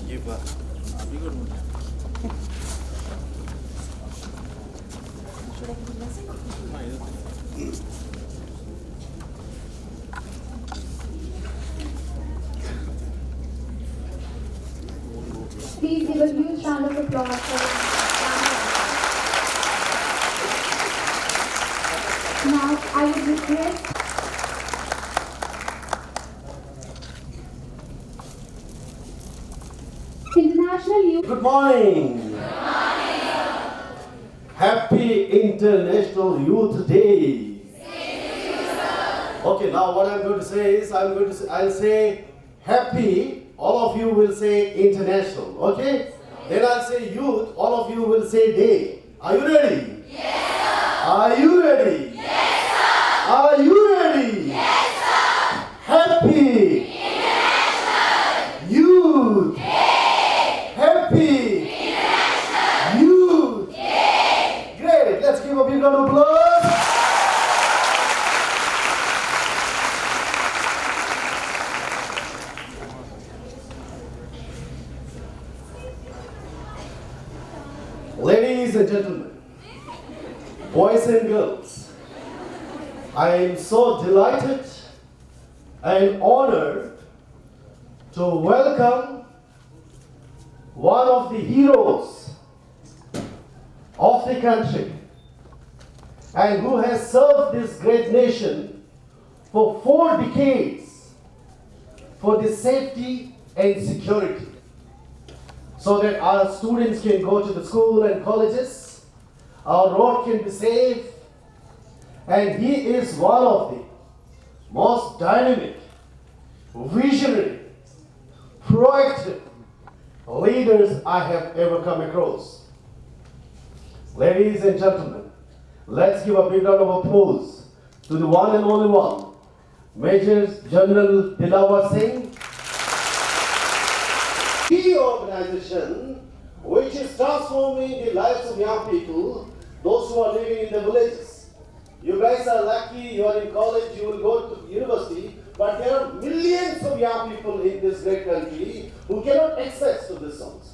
Yuva. Please give a huge round of applause for Now, I would request International Youth. Good morning. Happy International Youth Day. Okay, now what I'm going to say is I'll say happy, all of you will say international, okay? Then I'll say youth, all of you will say day. Are you ready? Yes, sir. Are you ready? Yes, sir. Are you ready? Yes, sir. Happy International Youth Day. Happy International Youth Day. Great, let's give a big round of applause. Ladies and gentlemen, boys and girls, I am so delighted and honored to welcome one of the heroes of the country and who has served this great nation for 4 decades for the safety and security, so that our students can go to the school and colleges, our road can be safe, and he is one of the most dynamic, visionary, proactive leaders I have ever come across. Ladies and gentlemen, let's give a big round of applause to the one and only one, Major General Dilawar Singh. The organization which is transforming the lives of young people, those who are living in the villages. You guys are lucky, you are in college, you will go to university, but there are millions of young people in this great country who cannot access to this source.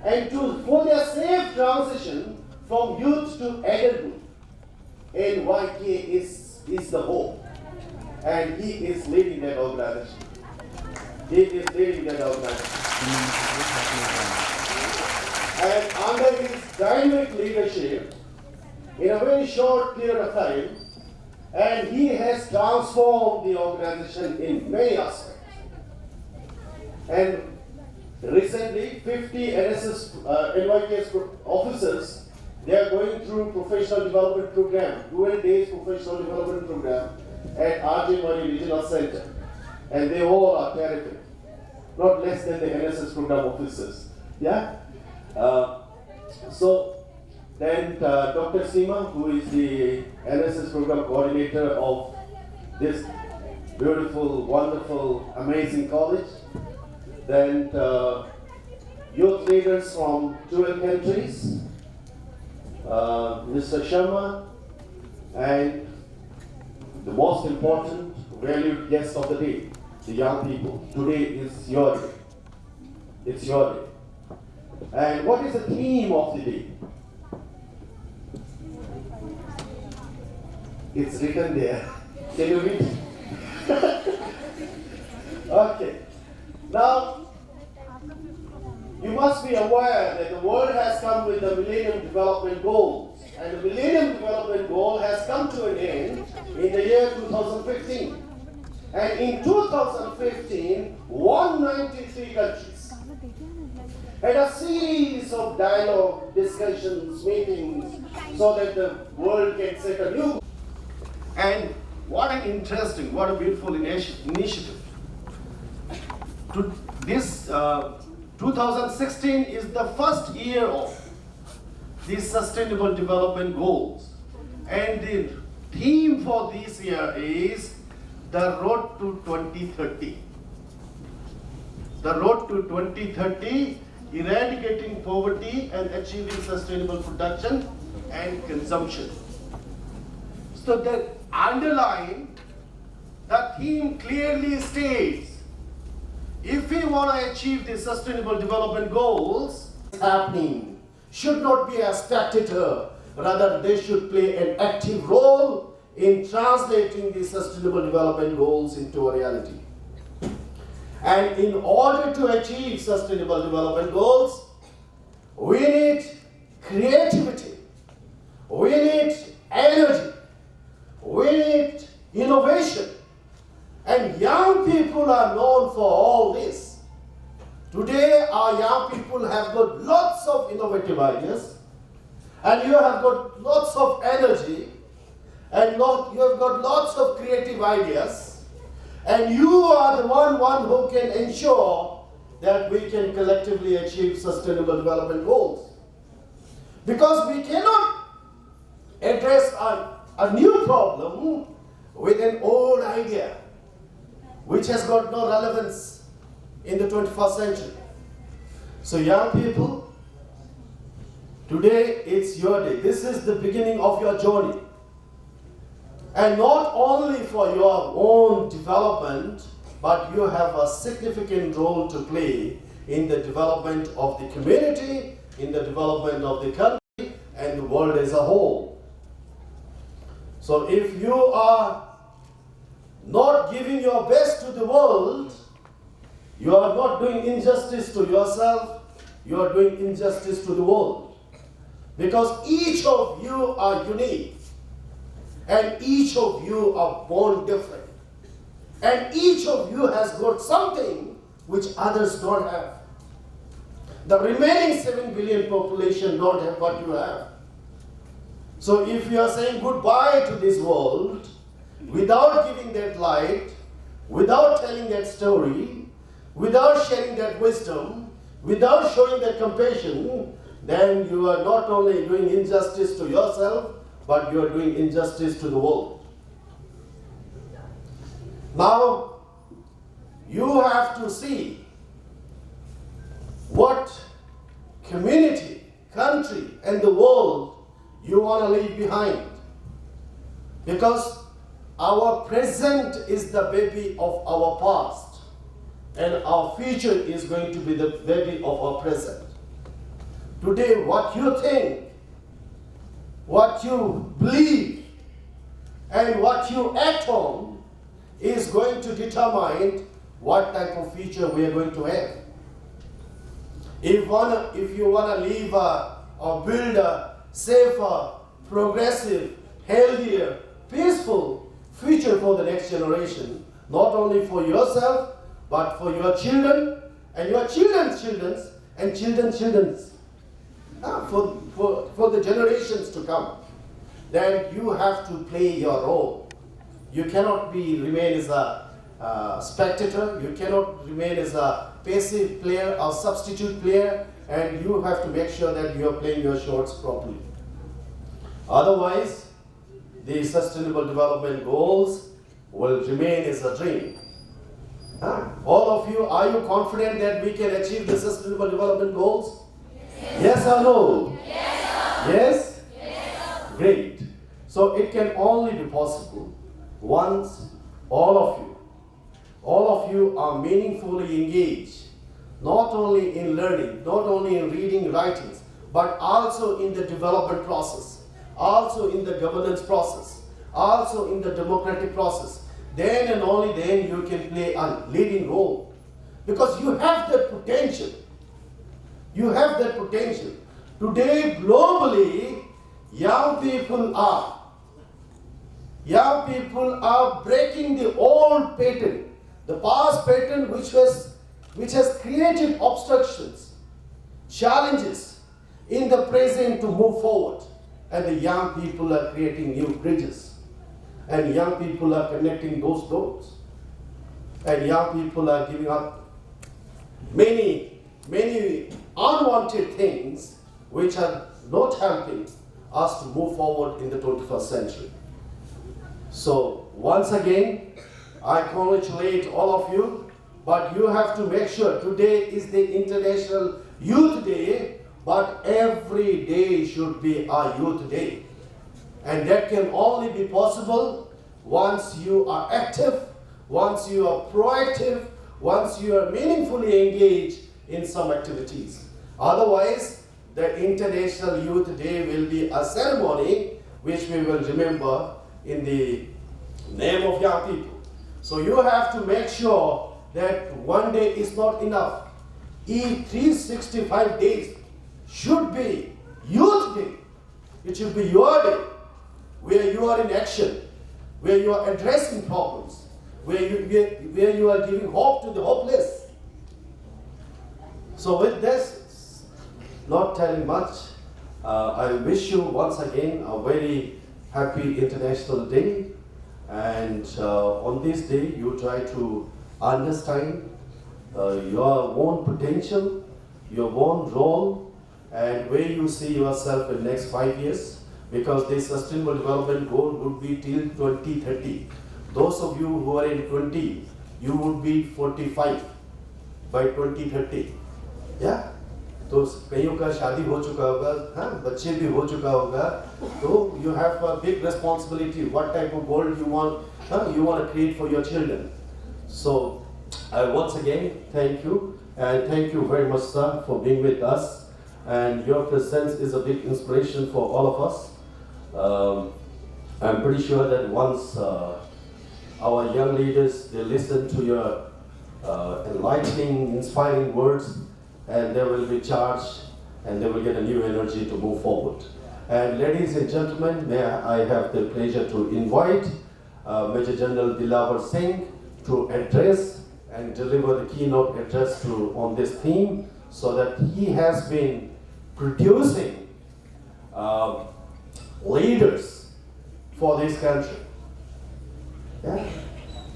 And for their safe transition from youth to adulthood, NYK is the hope. And he is leading that organization. He is leading that organization. And under his dynamic leadership, in a very short period of time, and he has transformed the organization in many aspects. And recently, 50 NSS NYKS officers, they are going through professional development program, 12 days professional development program at Rgniyd Regional Center. And they all are terrific. Not less than the NSS program officers. Yeah? So then Dr. Seema, who is the NSS program coordinator of this beautiful, wonderful, amazing college. Then youth leaders from 12 countries, Mr. Sharma, and the most important, valued guest of the day, the young people. Today is your day. It's your day. And what is the theme of the day? It's written there. Can you read? Okay. Now, you must be aware that the world has come with the Millennium Development Goals. And the Millennium Development Goal has come to an end in the year 2015. And in 2015, 193 countries had a series of dialogue, discussions, meetings, so that the world can set a new. And what an interesting, what a beautiful initiative. This 2016 is the first year of these Sustainable Development Goals. And the theme for this year is the road to 2030. The road to 2030, eradicating poverty and achieving sustainable production and consumption. So the underline, the theme clearly states, if we want to achieve the Sustainable Development Goals, happening should not be a spectator, rather they should play an active role in translating the Sustainable Development Goals into a reality. And in order to achieve Sustainable Development Goals, we need creativity, we need energy, we need innovation. And young people are known for all this. Today, our young people have got lots of innovative ideas, and you have got lots of energy, and you have got lots of creative ideas, and you are the one who can ensure that we can collectively achieve Sustainable Development Goals. Because we cannot address a new problem with an old idea, which has got no relevance in the 21st century. So young people, today it's your day. This is the beginning of your journey. And not only for your own development, but you have a significant role to play in the development of the community, in the development of the country, and the world as a whole. So if you are not giving your best to the world, you are not doing injustice to yourself, you are doing injustice to the world. Because each of you are unique, and each of you are born different. And each of you has got something which others don't have. The remaining 7 billion population don't have what you have. So if you are saying goodbye to this world, without giving that light, without telling that story, without sharing that wisdom, without showing that compassion, then you are not only doing injustice to yourself, but you are doing injustice to the world. Now, you have to see what community, country, and the world you want to leave behind. Because our present is the baby of our past, and our future is going to be the baby of our present. Today, what you think, what you believe, and what you act on is going to determine what type of future we are going to have. If you want to live or build a safer, progressive, healthier, peaceful future for the next generation, not only for yourself, but for your children, and your children's children, and children's children, for the generations to come, then you have to play your role. You cannot remain as a spectator, you cannot remain as a passive player or substitute player, and you have to make sure that you are playing your shots properly. Otherwise, the Sustainable Development Goals will remain as a dream. All of you, are you confident that we can achieve the Sustainable Development Goals? Yes or no? Yes? Yes? Great. So it can only be possible once all of you are meaningfully engaged not only in learning, not only in reading, writings, but also in the development process, also in the governance process, also in the democratic process. Then and only then you can play a leading role. Because you have that potential. You have that potential. Today, globally, young people are breaking the old pattern, the past pattern which has created obstructions, challenges in the present to move forward. And the young people are creating new bridges. And young people are connecting those doors. And young people are giving up many unwanted things which are not helping us to move forward in the 21st century. So once again, I congratulate all of you, but you have to make sure today is the International Youth Day, but every day should be a Youth Day. And that can only be possible once you are active, once you are proactive, once you are meaningfully engaged in some activities. Otherwise, the International Youth Day will be a ceremony which we will remember in the name of young people. So you have to make sure that one day is not enough. 365 days should be Youth Day. It should be your day, where you are in action, where you are addressing problems, where you are giving hope to the hopeless. So with this, not telling much, I wish you once again a very happy International Day. And on this day, you try to understand your own potential, your own role, and where you see yourself in the next 5 years. Because the Sustainable Development Goal would be till 2030. Those of you who are in 20, you would be 45 by 2030. Yeah? तो कईयों का शादी हो चुका होगा, हाँ, बच्चे भी हो चुका होगा, तो you have a big responsibility. What type of goal you want to create for your children. So I once again thank you, and thank you very much, sir, for being with us. And your presence is a big inspiration for all of us. I'm pretty sure that once our young leaders, they listen to your enlightening, inspiring words, and they will be charged and they will get a new energy to move forward. And ladies and gentlemen, may I have the pleasure to invite Major General Dilawar Singh to address and deliver the keynote address on this theme, so that he has been producing leaders for this country. Yeah?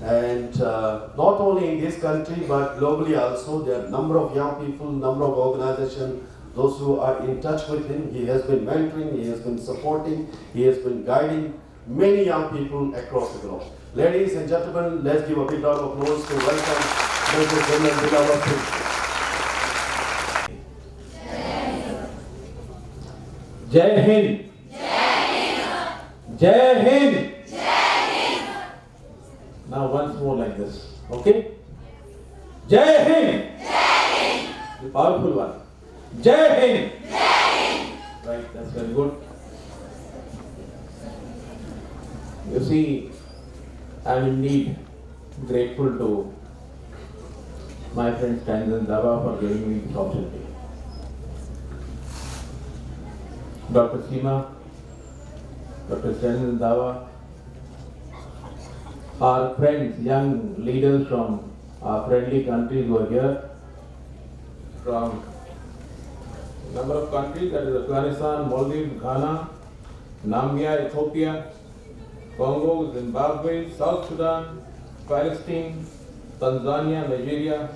And not only in this country, but globally also, there are a number of young people, number of organizations, those who are in touch with him. He has been mentoring, he has been supporting, he has been guiding many young people across the globe. Ladies and gentlemen, let's give a big round of applause to welcome Major General Dilawar Singh. Jai Hind. Jai Hind. Now once more like this, okay? Jai Hind. The powerful one. Jai Hind. Right, that's very good. You see, I'm indeed grateful to my friend Chandigarh for giving me this opportunity. Dr. Seema, Dr. Chandigarh, our friends, young leaders from our friendly countries who are here, from a number of countries, that is Afghanistan, Maldives, Ghana, Namibia, Ethiopia, Congo, Zimbabwe, South Sudan, Palestine, Tanzania, Nigeria.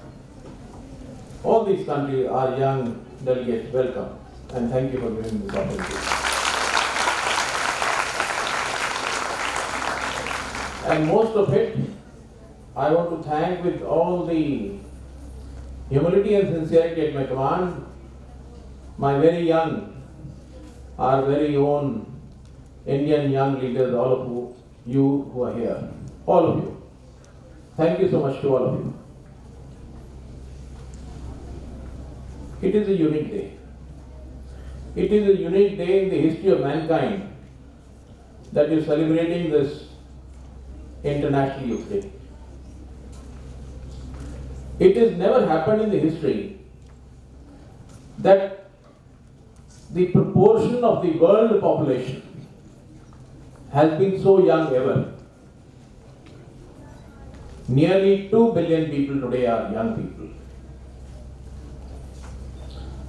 All these countries are young delegates. Welcome, and thank you for giving me this opportunity. And most of it, I want to thank with all the humility and sincerity at my command, my very young, our very own Indian young leaders, all of you who are here, all of you. Thank you so much to all of you. It is a unique day. It is a unique day in the history of mankind that is celebrating this International Youth Day. It has never happened in the history that the proportion of the world population has been so young ever. Nearly 2 billion people today are young people.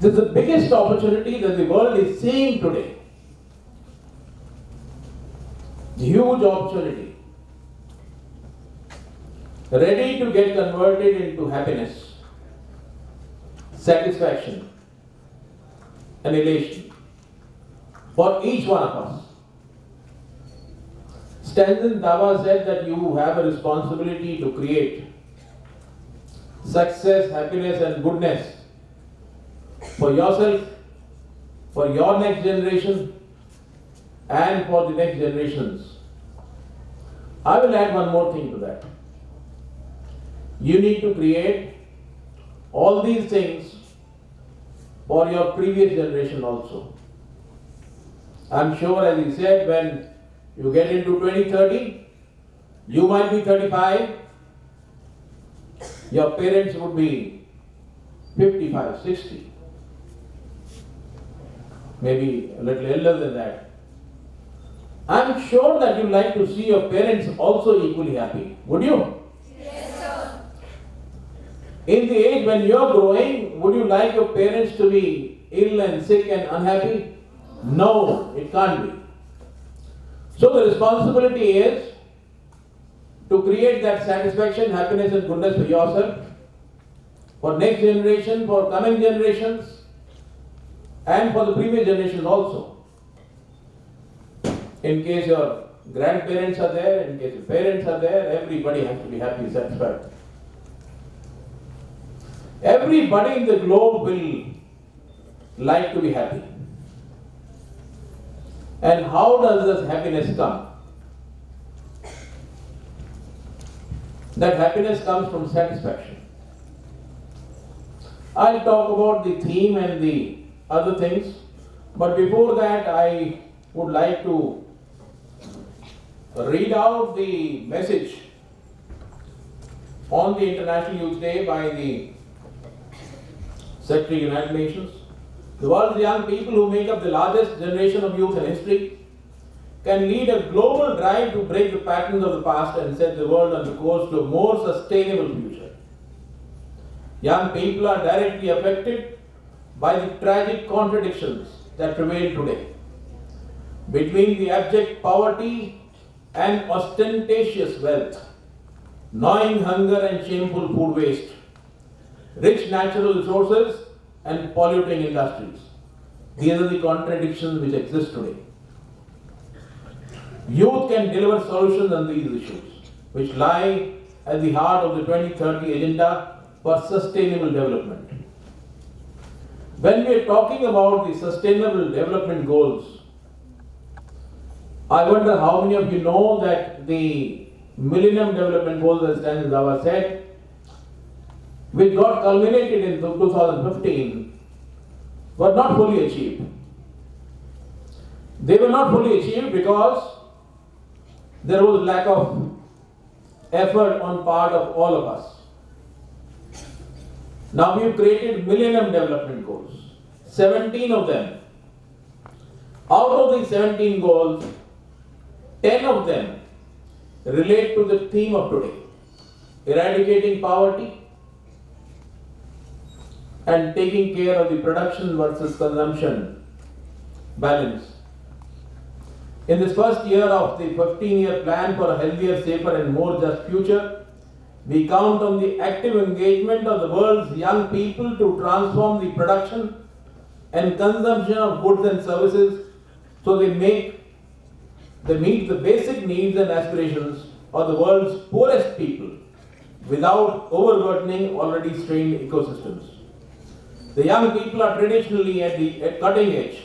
This is the biggest opportunity that the world is seeing today. Huge opportunity. Ready to get converted into happiness, satisfaction, and elation for each one of us. Stanton Dawa said that you have a responsibility to create success, happiness, and goodness for yourself, for your next generation, and for the next generations. I will add one more thing to that. You need to create all these things for your previous generation also. I'm sure, as he said, when you get into 2030, you might be 35, your parents would be 55, 60, maybe a little elder than that. I'm sure that you'd like to see your parents also equally happy. Would you? Yes, sir. In the age when you're growing, would you like your parents to be ill and sick and unhappy? No, it can't be. So the responsibility is to create that satisfaction, happiness and goodness for yourself, for next generation, for coming generations, and for the previous generations also. In case your grandparents are there, in case your parents are there, everybody has to be happy, satisfied. Everybody in the globe will like to be happy. And how does this happiness come? That happiness comes from satisfaction. I'll talk about the theme and the other things, but before that I would like to read out the message on the International Youth Day by the Secretary of United Nations. The world's young people, who make up the largest generation of youth in history, can lead a global drive to break the patterns of the past and set the world on the course to a more sustainable future. Young people are directly affected by the tragic contradictions that prevail today between the abject poverty and ostentatious wealth, gnawing hunger and shameful food waste, rich natural resources and polluting industries. These are the contradictions which exist today. Youth can deliver solutions on these issues, which lie at the heart of the 2030 agenda for sustainable development. When we are talking about the sustainable development goals, I wonder how many of you know that the Millennium Development Goals, as Stanton Dawa said, which got culminated in 2015, were not fully achieved. They were not fully achieved because there was lack of effort on part of all of us. Now we've created Millennium Development Goals, 17 of them. Out of the 17 goals, 10 of them relate to the theme of today: eradicating poverty and taking care of the production versus consumption balance. In this first year of the 15-year plan for a healthier, safer and more just future, we count on the active engagement of the world's young people to transform the production and consumption of goods and services so they meet the basic needs and aspirations of the world's poorest people without overburdening already strained ecosystems. The young people are traditionally at cutting edge,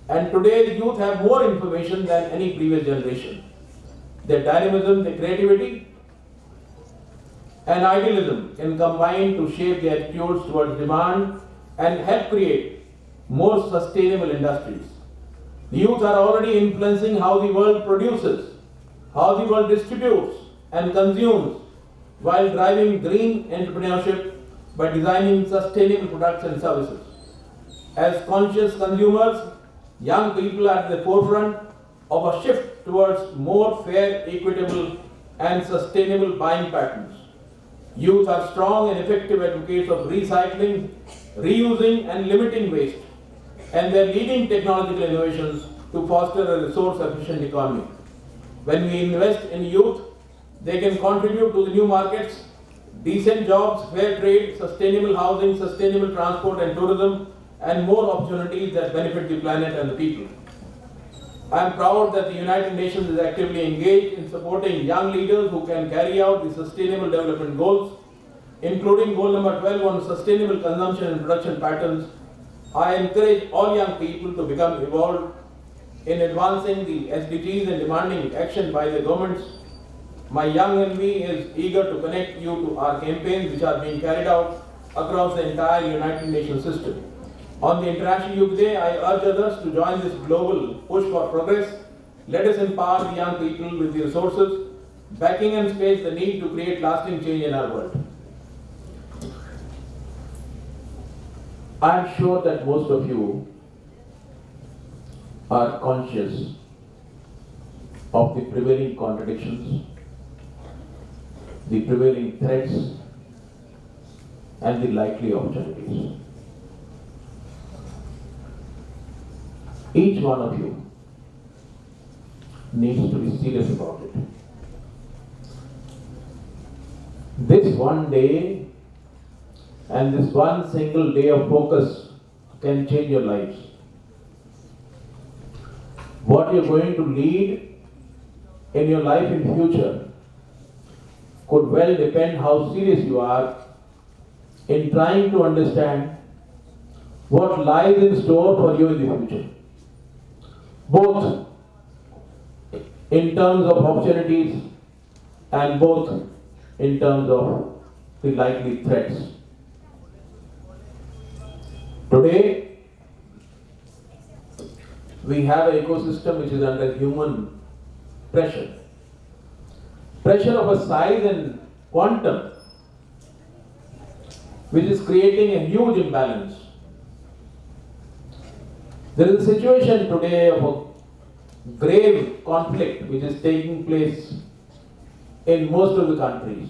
and today the youth have more information than any previous generation. Their dynamism, their creativity and idealism can combine to shape their attitudes towards demand and help create more sustainable industries. The youth are already influencing how the world produces, how the world distributes and consumes, while driving green entrepreneurship by designing sustainable products and services. As conscious consumers, young people are at the forefront of a shift towards more fair, equitable and sustainable buying patterns. Youth are strong and effective advocates of recycling, reusing and limiting waste, and they are leading technological innovations to foster a resource-efficient economy. When we invest in youth, they can contribute to the new markets, decent jobs, fair trade, sustainable housing, sustainable transport and tourism, and more opportunities that benefit the planet and the people. I am proud that the United Nations is actively engaged in supporting young leaders who can carry out the Sustainable Development Goals, including goal number 12 on sustainable consumption and production patterns. I encourage all young people to become involved in advancing the SDGs and demanding action by the governments. My young envy is eager to connect you to our campaigns which are being carried out across the entire United Nations system. On the International Youth Day, I urge others to join this global push for progress. Let us empower the young people with the resources, backing and space the need to create lasting change in our world. I am sure that most of you are conscious of the prevailing contradictions, the prevailing threats, and the likely opportunities. Each one of you needs to be serious about it. This one day and this one single day of focus can change your lives. What you're going to lead in your life in future could well depend how serious you are in trying to understand what lies in store for you in the future, both in terms of opportunities and both in terms of the likely threats. Today, we have an ecosystem which is under human pressure. Pressure of a size and quantum which is creating a huge imbalance. There is a situation today of a grave conflict which is taking place in most of the countries.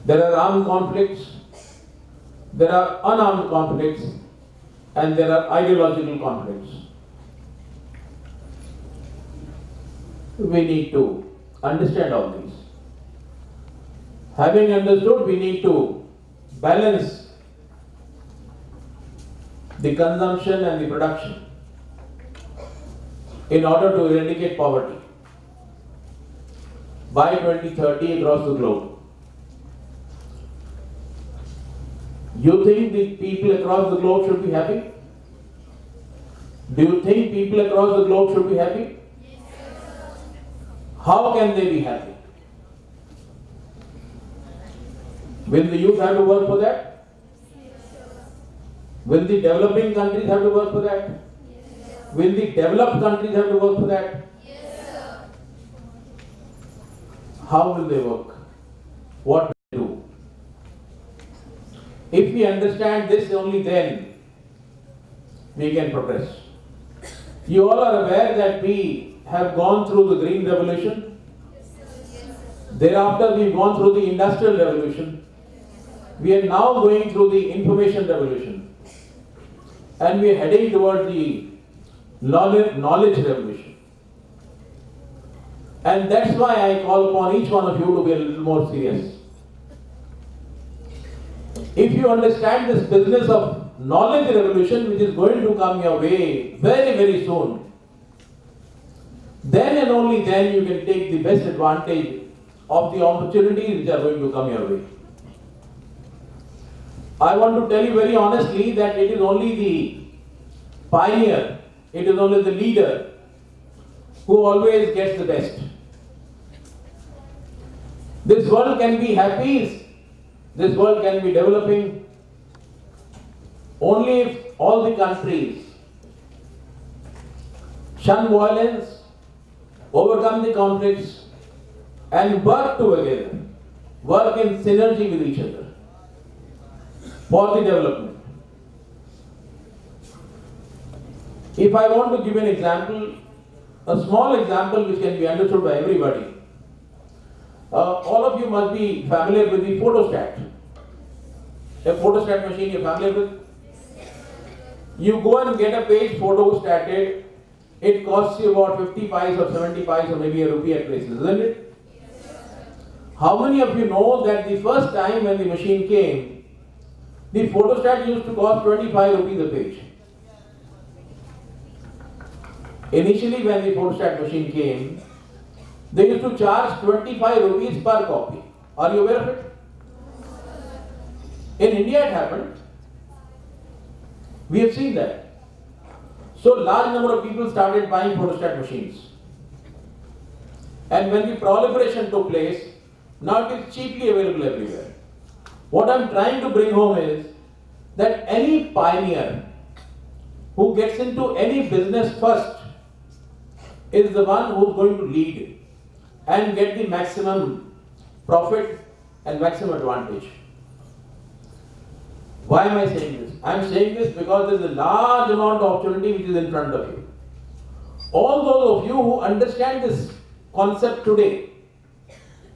There are armed conflicts, there are unarmed conflicts, and there are ideological conflicts. We need to understand all these. Having understood, we need to balance the consumption and the production in order to eradicate poverty by 2030 across the globe. You think the people across the globe should be happy? Do you think people across the globe should be happy? Yes. How can they be happy? Will the youth have to work for that? Yes. Will the developing countries have to work for that? Yes. Will the developed countries have to work for that? Yes. How will they work? What will they do? If we understand this, only then we can progress. You all are aware that we have gone through the green revolution. Thereafter, we've gone through the industrial revolution. We are now going through the information revolution. And we are heading towards the knowledge revolution. And that's why I call upon each one of you to be a little more serious. If you understand this business of knowledge revolution, which is going to come your way very, very soon, then and only then you can take the best advantage of the opportunities which are going to come your way. I want to tell you very honestly that it is only the pioneer, it is only the leader who always gets the best. This world can be happy, this world can be developing, only if all the countries shun violence, overcome the conflicts, and work together, work in synergy with each other for the development. If I want to give an example, a small example which can be understood by everybody, all of you must be familiar with the photostat. A photostat machine you're familiar with? You go and get a page photostated, it costs you about 50 pies or 70 pies or maybe a rupee at places, isn't it? How many of you know that the first time when the machine came, the photostat used to cost 25 rupees a page? Initially when the photostat machine came, they used to charge 25 rupees per copy. Are you aware of it? In India it happened. We have seen that. So large number of people started buying photostat machines. And when the proliferation took place, now it is cheaply available everywhere. What I am trying to bring home is that any pioneer who gets into any business first is the one who is going to lead and get the maximum profit and maximum advantage. Why am I saying this? I am saying this because there is a large amount of opportunity which is in front of you. All those of you who understand this concept today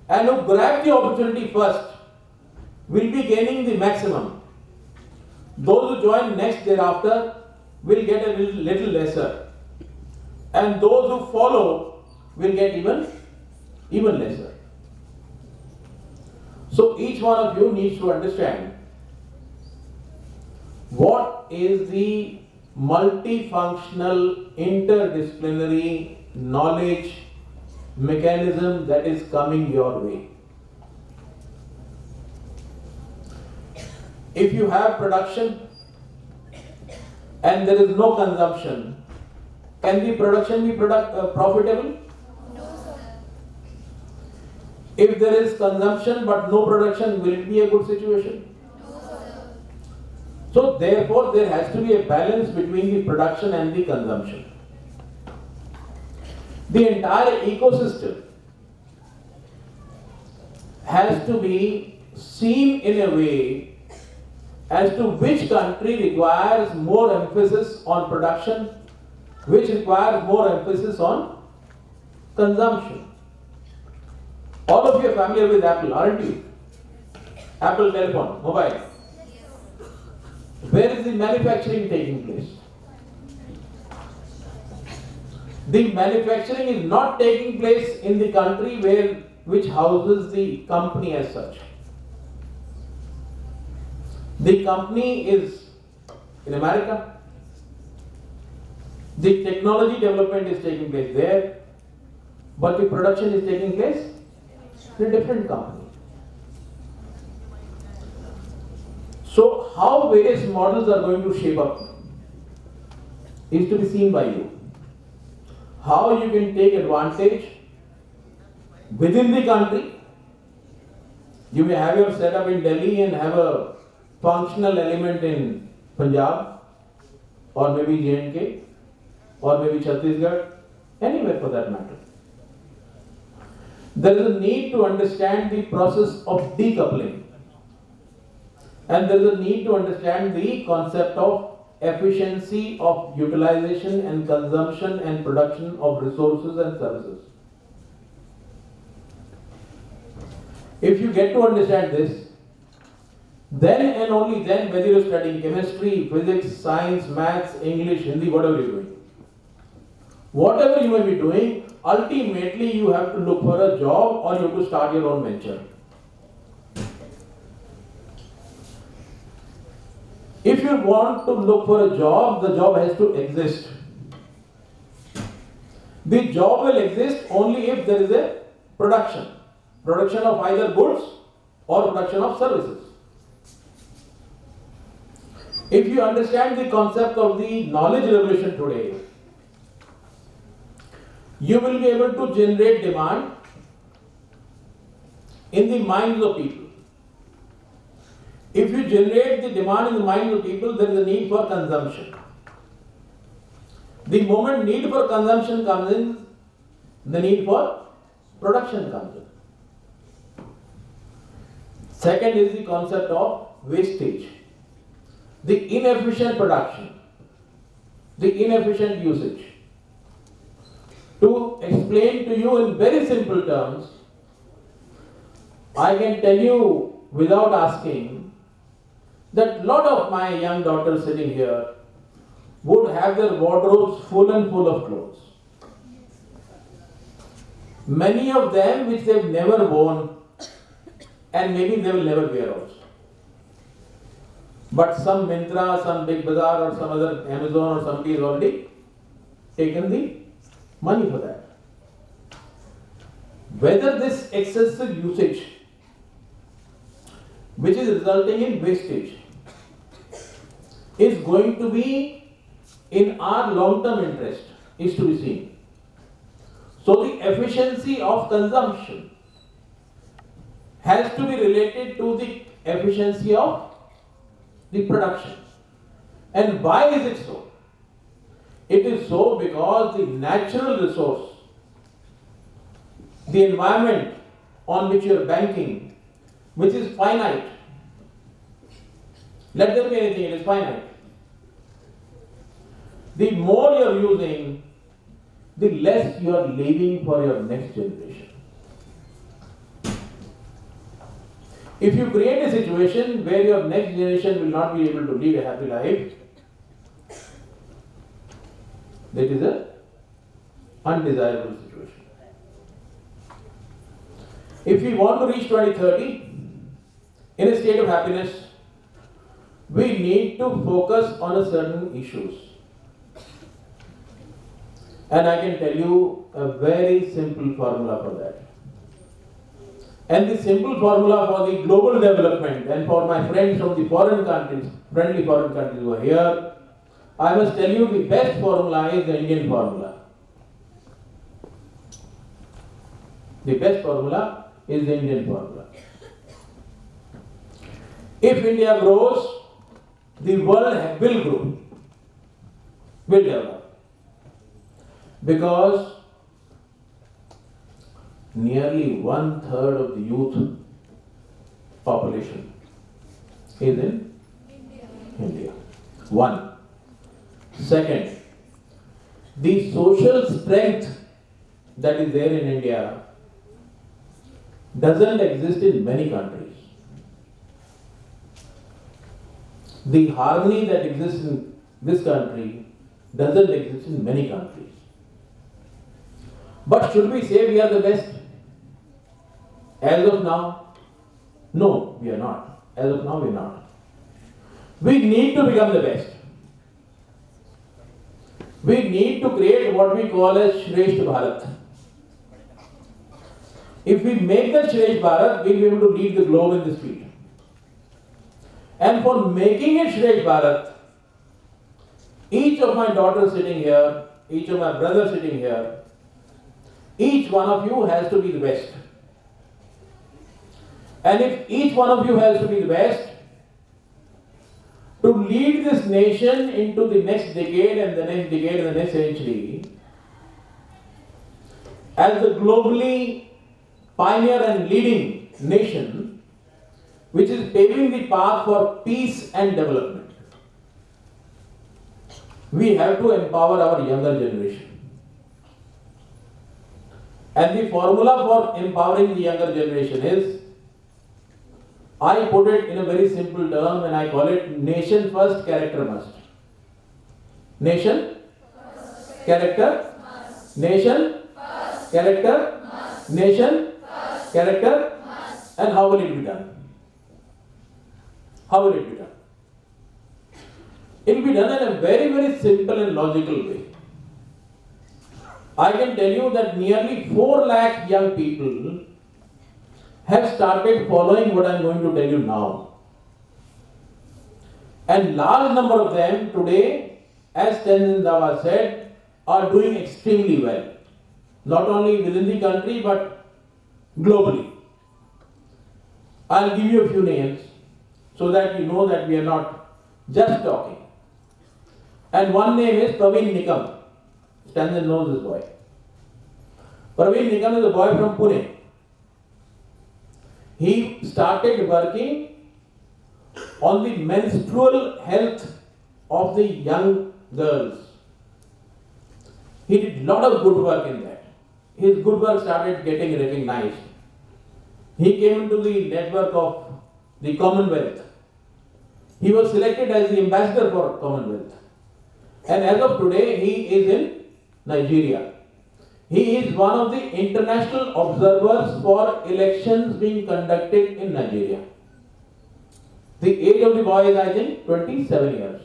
and who grab the opportunity first will be gaining the maximum. Those who join next thereafter will get a little lesser. And those who follow will get even lesser. So each one of you needs to understand what is the multifunctional, interdisciplinary knowledge mechanism that is coming your way. If you have production and there is no consumption, can the production be profitable? No, sir. If there is consumption but no production, will it be a good situation? So therefore there has to be a balance between the production and the consumption. The entire ecosystem has to be seen in a way as to which country requires more emphasis on production, which requires more emphasis on consumption. All of you are familiar with Apple, aren't you? Apple telephone, mobile. Where is the manufacturing taking place? The manufacturing is not taking place in the country which houses the company as such. The company is in America. The technology development is taking place there, but the production is taking place in a different company. So how various models are going to shape up is to be seen by you. How you can take advantage within the country. You may have your setup in Delhi and have a functional element in Punjab or maybe J&K or maybe Chhattisgarh, anywhere for that matter. There is a need to understand the process of decoupling. And there is a need to understand the concept of efficiency of utilization and consumption and production of resources and services. If you get to understand this, then and only then, whether you're studying chemistry, physics, science, maths, English, Hindi, whatever you're doing, whatever you may be doing, ultimately you have to look for a job or you have to start your own venture. If you want to look for a job, the job has to exist. The job will exist only if there is a production. Production of either goods or production of services. If you understand the concept of the knowledge revolution today, you will be able to generate demand in the minds of people. If you generate the demand in the minds of people, there is a need for consumption. The moment need for consumption comes in, the need for production comes in. Second is the concept of wastage. The inefficient production, the inefficient usage. To explain to you in very simple terms, I can tell you without asking that a lot of my young daughters sitting here would have their wardrobes full and full of clothes. Many of them which they've never worn and maybe they will never wear also. But some Myntra, some Big Bazaar or some other Amazon or somebody has already taken the money for that. Whether this excessive usage, which is resulting in wastage, is going to be in our long-term interest is to be seen. So the efficiency of consumption has to be related to the efficiency of the production. And why is it so? It is so because the natural resource, the environment on which you are banking, which is finite, let there be anything, it is finite. The more you are using, the less you are leaving for your next generation. If you create a situation where your next generation will not be able to lead a happy life, that is an undesirable situation. If we want to reach 2030 in a state of happiness, we need to focus on a certain issues. And I can tell you a very simple formula for that. And the simple formula for the global development and for my friends from the foreign countries, friendly foreign countries who are here, I must tell you the best formula is the Indian formula. The best formula is the Indian formula. If India grows, the world will grow, will develop. Because nearly 1/3 of the youth population is in India. One. Second, the social strength that is there in India doesn't exist in many countries. The harmony that exists in this country doesn't exist in many countries. But should we say we are the best? As of now, no, we are not. As of now, we are not. We need to become the best. We need to create what we call as Shresth Bharat. If we make the Shresth Bharat, we'll be able to lead the globe in this field. And for making it Shresth Bharat, each of my daughters sitting here, each of my brothers sitting here, each one of you has to be the best. And if each one of you has to be the best, to lead this nation into the next decade and the next decade and the next century, as the globally pioneer and leading nation, which is paving the path for peace and development, we have to empower our younger generation. And the formula for empowering the younger generation is, I put it in a very simple term and I call it nation first, character must. Nation, character, nation, character, nation, character, and how will it be done? How will it be done? It will be done in a very, very simple and logical way. I can tell you that nearly 4 lakh young people have started following what I am going to tell you now. And large number of them today, as Dilawar said, are doing extremely well. Not only within the country but globally. I'll give you a few names. so that you know that we are not just talking. And one name is Praveen Nikam. Stanton knows this boy. Praveen Nikam is a boy from Pune. He started working on the menstrual health of the young girls. He did a lot of good work in that. His good work started getting recognized. He came into the network of the Commonwealth. He was selected as the ambassador for Commonwealth. And as of today, he is in Nigeria. He is one of the international observers for elections being conducted in Nigeria. The age of the boy is, I think, 27 years.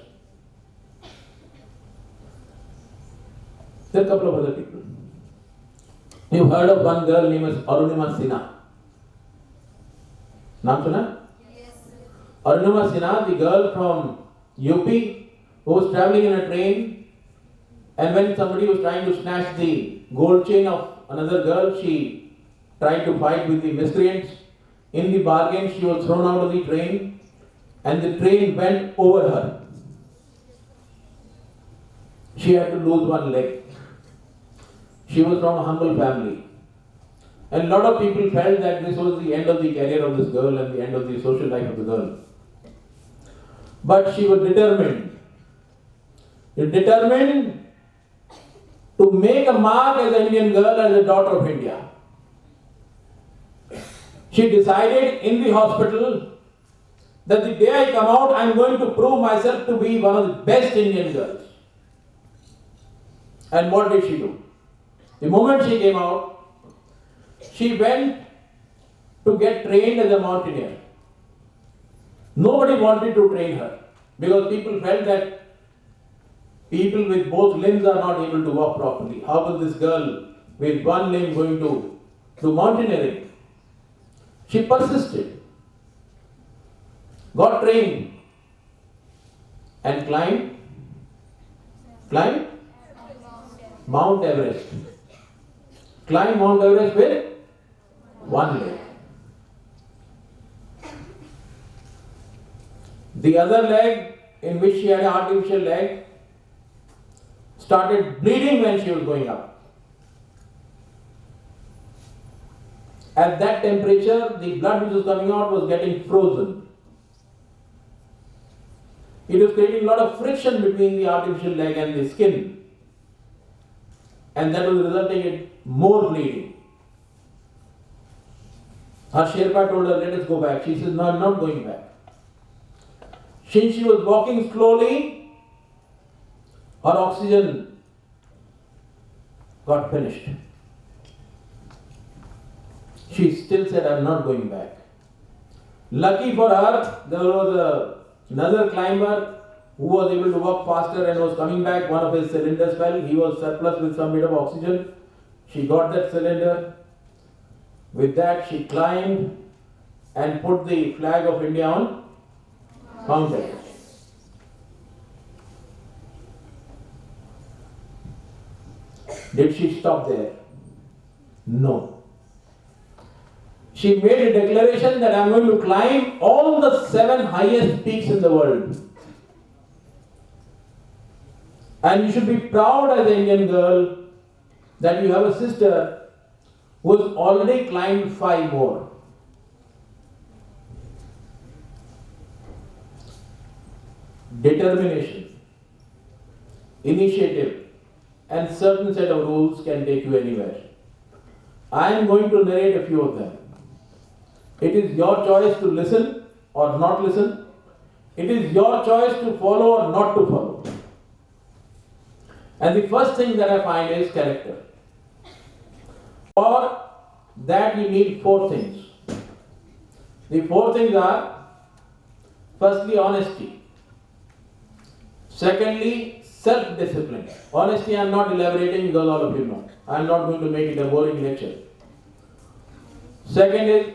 There are a couple of other people. You've heard of one girl named Arunima Sinha. Naam suna? Yes. Arunima Sinha, the girl from UP who was traveling in a train, and when somebody was trying to snatch the gold chain of another girl, she tried to fight with the miscreants. In the bargain, she was thrown out of the train, and the train went over her. She had to lose one leg. She was from a humble family. And a lot of people felt that this was the end of the career of this girl and the end of the social life of the girl. But she was determined. Determined to make a mark as an Indian girl, as a daughter of India. She decided in the hospital that the day I come out, I am going to prove myself to be one of the best Indian girls. And what did she do? The moment she came out, she went to get trained as a mountaineer. Nobody wanted to train her because people felt that people with both limbs are not able to walk properly. How will this girl with one limb going to do mountaineering? She persisted, got trained, and climbed Mount Everest. Climbed Mount Everest with one leg. The other leg, in which she had an artificial leg, started bleeding when she was going up. At that temperature, the blood which was coming out was getting frozen. It was creating a lot of friction between the artificial leg and the skin. And that was resulting in more bleeding. Her Sherpa told her, let us go back. She says, no, I'm not going back. Since she was walking slowly, her oxygen got finished. She still said, I'm not going back. Lucky for her, there was another climber who was able to walk faster and was coming back. One of his cylinders fell. He was surplus with some bit of oxygen. She got that cylinder. With that, she climbed and put the flag of India on Mount Everest. Did she stop there? No. She made a declaration that I am going to climb all the 7 highest peaks in the world. And you should be proud as an Indian girl that you have a sister who has already climbed 5 more. Determination, initiative, and certain set of rules can take you anywhere. I am going to narrate a few of them. It is your choice to listen or not listen. It is your choice to follow or not to follow. And the first thing that I find is character. For that you need 4 things. The 4 things are, firstly, honesty. Secondly, self-discipline. Honesty I am not elaborating because all of you know. I am not going to make it a boring lecture. Second is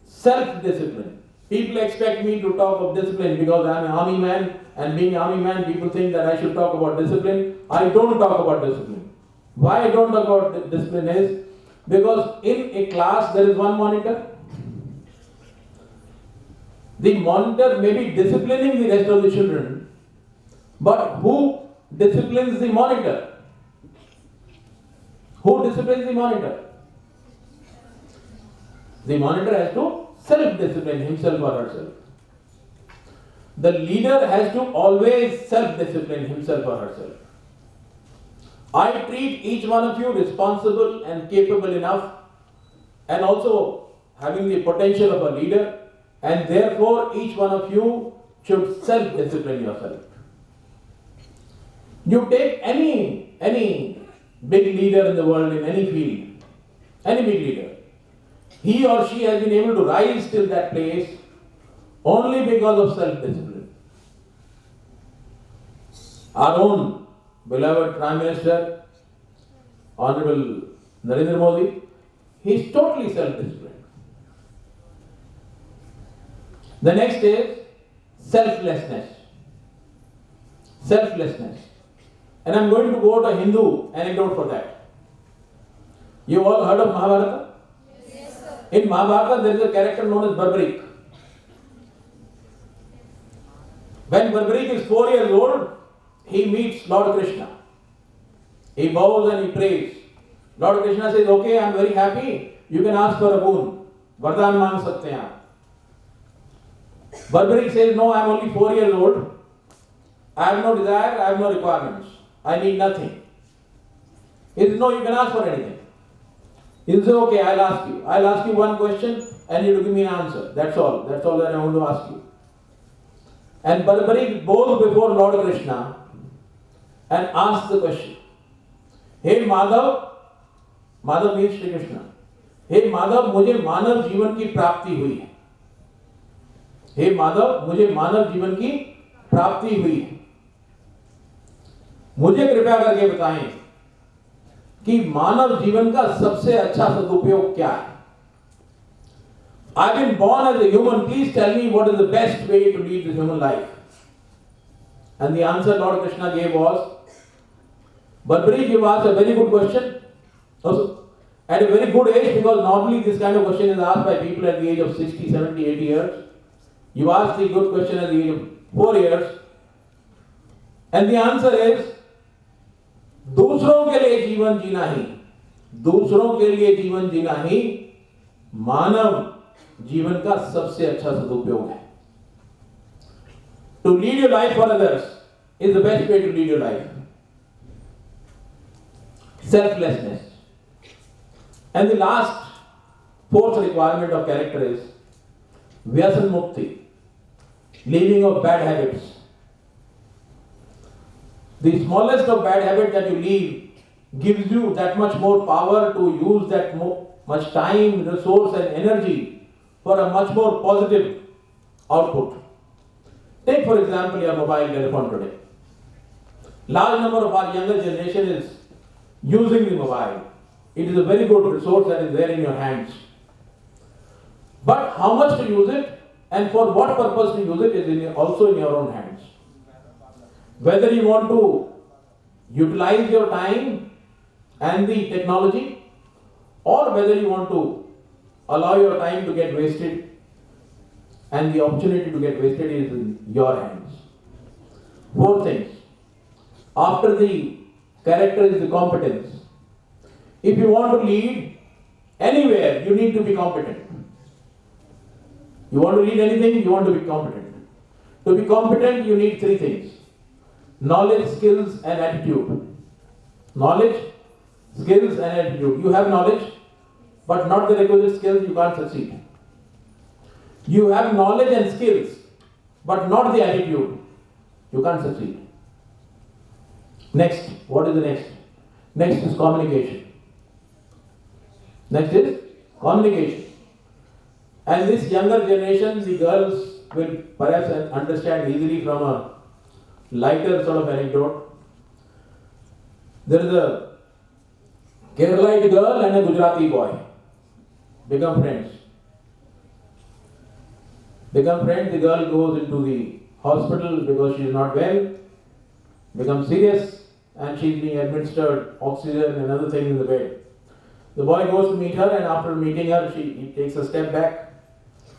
self-discipline. People expect me to talk of discipline because I am an army man, and being an army man, people think that I should talk about discipline. I don't talk about discipline. Why I don't talk about discipline is because in a class there is one monitor. The monitor may be disciplining the rest of the children, but who disciplines the monitor? Who disciplines the monitor? The monitor has to self-discipline himself or herself. The leader has to always self-discipline himself or herself. I treat each one of you responsible and capable enough, and also having the potential of a leader, and therefore each one of you should self-discipline yourself. You take any big leader in the world in any field, any big leader, he or she has been able to rise till that place only because of self-discipline. Our own beloved Prime Minister, Honorable Narendra Modi, he is totally self-disciplined. The next is selflessness. Selflessness. And I am going to quote a Hindu anecdote for that. You all heard of Mahabharata? Yes, sir. In Mahabharata there is a character known as Barbarik. When Barbarik is 4 years old, he meets Lord Krishna. He bows and he prays. Lord Krishna says, okay, I am very happy. You can ask for a boon. Vardhan मांग सकते हैं आप. Barbarik says, no, I am only 4 years old. I have no desire, I have no requirements. I need nothing. He says, no, you can ask for anything. He says, okay, I'll ask you. I'll ask you one question and you will give me an answer. That's all. That's all that I want to ask you. And Barbarik bows before Lord Krishna and asks the question. Hey Madhav, Madhav means Shri Krishna. Hey Madhav, मुझे मानव जीवन की प्राप्ति हुई है. हे माधव, मुझे मानव जीवन की प्राप्ति हुई है. मुझे कृपया करके बताएं कि मानव जीवन का सबसे अच्छा सदुपयोग क्या है. I've been born as a human. Please tell me what is the best way to lead this human life. And the answer Lord Krishna gave was, Barbarik, you asked a very good question. Also, at a very good age, because normally this kind of question is asked by people at the age of 60, 70, 80 years. You asked the good question at the age of 4 years. And the answer is, दूसरों के लिए जीवन जीना ही, दूसरों के लिए जीवन जीना ही मानव जीवन का सबसे अच्छा सदुपयोग है. To lead your life for others is the best way to lead your life. Selflessness. And the last, fourth requirement of character is Vyasan Mukti, leaving of bad habits. The smallest of bad habits that you leave gives you that much more power to use that much time, resource and energy for a much more positive output. Take for example your mobile telephone today. Large number of our younger generation is using the mobile. It is a very good resource that is there in your hands. But how much to use it and for what purpose to use it is also in your own hands. Whether you want to utilize your time and the technology, or whether you want to allow your time to get wasted and the opportunity to get wasted is in your hands. Four things. After the character is the competence. If you want to lead anywhere, you need to be competent. You want to lead anything, you want to be competent. To be competent, you need three things. Knowledge, skills and attitude. Knowledge, skills and attitude. You have knowledge, but not the requisite skills, you can't succeed. You have knowledge and skills, but not the attitude, you can't succeed. Next, what is the next? Next is communication. Next is communication. And this younger generation, the girls will perhaps understand easily from a lighter sort of anecdote. There is a Keralite girl and a Gujarati boy. Become friends. Become friends, the girl goes into the hospital because she is not well. Becomes serious and she is being administered oxygen and other things in the bed. The boy goes to meet her and after meeting her, he takes a step back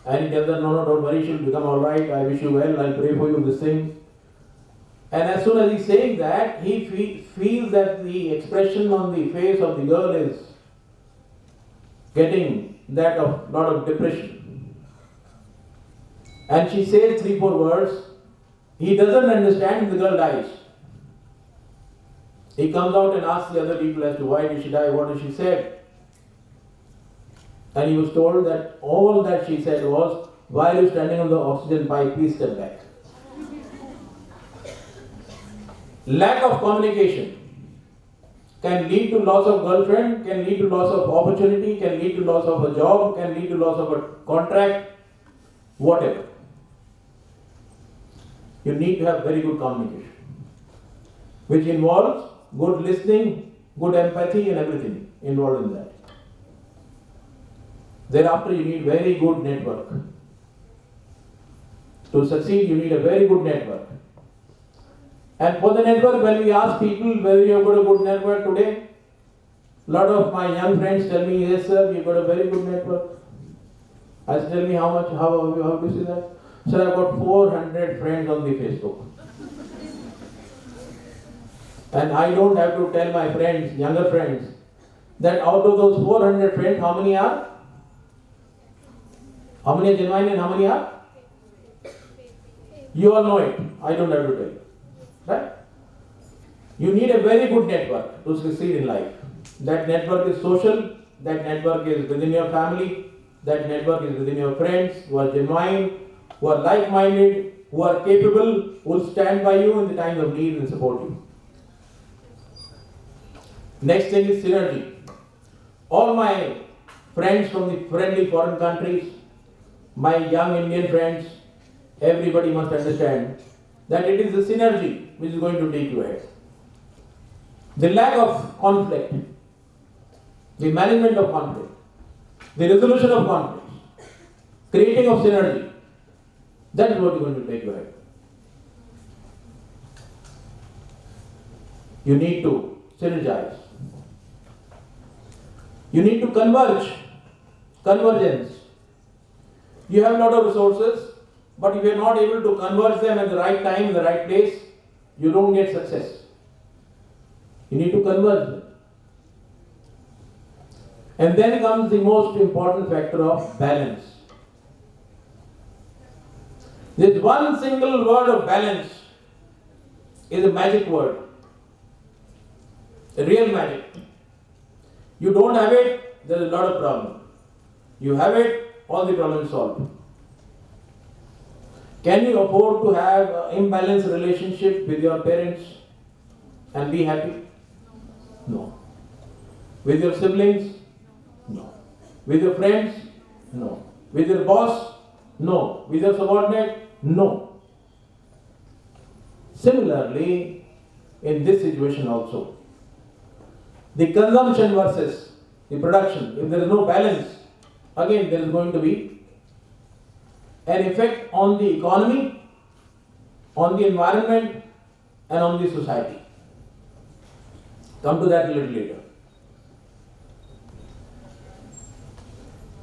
And he tells her, no, don't worry, she'll become alright, I wish you well, I'll pray for you, this thing. And as soon as he's saying that, he feels that the expression on the face of the girl is getting that of lot of depression. And she says 3-4 words. He doesn't understand, the girl dies. He comes out and asks the other people as to why did she die, what did she say. And he was told that all that she said was, while you're standing on the oxygen pipe, please step back. Lack of communication can lead to loss of girlfriend, can lead to loss of opportunity, can lead to loss of a job, can lead to loss of a contract, whatever. You need to have very good communication, which involves good listening, good empathy and everything involved in that. Thereafter, you need very good network. To succeed, you need a very good network. And for the network, when we ask people whether you have got a good network today, a lot of my young friends tell me, yes sir, you've got a very good network. I say, tell me how much, how do you see that? Sir, I've got 400 friends on the Facebook. And I don't have to tell my friends, younger friends, that out of those 400 friends, how many are? How many are genuine and how many are? You all know it. I don't have to tell you. Right? You need a very good network to succeed in life. That network is social, that network is within your family, that network is within your friends who are genuine, who are like-minded, who are capable, who will stand by you in the times of need and support you. Next thing is synergy. All my friends from the friendly foreign countries, my young Indian friends, everybody must understand that it is the synergy which is going to take you ahead. The lack of conflict, the management of conflict, the resolution of conflicts, creating of synergy, that is what is going to take you ahead. You need to synergize. You need to converge. Convergence. You have a lot of resources, but if you are not able to converge them at the right time, in the right place, you don't get success. You need to converge them. And then comes the most important factor of balance. This one single word of balance is a magic word. A real magic. You don't have it, there is a lot of problem. You have it, all the problems solved. Can you afford to have an imbalanced relationship with your parents and be happy? No. With your siblings? No. With your friends? No. With your boss? No. With your subordinate? No. Similarly, in this situation also, the consumption versus the production, if there is no balance, again there is going to be an effect on the economy, on the environment and on the society. Come to that a little later.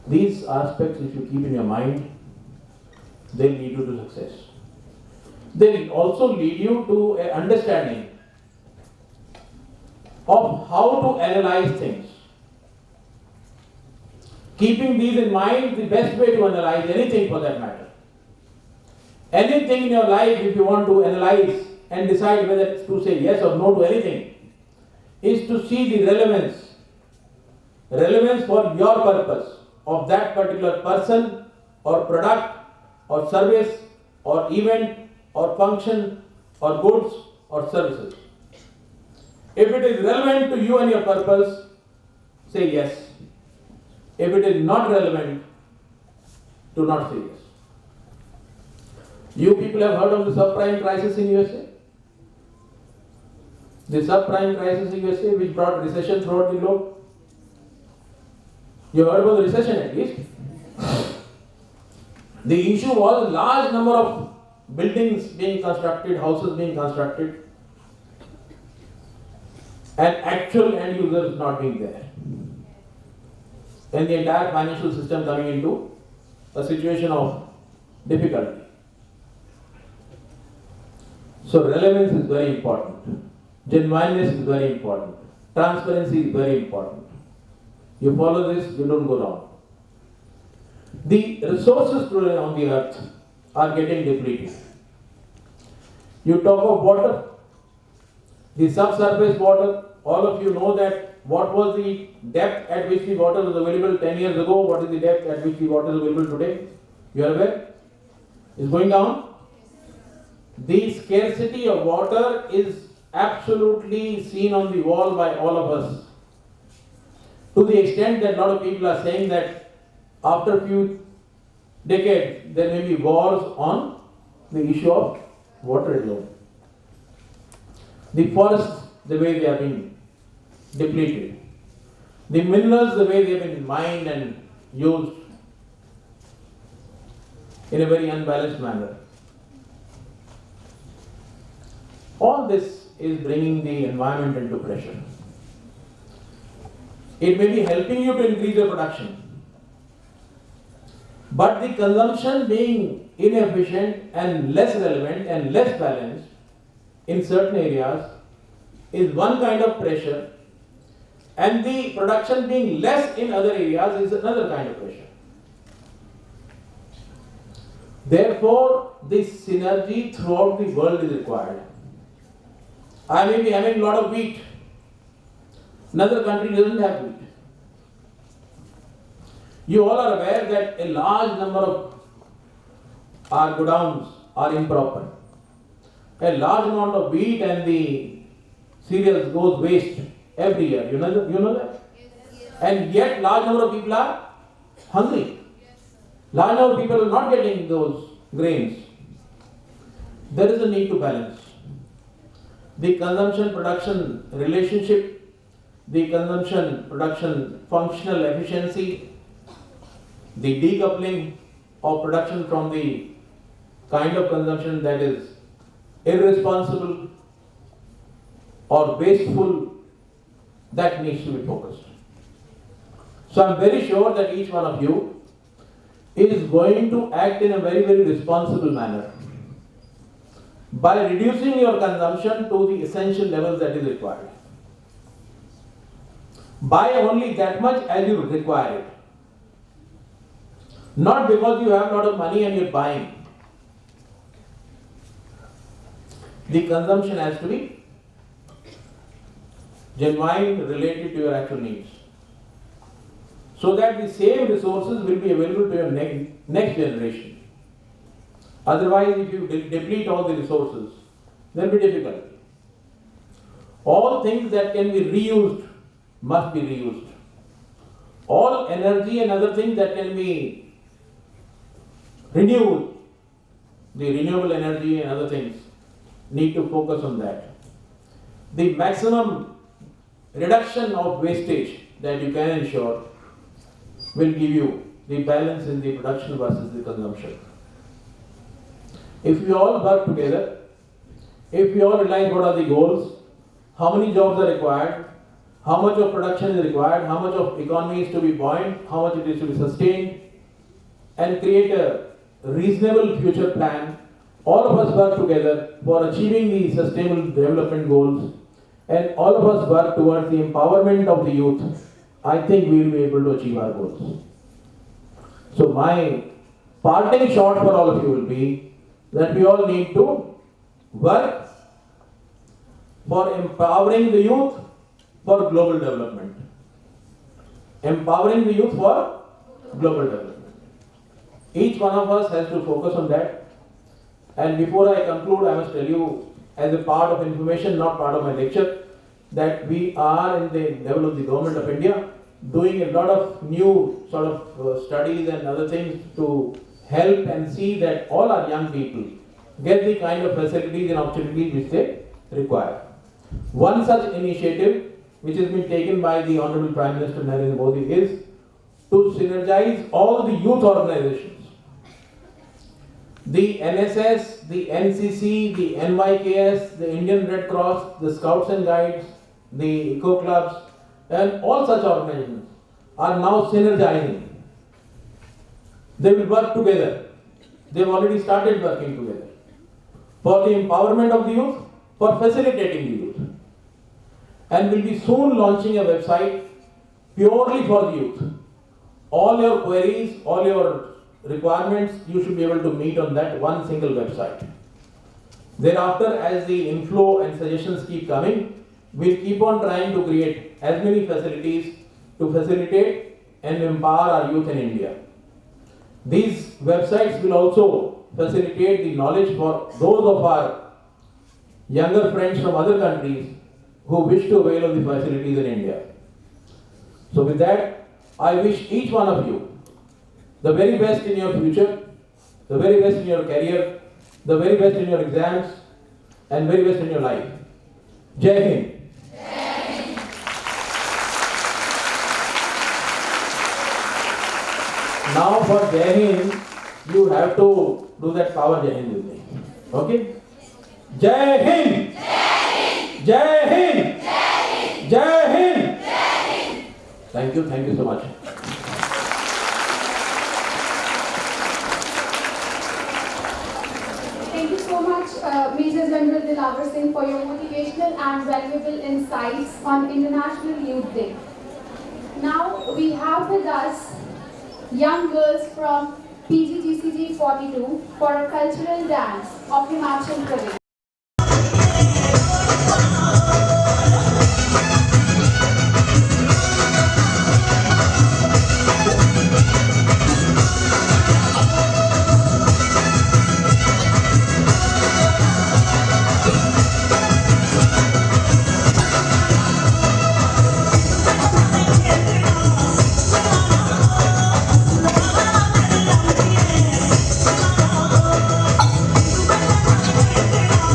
These aspects, if you keep in your mind, they lead you to success. They also lead you to an understanding of how to analyze things. Keeping these in mind, the best way to analyze anything for that matter. Anything in your life, if you want to analyze and decide whether to say yes or no to anything, is to see the relevance. Relevance for your purpose of that particular person or product or service or event or function or goods or services. If it is relevant to you and your purpose, say yes. If it is not relevant, do not say yes. You people have heard of the subprime crisis in USA? The subprime crisis in USA which brought recession throughout the globe? You heard about the recession at least. The issue was a large number of buildings being constructed, houses being constructed, and actual end users not being there. And the entire financial system coming into a situation of difficulty. So relevance is very important. Genuineness is very important. Transparency is very important. You follow this, you don't go wrong. The resources today on the earth are getting depleted. You talk of water, the subsurface water, all of you know that what was the depth at which the water was available 10 years ago, what is the depth at which the water is available today? You are aware? It's going down. The scarcity of water is absolutely seen on the wall by all of us. To the extent that a lot of people are saying that after a few decades there may be wars on the issue of water alone. The forests, the way they are being depleted. The minerals, the way they have been mined and used in a very unbalanced manner. All this is bringing the environment into pressure. It may be helping you to increase your production, but the consumption being inefficient and less relevant and less balanced in certain areas is one kind of pressure, and the production being less in other areas is another kind of pressure. Therefore, this synergy throughout the world is required. I may be having a lot of wheat. Another country doesn't have wheat. You all are aware that a large number of our godowns are improper. A large amount of wheat and the cereals goes waste every year. You know that? And yet large number of people are hungry. Large number of people are not getting those grains. There is a need to balance the consumption-production relationship, the consumption-production functional efficiency, the decoupling of production from the kind of consumption that is irresponsible or wasteful, that needs to be focused. So I am very sure that each one of you is going to act in a very, very responsible manner by reducing your consumption to the essential levels that is required. Buy only that much as you require it. Not because you have a lot of money and you're buying. The consumption has to be genuine, related to your actual needs, so that the same resources will be available to your next generation. Otherwise, if you deplete all the resources, there will be difficulty. All things that can be reused must be reused. All energy and other things that can be renewed, the renewable energy and other things, need to focus on that. The maximum reduction of wastage that you can ensure will give you the balance in the production versus the consumption. If we all work together, if we all realize what are the goals, how many jobs are required, how much of production is required, how much of economy is to be buoyant, how much it is to be sustained, and create a reasonable future plan, all of us work together for achieving the sustainable development goals, and all of us work towards the empowerment of the youth, I think we will be able to achieve our goals. So my parting shot for all of you will be that we all need to work for empowering the youth for global development. Empowering the youth for global development. Each one of us has to focus on that. And before I conclude, I must tell you, as a part of information, not part of my lecture, that we are in the level of the Government of India doing a lot of new sort of studies and other things to help and see that all our young people get the kind of facilities and opportunities which they require. One such initiative which has been taken by the Honorable Prime Minister Narendra Modi is to synergize all the youth organizations. The NSS, the NCC, the NYKS, the Indian Red Cross, the Scouts and Guides, the Eco Clubs, and all such organizations are now synergizing They will work together. They have already started working together for the empowerment of the youth, for facilitating the youth. And will be soon launching a website purely for the youth. All your queries, all your requirements, you should be able to meet on that one single website. Thereafter, as the inflow and suggestions keep coming, we'll keep on trying to create as many facilities to facilitate and empower our youth in India. These websites will also facilitate the knowledge for those of our younger friends from other countries who wish to avail of the facilities in India. So with that, I wish each one of you the very best in your future, the very best in your career, the very best in your exams, and very best in your life. Jai Hind. Now for Jai Hind, you have to do that power Jai Hind with me. Okay? Jai Hind! Jai Hind! Jai Hind! Thank you so much. Thank you so much, Major General Dilawar Singh, for your motivational and valuable insights on International Youth Day. Now we have with us young girls from PGGCG 42 for a cultural dance of Himachal Pradesh. Thank you.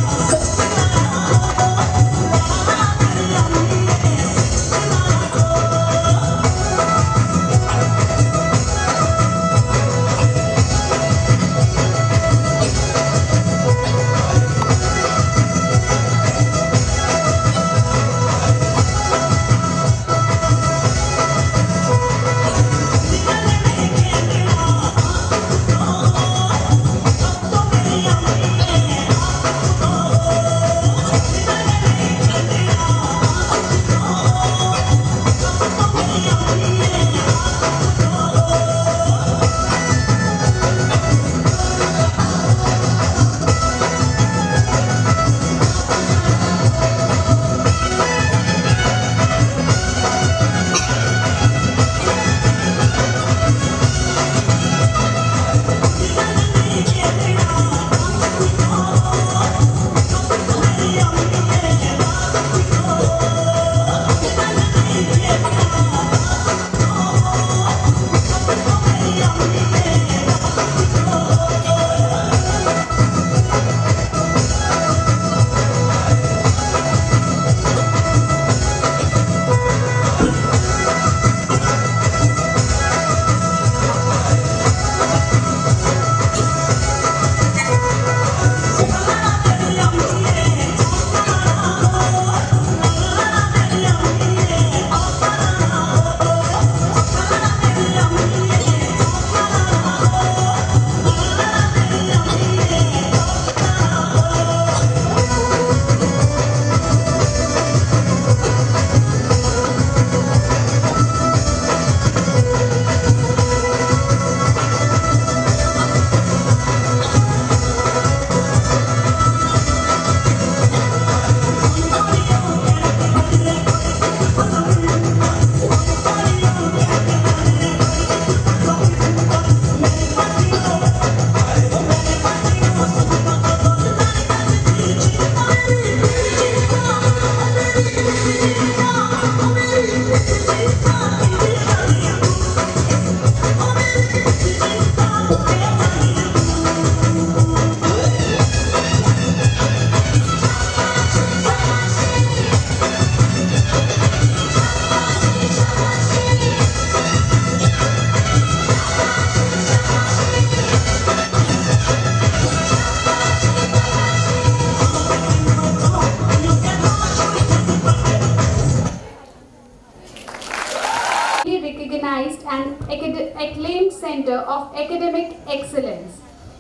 excellence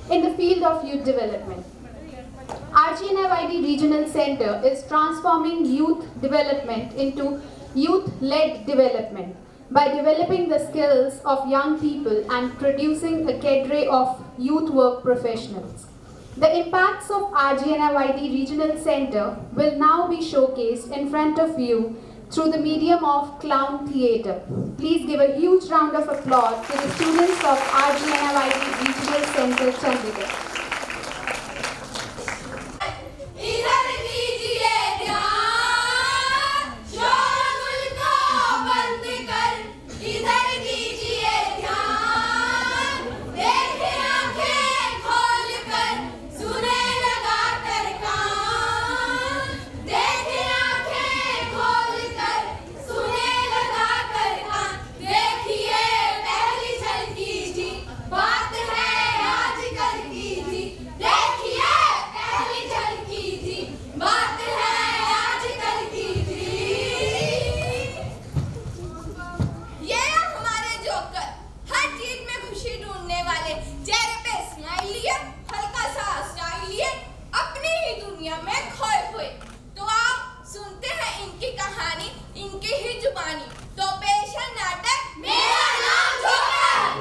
in the field of youth development. Rgniyd Regional Center is transforming youth development into youth-led development by developing the skills of young people and producing a cadre of youth work professionals. The impacts of Rgniyd Regional Center will now be showcased in front of you through the medium of clown theatre. Please give a huge round of applause to the students of Rgniyd Regional Center, Chandigarh. इधर दीजिए ध्यान, शोरगुल को बंद कर, इधर दीजिए ध्यान, देखे आंखें खोल कर, सुने लगा कर कान, देखे आंखें खोल कर, सुने लगा कर कान, देखिए पहली झलकी जी, बात है आजकल की जी, देखिए पहली झलकी जी, बात है आजकल की जी। ये हमारे जोकर, हर चीज में खुशी ढूंढने वाले, चेहरे पे स्माइल लिए, हल्का सा स्टाइल लिए, अपनी ही दुनिया में खोए हुए। तो आप सुनते हैं इनकी कहानी, इनकी ही जुबानी। तो पेश है नाटक मेरा नाम जोकर।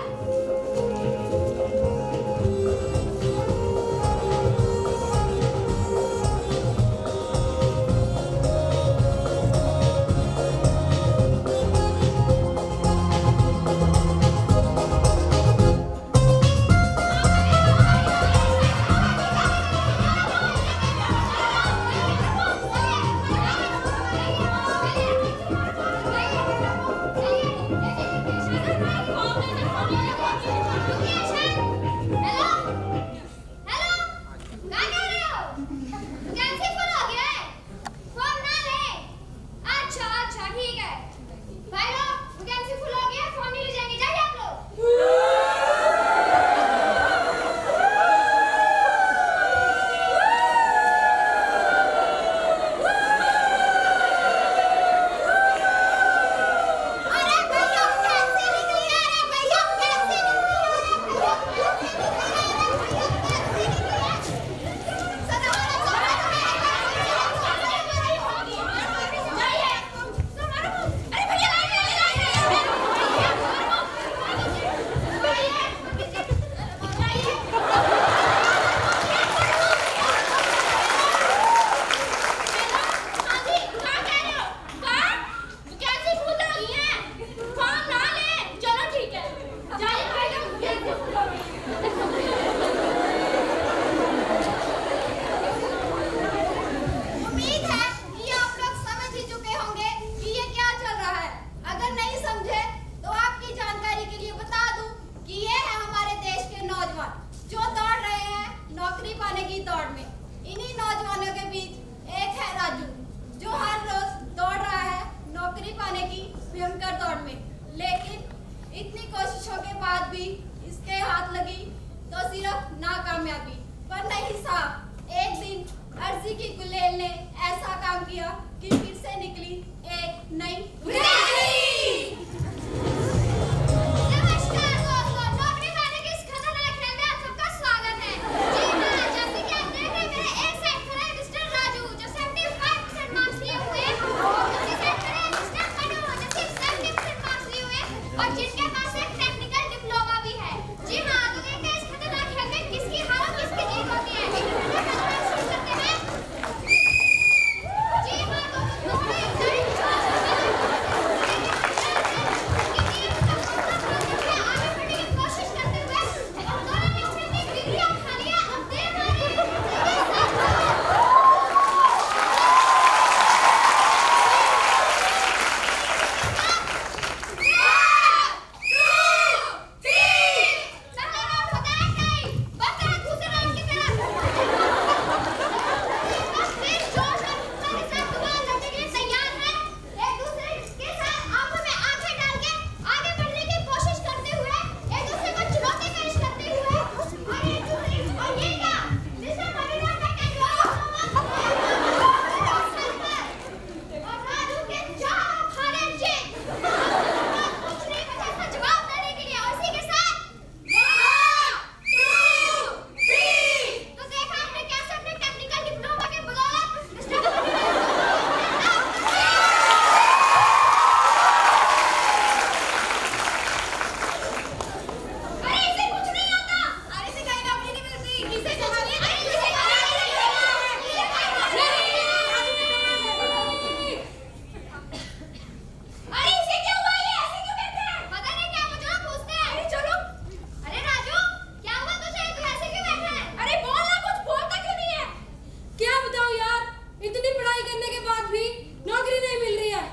इसे कहानी इसे अरे इसे क्या हुआ? ये ऐसे क्यों बैठा है? पता नहीं क्या मुझे पूछते हैं। अरे चलो। अरे राजू क्या हुआ तुझे? तू ऐसे क्यों बैठा है? अरे बोल ना, कुछ बोलता क्यों नहीं है? क्या बताऊं यार, इतनी पढ़ाई करने के बाद भी नौकरी नहीं मिल रही है।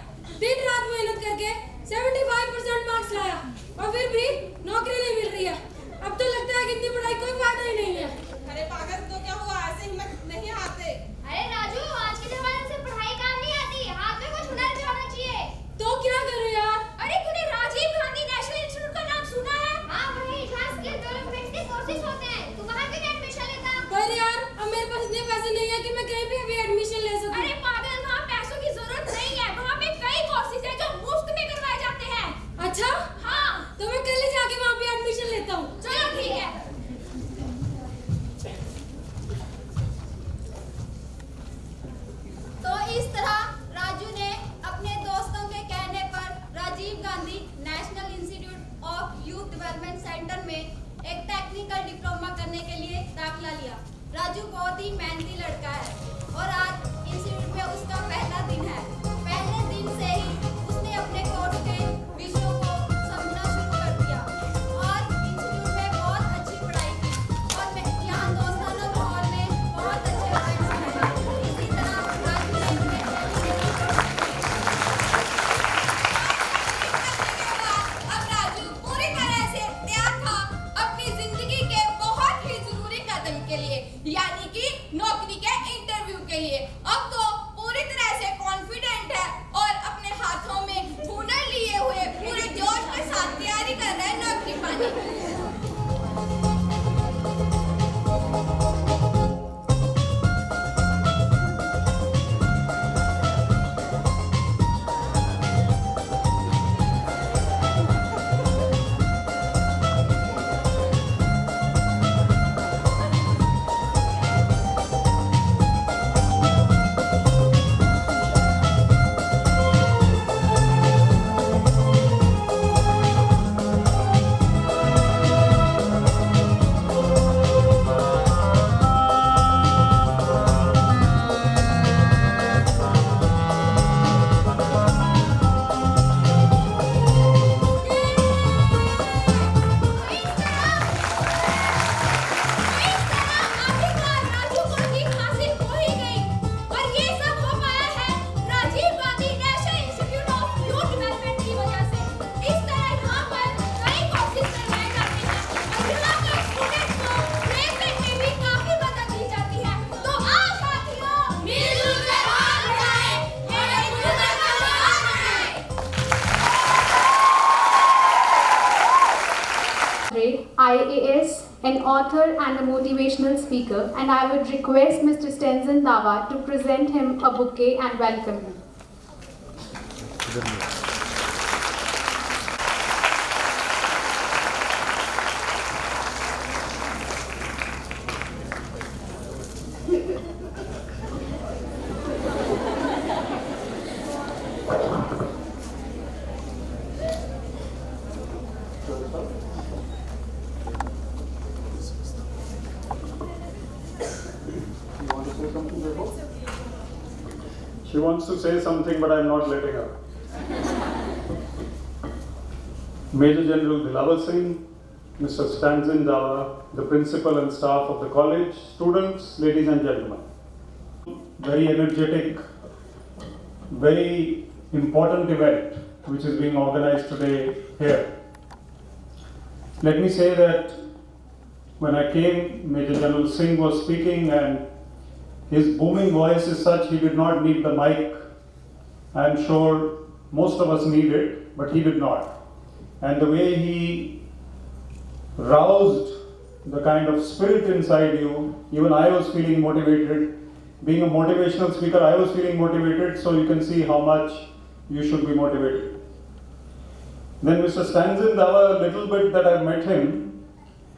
दिन रात मेहनत करके 75% मार्क्स लाया और फिर भी नौकरी नहीं मिल रही है। अब तो लगता है कि इतनी पढ़ाई कोई फायदा ही नहीं है। अरे पागल, तो क्या हुआ? ऐसे हिम्मत नहीं हारते। अरे राजू आज के जमाने में सिर्फ पढ़ाई काम नहीं आती, हाथ में कुछ हुनर भी होना चाहिए। तो क्या करूं यार? अरे तूने राजीव गांधी नेशनल इंस्टीट्यूट का नाम सुना है? हाँ वही, जहाँ स्किल डेवलपमेंट के कोर्सेज होते हैं। तू वहाँ क्यों नहीं एडमिशन लेता? पर यार अब मेरे पास इतने पैसे नहीं है कि मैं कहीं भी अभी एडमिशन ले सकूं। अरे पागल, वहाँ पैसों की जरूरत नहीं है। वहाँ पे कई कोर्सेज हैं जो मुफ्त में करवाए जाते हैं। अच्छा हाँ तो मैं कल ही जाके वहाँ पे एडमिशन लेता हूँ। चलो ठीक है। तो इस तरह राजू ने अपने दोस्तों के कहने पर Rajiv Gandhi national institute of youth development centre में एक टेक्निकल डिप्लोमा करने के लिए दाखिला लिया। राजू बहुत ही मेहनती लड़का है और आज इंस्टीट्यूट में उसका पहला दिन है। पहले दिन से ही उसने अपने कोर्स के विषयों को समझना शुरू कर दिया और इंस्टीट्यूट में बहुत अच्छी पढ़ाई की और यहाँ दोस्ताना माहौल में बहुत अच्छे फ्रेंड्स बनाए। इसी तरह राजू ने अपने अब राजू पूरी तरह से तैयार था अपनी जिंदगी के बहुत ही जरूरी कदम के लिए, यानी कि नौकरी के इंटरव्यू के लिए। अब तो पूरी तरह से कॉन्फिडेंट है और अपने हाथों में हुनर लिए हुए पूरे जोश के साथ तैयारी कर रहा है नौकरी पाने की। IAS, an author and a motivational speaker, and I would request Mr. Sangathan to present him a bouquet and welcome him. She wants to say something, but I'm not letting her. Major General Dilawar Singh, Mr. Stanzin Dawa, the principal and staff of the college, students, ladies and gentlemen. Very energetic, very important event which is being organized today here. Let me say that when I came, Major General Singh was speaking and his booming voice is such he did not need the mic. I am sure most of us need it, but he did not. And the way he roused the kind of spirit inside you, even I was feeling motivated. Being a motivational speaker, I was feeling motivated, so you can see how much you should be motivated. Then Mr. Stanzin Dawa, a little bit that I've met him,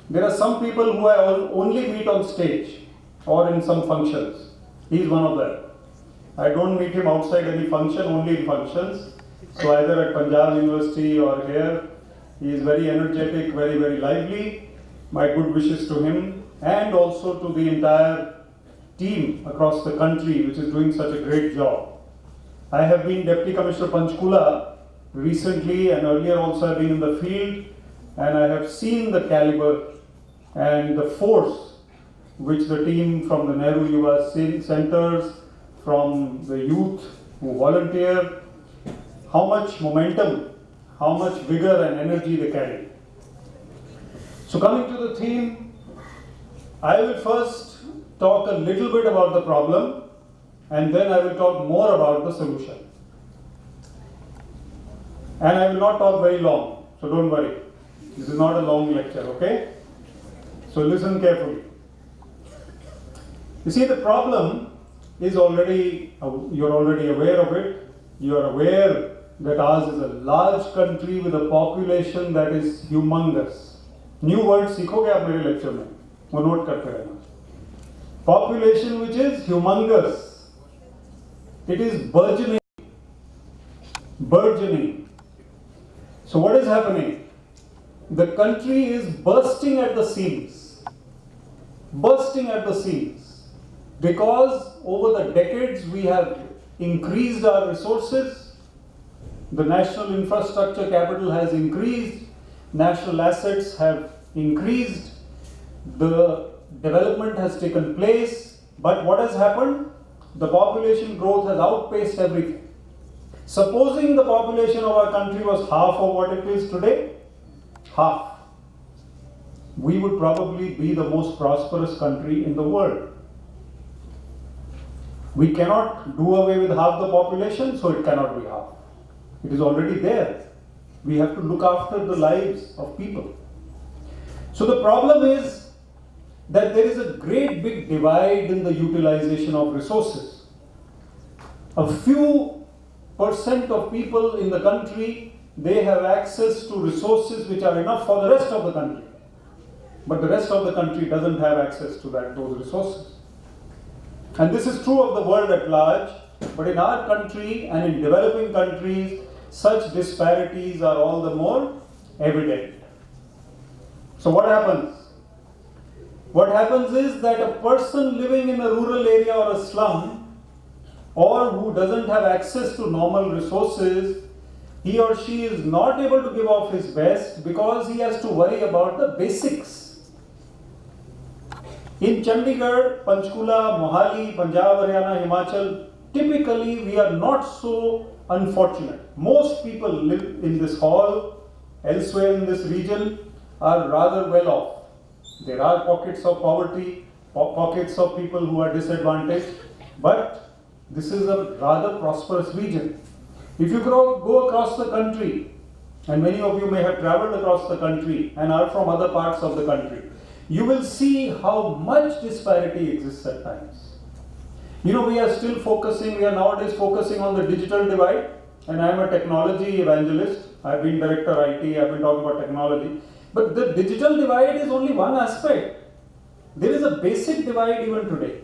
there are some people who I only meet on stage or in some functions. He is one of them. I don't meet him outside any function, only in functions. So either at Punjab University or here, he is very energetic, very, very lively. My good wishes to him. and also to the entire team across the country which is doing such a great job. I have been Deputy Commissioner Panchkula recently, and earlier also I've been in the field, and I have seen the caliber and the force which the team from the Nehru Yuva centers, from the youth who volunteer, how much momentum, how much vigor and energy they carry. So coming to the theme, I will first talk a little bit about the problem, and then I will talk more about the solution. And I will not talk very long, so don't worry. This is not a long lecture, okay? So listen carefully. You see, the problem is already, you're already aware of it. You are aware that ours is a large country with a population that is humongous. New words सीखोगे आप मेरे lecture में, वो note करते रहना. Population which is humongous. It is burgeoning. Burgeoning. So what is happening? The country is bursting at the seams. Bursting at the seams. Because over the decades we have increased our resources. The national infrastructure capital has increased. National assets have increased. The development has taken place. But what has happened? The population growth has outpaced everything. Supposing the population of our country was half of what it is today, half, we would probably be the most prosperous country in the world. We cannot do away with half the population, so it cannot be half. It is already there. We have to look after the lives of people. So the problem is that there is a great big divide in the utilization of resources. A few percent of people in the country, they have access to resources which are enough for the rest of the country. But the rest of the country doesn't have access to those resources. And this is true of the world at large, but in our country and in developing countries, such disparities are all the more evident. So what happens? What happens is that a person living in a rural area or a slum, or who doesn't have access to normal resources, he or she is not able to give off his best because he has to worry about the basics. In Chandigarh, Panchkula, Mohali, Punjab, Haryana, Himachal, typically we are not so unfortunate. Most people live in this hall, elsewhere in this region, are rather well off. There are pockets of poverty, pockets of people who are disadvantaged, but this is a rather prosperous region. If you go across the country, and many of you may have traveled across the country and are from other parts of the country, you will see how much disparity exists at times. You know, we are nowadays focusing on the digital divide, and I am a technology evangelist. I have been director IT, I have been talking about technology. But the digital divide is only one aspect. There is a basic divide even today.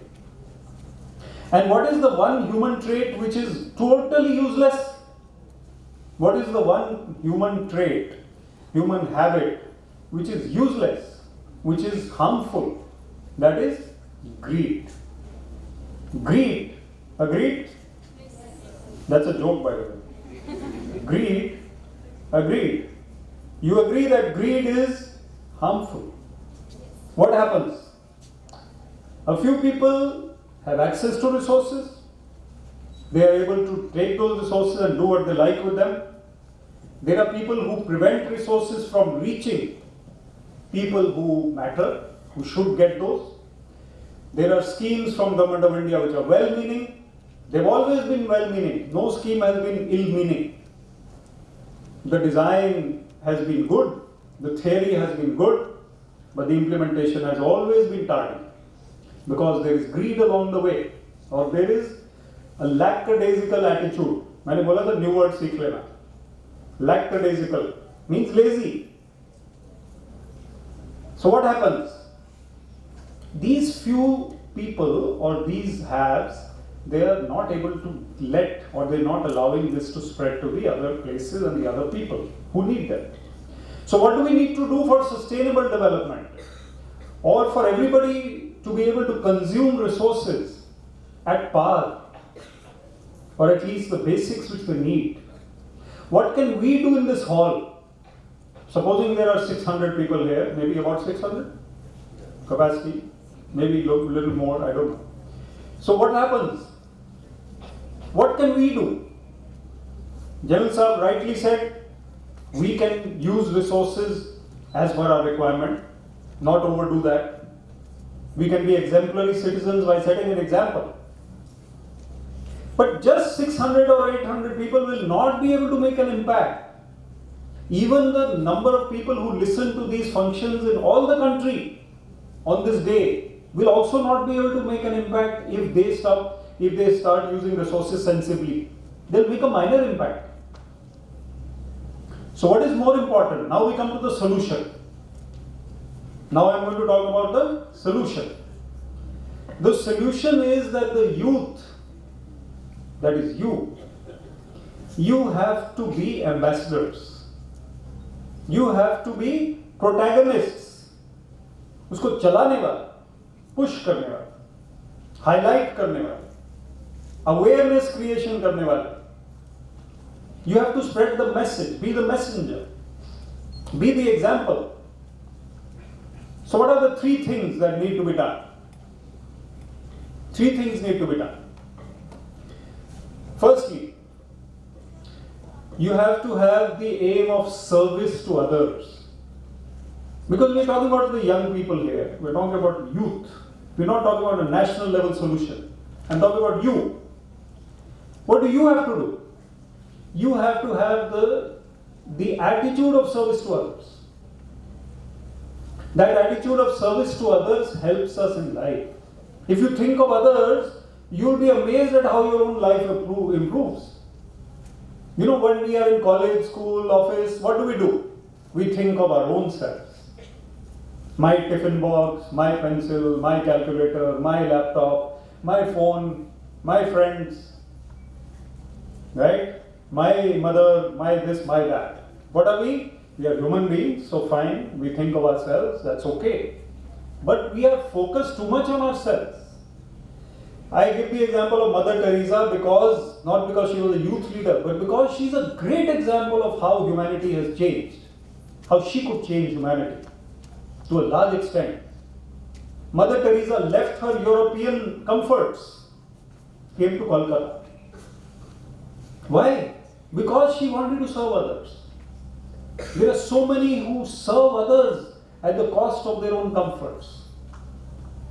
And what is the one human trait which is totally useless? What is the one human trait, human habit, which is useless, which is harmful? That is greed. Greed. Agreed? That's a joke, by the way. Greed. Agreed. You agree that greed is harmful. What happens? A few people have access to resources. They are able to take those resources and do what they like with them. There are people who prevent resources from reaching people who matter, who should get those. There are schemes from Government of India which are well-meaning. They've always been well-meaning. No scheme has been ill-meaning. The design has been good, the theory has been good, but the implementation has always been tardy because there is greed along the way, or there is a lackadaisical attitude. मैंने बोला था new word सीख लेना. Lackadaisical means lazy. So what happens? These few people or these haves, they are not able to let, or they're not allowing this to spread to the other places and the other people who need them. So what do we need to do for sustainable development? or for everybody to be able to consume resources at par, or at least the basics which they need. What can we do in this hall? Supposing there are 600 people here, maybe about 600 capacity, maybe a little more, I don't know. So what happens? What can we do? General Saab rightly said, we can use resources as per our requirement, not overdo that. We can be exemplary citizens by setting an example. But just 600 or 800 people will not be able to make an impact. Even the number of people who listen to these functions in all the country on this day will also not be able to make an impact if they start using resources sensibly. They'll make a minor impact. So what is more important? Now we come to the solution. Now I'm going to talk about the solution. The solution is that the youth, that is you have to be ambassadors. You have to be protagonists. उसको चलाने वाला, push करने वाला, highlight करने वाला, awareness creation करने वाला. You have to spread the message, be the messenger, be the example. So what are the three things that need to be done? Three things need to be done. Firstly, you have to have the aim of service to others. Because we're talking about the young people here, we're talking about youth. We're not talking about a national level solution. I'm talking about you. What do you have to do? You have to have the attitude of service to others. That attitude of service to others helps us in life. If you think of others, you'll be amazed at how your own life improves. You know, when we are in college, school, office, what do? We think of our own selves. My tiffin box, my pencil, my calculator, my laptop, my phone, my friends, right? My mother, my this, my that. What are we? We are human beings, so fine, we think of ourselves, that's okay. But we are focused too much on ourselves. I give the example of Mother Teresa not because she was a youth leader, but because she's a great example of how humanity has changed. How she could change humanity to a large extent. Mother Teresa left her European comforts, came to Kolkata. Why? Because she wanted to serve others. There are so many who serve others at the cost of their own comforts.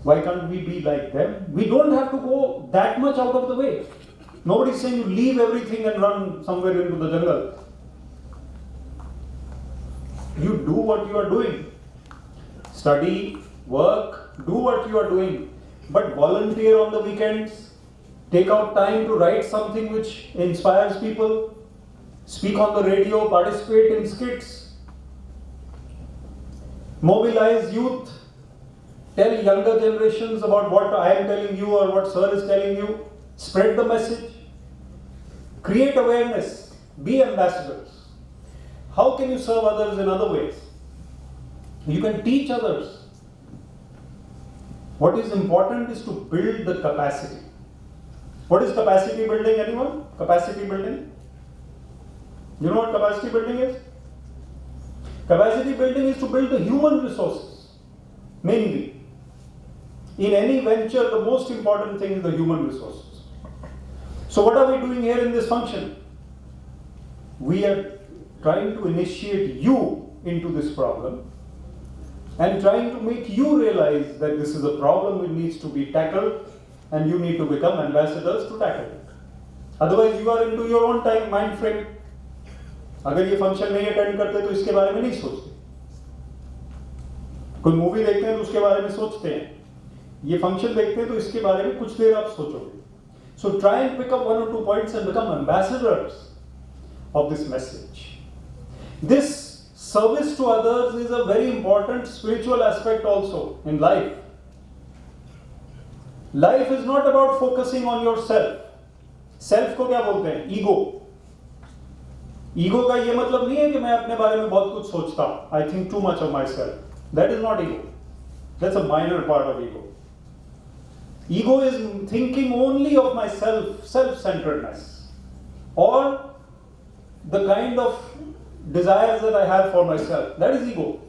Why can't we be like them? We don't have to go that much out of the way. Nobody's saying you leave everything and run somewhere into the jungle. You do what you are doing. Study, work, do what you are doing. But volunteer on the weekends. Take out time to write something which inspires people. Speak on the radio, participate in skits. Mobilize youth. Tell younger generations about what I am telling you or what Sir is telling you. Spread the message. Create awareness. Be ambassadors. How can you serve others in other ways? You can teach others. What is important is to build the capacity. What is capacity building, anyone? Capacity building? You know what capacity building is? Capacity building is to build the human resources, mainly. In any venture, the most important thing is the human resources. So what are we doing here in this function? We are trying to initiate you into this problem and trying to make you realize that this is a problem which needs to be tackled and you need to become ambassadors to tackle it. Otherwise, you are into your own time mind frame. अगर ये function नहीं attend करते तो इसके बारे में नहीं सोचते. कोई मूवी देखते हैं तो उसके बारे में सोचते हैं. ये फंक्शन देखते हैं तो इसके बारे में कुछ देर आप सोचोगे. So try and pick up one or two points and become ambassadors of this message. This service to others is a very important spiritual aspect also in life. Life is not about focusing on yourself. Self को क्या बोलते हैं? Ego. Ego का ये मतलब नहीं है कि मैं अपने बारे में बहुत कुछ सोचता हूं. I think too much of myself. That is not ego. That's a minor part of ego. Ego is thinking only of myself, self-centeredness, or the kind of desires that I have for myself. That is ego.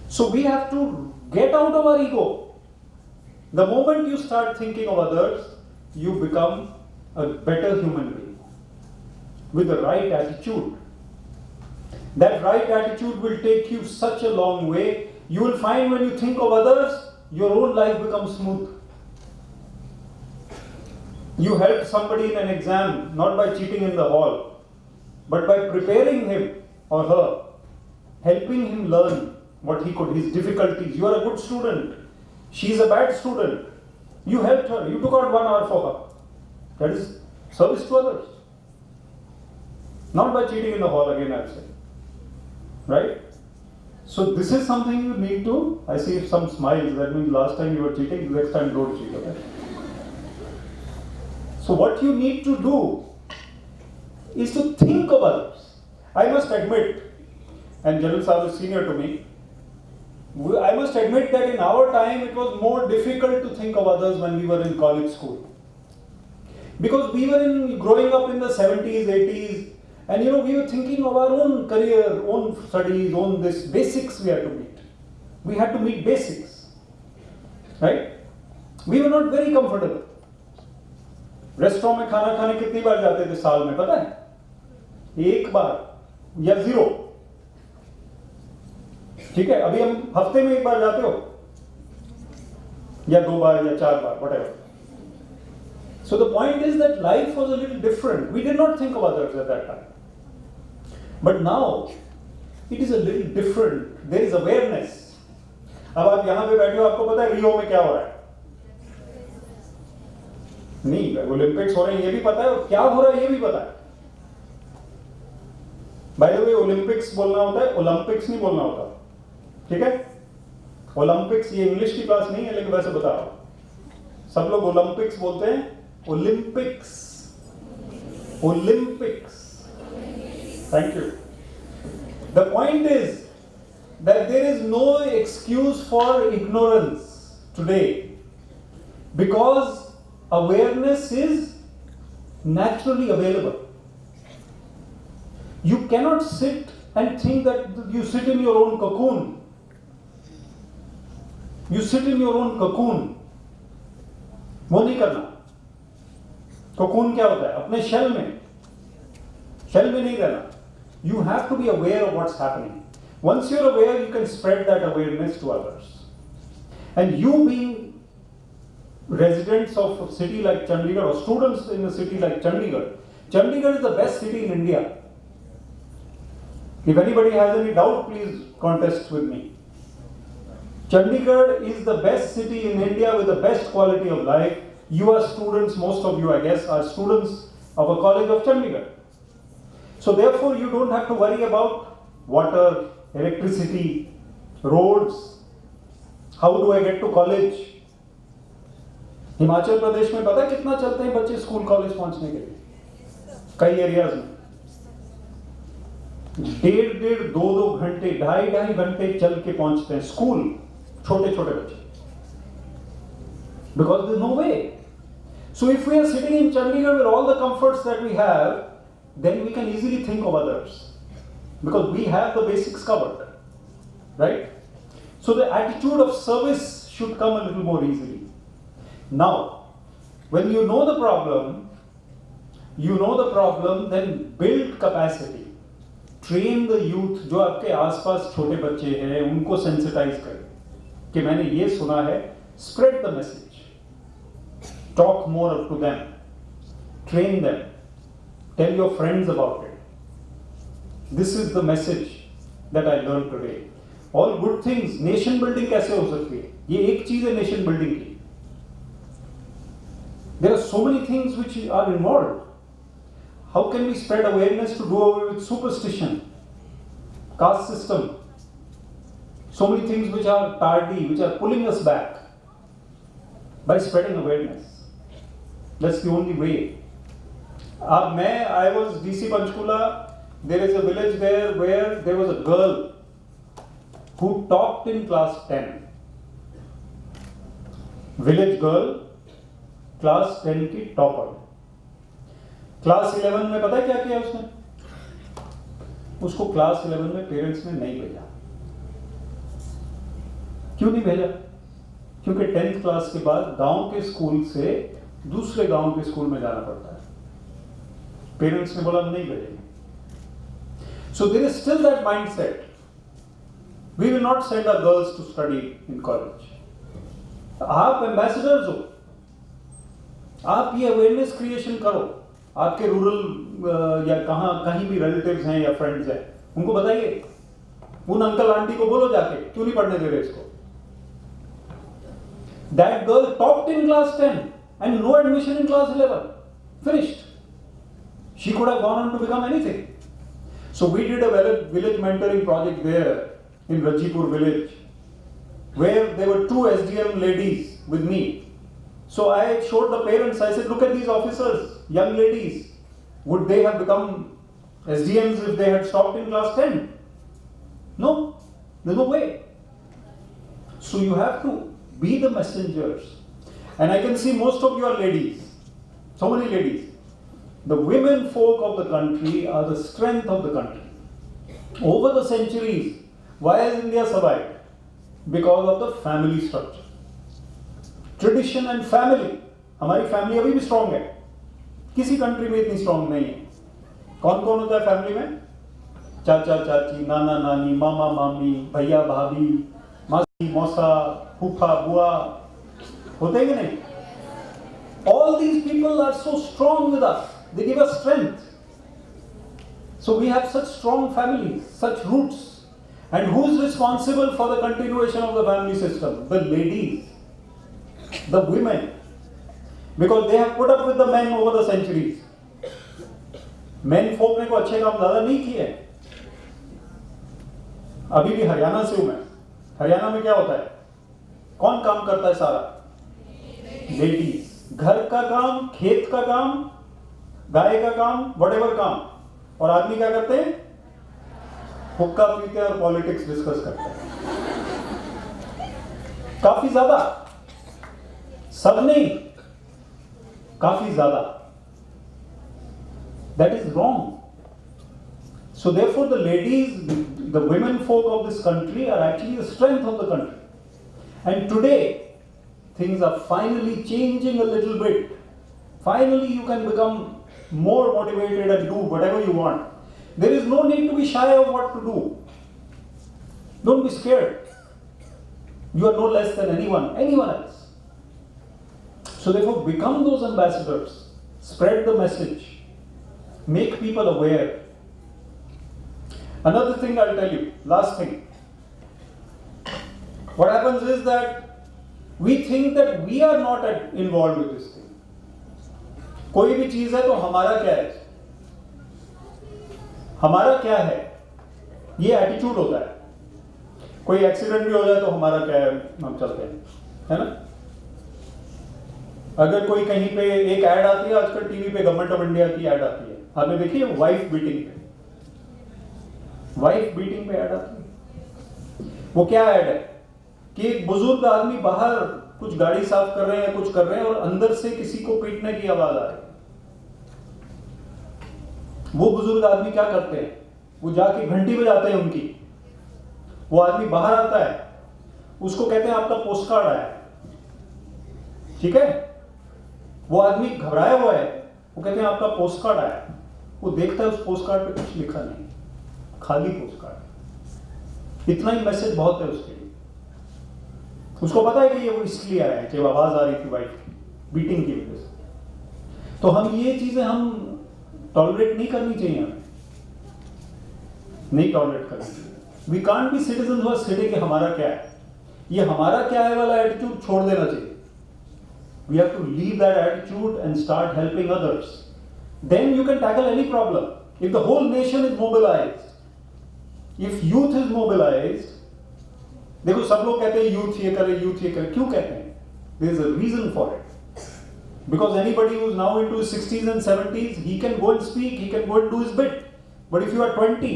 So we have to get out of our ego. The moment you start thinking of others, you become a better human being with the right attitude. That right attitude will take you such a long way. You will find when you think of others, your own life becomes smooth. You helped somebody in an exam, not by cheating in the hall, but by preparing him or her, helping him learn what he could, his difficulties. You are a good student. She is a bad student. You helped her. You took out 1 hour for her. That is service to others. Not by cheating in the hall, again I will say. Right? So this is something you need to, I see some smiles, that means last time you were cheating, next time don't cheat. Okay? So what you need to do is to think of others. I must admit, and General Sahib is senior to me, I must admit that in our time it was more difficult to think of others when we were in college school. Because we were growing up in the 70s, 80s, and we were thinking of our own career, own studies, own this basics we had to meet. We had to meet basics. Right? We were not very comfortable. Restaurant में खाना खाने कितनी बार जाते थे साल में पता है? 1 बार या 0. ठीक है, अभी हम हफ्ते में 1 बार जाते हो या 2 बार या 4 बार, whatever. So the point is that life was a little different. We did not think of others at that time. But now it is a little different. There is awareness. अब आप यहां पे बैठे हो, आपको पता है रियो में क्या हो रहा है? नहीं, ओलंपिक्स हो रहे हैं ये भी पता है, और क्या हो रहा है ये भी पता है. बाय द वे, ओलंपिक्स बोलना होता है, ओलंपिक्स नहीं बोलना होता. ठीक है? ओलंपिक्स ये इंग्लिश की क्लास नहीं है, लेकिन वैसे बता रहा हूं. सब लोग ओलंपिक्स बोलते हैं, Olympics. Olympics. Thank you. The point is that there is no excuse for ignorance today, because awareness is naturally available. You cannot sit and think that you sit in your own cocoon. You sit in your own cocoon. वो नहीं करना. cocoon क्या होता है? अपने shell में. Shell में नहीं रहना. You have to be aware of what's happening. Once you're aware, you can spread that awareness to others. And you being residents of a city like Chandigarh, or students in a city like Chandigarh, Chandigarh is the best city in India. If anybody has any doubt, please contest with me. Chandigarh is the best city in India with the best quality of life. You are students, most of you I guess are students of a college of Chandigarh. So therefore you don't have to worry about water, electricity, roads, how do I get to college. Himachal Pradesh में पता है कितना चलते हैं बच्चे school college पहुंचने के लिए? कई एरियाज में 1.5 2 घंटे, 2.5 घंटे चल के पहुंचते हैं स्कूल, छोटे छोटे बच्चे. Because there is no way. So if we are sitting in Chandigarh with all the comforts that we have, then we can easily think of others, because we have the basics covered, right? So the attitude of service should come a little more easily. Now, when you know the problem, then build capacity. Train the youth, जो आपके आसपास छोटे बच्चे हैं, उनको sensitize करें कि मैंने ये सुना है. Spread the message. Talk more to them. Train them. Tell your friends about it. This is the message that I learned today. All good things. Nation building कैसे हो सकती है? ये एक चीज है nation building की. There are so many things which are involved. How can we spread awareness to do away with superstition, caste system? So many things which are tardy, which are pulling us back. By spreading awareness. That's the only way. I was DC Panchkula. There is a village there where there was a girl who topped in class 10. Village girl, class 10 की topper. Class 11 में पता है क्या किया उसने? उसको class 11 में parents ने नहीं भेजा. क्यों नहीं भेजा? क्योंकि 10th क्लास के बाद गांव के स्कूल से दूसरे गांव के स्कूल में जाना पड़ता है. पेरेंट्स ने बोला नहीं भेजेंगे. So there is still that mindset. We will not send our girls to study in college. आप एम्बेसडर्स हो. आप ये अवेयरनेस क्रिएशन करो. आपके रूरल या कहीं भी रिलेटिव्स हैं या फ्रेंड्स हैं, उनको बताइए. उन अंकल आंटी को बोलो जाके, क्यों नहीं पढ़ने दे रहे इसको. That girl topped in class 10 and no admission in class 11. Finished. She could have gone on to become anything. So we did a village mentoring project there in Rajipur village, where there were 2 SDM ladies with me. So I showed the parents, I said, look at these officers, young ladies. Would they have become SDMs if they had stopped in class 10? No, there's no way. So you have to be the messengers. And I can see most of you are ladies, so many ladies. The women folk of the country are the strength of the country. Over the centuries, why has India survived? Because of the family structure. Tradition and family. हमारी family अभी भी strong है. किसी country में इतनी strong नहीं है. कौन कौन होता है फैमिली में? चाचा चाची, नाना नानी, मामा मामी, भैया भाभी, मासी मौसा, फूफा बुआ, होते हैं कि नहीं? All these people are so strong with us. They give us strength. So we have such strong families, such roots. And who is responsible for the continuation of the family system? The ladies, the women. Because they have put up with the men over the centuries. Men folk ने को अच्छे काम ज़्यादा नहीं किए. अभी भी हरियाणा से हूँ मैं. हरियाणा में क्या होता है? कौन काम करता है सारा? Ladies. घर का काम, खेत का काम, गाय का काम, whatever काम. और आदमी क्या करते हैं? हुक्का पीते और पॉलिटिक्स डिस्कस करते हैं. काफी ज्यादा. सब नहीं, काफी ज्यादा. That is wrong. So therefore the ladies, the women folk of this country are actually the strength of the country. And today things are finally changing a little bit. Finally you can become more motivated and do whatever you want. There is no need to be shy of what to do. Don't be scared. You are no less than anyone else. So therefore become those ambassadors. Spread the message. Make people aware. Another thing I'll tell you, last thing. What happens is that we think that we are not involved with this thing. कोई भी चीज है तो हमारा क्या है? हमारा क्या है? ये एटीट्यूड होता है. कोई एक्सीडेंट भी हो जाए तो हमारा क्या है? हम चलते हैं, है ना? अगर कोई कहीं पे एक ऐड आती है, आजकल टीवी पे गवर्नमेंट ऑफ इंडिया की ऐड आती है, आपने देखी है? वाइफ बीटिंग पे ऐड आती है. वो क्या ऐड है कि एक बुजुर्ग आदमी बाहर कुछ गाड़ी साफ कर रहे हैं या कुछ कर रहे हैं और अंदर से किसी को पीटने की आवाज आ रही है. वो बुजुर्ग आदमी क्या करते हैं? वो जाके घंटी बजाते हैं उनकी. वो आदमी बाहर आता है, उसको कहते हैं आपका पोस्ट कार्ड आया है. ठीक है? वो आदमी घबराया हुआ है, वो कहते हैं आपका पोस्ट कार्ड आया है. वो देखता है उस पोस्ट कार्ड पे कुछ लिखा नहीं, खाली पोस्ट कार्ड. इतना ही मैसेज बहुत है उसके लिए. उसको पता है कि ये वो इसलिए आया है कि आवाज आ रही थी वाइफ की बीटिंग की वजह से. तो हम ये चीजें हम टॉलरेट नहीं करनी चाहिए. हमें नहीं टॉलरेट करनी चाहिए. We can't be citizen who are sitting कि हमारा क्या है, ये हमारा क्या है वाला एटीट्यूड छोड़ देना चाहिए. We have to leave that attitude and start helping others. Then you can tackle any problem. If the whole nation is mobilised, if youth is mobilised. देखो सब लोग कहते हैं यूथ ये करे, यूथ ये करे. क्यों कहते हैं? There is a reason for it. Because anybody who is now into his 60s and 70s, he can go and speak, he can go and do his bit. But if you are 20,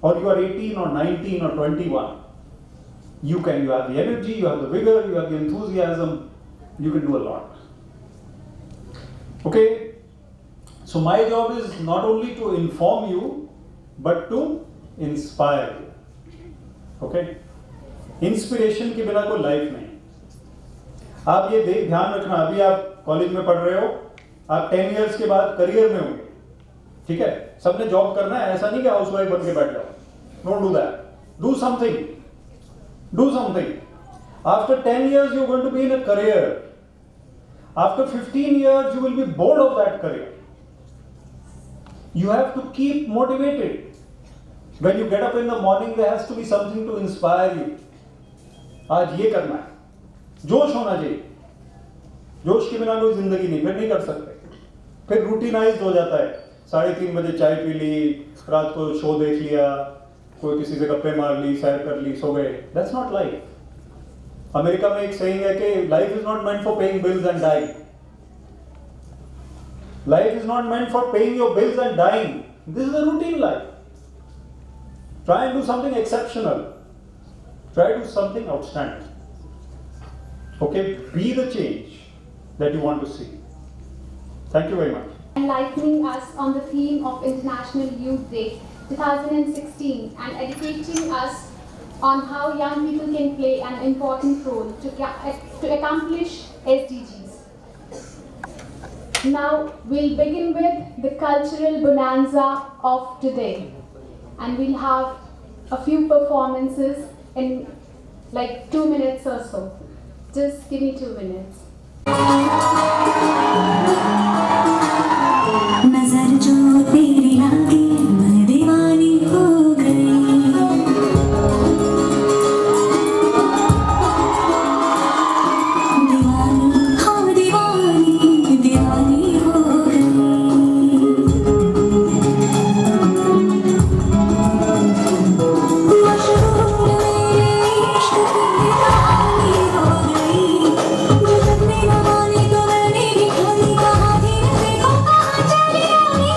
or you are 18 or 19 or 21, you have the energy, you have the vigor, you have the enthusiasm, you can do a lot. Okay? So my job is not only to inform you, but to inspire you. Okay? Inspiration के बिना कोई life नहीं. आप ये ध्यान रखना, अभी आप कॉलेज में पढ़ रहे हो, आप 10 इयर्स के बाद करियर में होंगे. ठीक है? सबने जॉब करना है, ऐसा नहीं कि हाउसवाइफ बन के बैठ जाओ. Don't do that. Do something. Do something. After 10 years, you're going to be in a career. After 15 years, you will be bored of that career. You have to keep motivated. When you get up in the morning, there has to be something to inspire you. आज ये करना है. जोश होना चाहिए. जोश के बिना कोई जिंदगी नहीं, फिर नहीं कर सकते. फिर रूटीनाइज्ड हो जाता है. 3:30 बजे चाय पी ली, रात को शो देख लिया, कोई किसी से गप्पे मार ली, सैर कर ली, सो गए. That's not life. अमेरिका में एक saying है कि life is not meant for paying bills and dying. Life is not meant for paying your bills and dying. This is a routine life. Try and do something exceptional. Try to do something outstanding. Okay, be the change that you want to see. Thank you very much. Enlightening us on the theme of International Youth Day 2016 and educating us on how young people can play an important role to accomplish SDGs. Now we'll begin with the cultural bonanza of today, and we'll have a few performances in like 2 minutes or so. Just give me 2 minutes. नजर जो तेरी लागी मैं दीवानी हो गई. दीवानी हो दीवानी दीवानी हो गई. मशहूर मेरे इश्क की दीवानी हो गई. जो तकने न मानी तो मैंने भी खाली कहा थी न देखो कहाँ चली आई.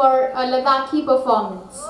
for a Ladakhi performance.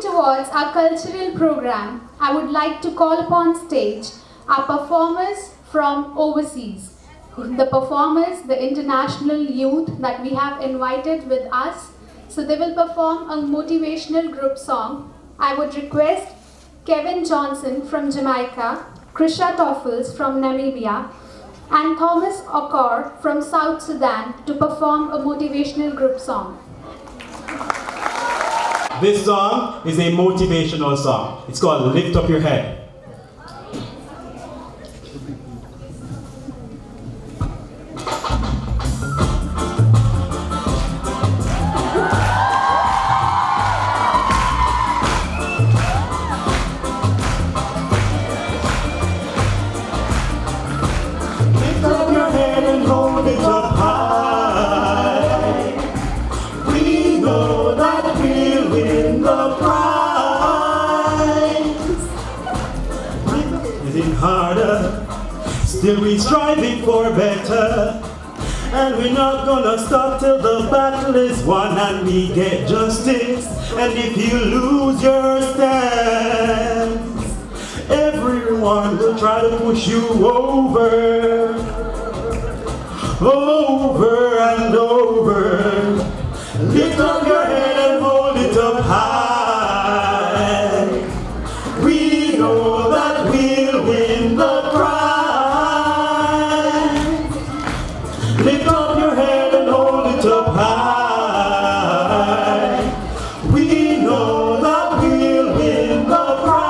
Towards our cultural program, I would like to call upon stage our performers from overseas. The performers, the international youth that we have invited with us. So they will perform a motivational group song. I would request Kevin Johnson from Jamaica, Krisha Toffels from Namibia, and Thomas Okor from South Sudan to perform a motivational group song. This song is a motivational song. It's called Lift Up Your Head. Lift up your head and hold it up high. We know that we'll win the prize. Getting harder, still we striving for better. And we're not gonna stop till the battle is won and we get justice. And if you lose your stance, Everyone will try to push you over, over and over. Lift up your head and hold it up high. We know that we'll win the prize. Lift up your head and hold it up high. We know that we'll win the prize.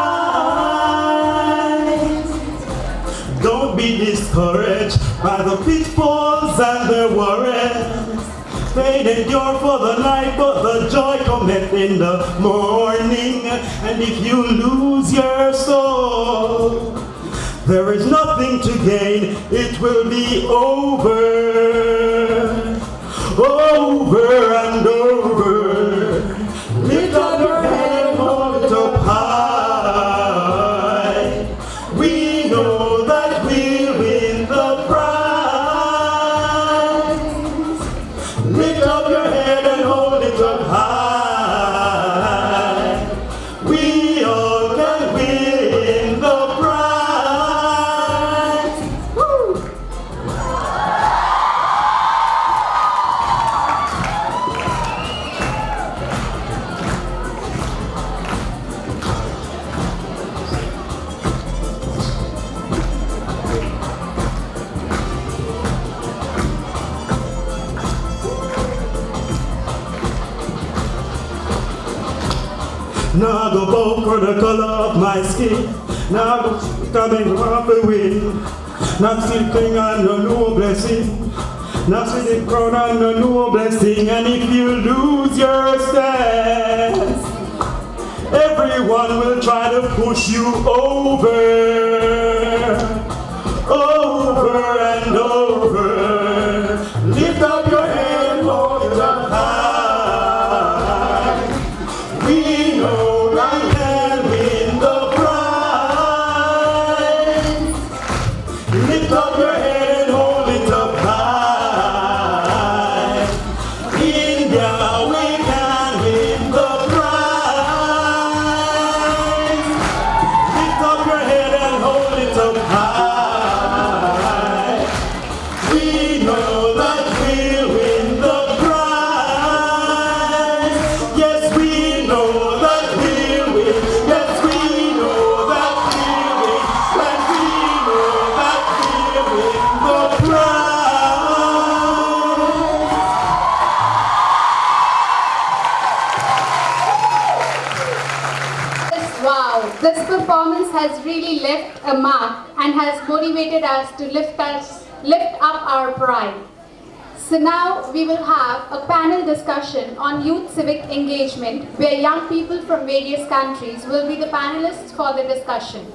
Don't be discouraged by the pitfalls and the worries. Pain endure for the night, but the joy cometh in the morning. And if you lose your soul, there is nothing to gain. It will be over, over and over. Lift up your head and hold it up high. We know that we'll win the prize. Lift up your head and hold it up high. We all can win the prize. Woo! Now go bow for the color of my skin. Now go coming off the wind. Now sitting on the new blessing. Now sitting crown on the new blessing. And if you lose your stance, everyone will try to push you over, over and over. Lift up your head and hold it up high. We know that we can win the prize. Lift up your head and hold it up high. India, we can win the prize. Lift up your head and hold it up high. We know that we'll win the prize. Yes, we know that we'll win. Yes, we know that we'll win. Yes, we know that we'll win the prize. Wow, this performance has really left a mark and has motivated us to lift up our pride. So now we will have a panel discussion on youth civic engagement where young people from various countries will be the panelists for the discussion.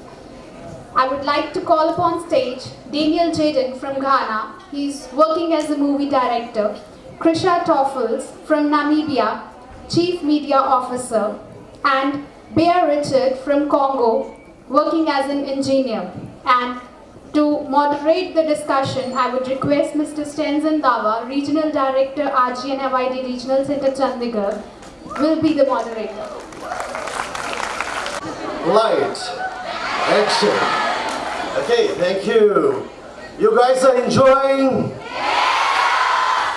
I would like to call upon stage Daniel Jaden from Ghana. He's working as a movie director. Krisha Toffels from Namibia, Chief Media Officer. And Bea Richard from Congo, working as an engineer. And to moderate the discussion, I would request Mr. Stenzen Dawa, Regional Director, RGNYD Regional Center, Chandigarh, will be the moderator. Light, action. Okay, thank you. You guys are enjoying?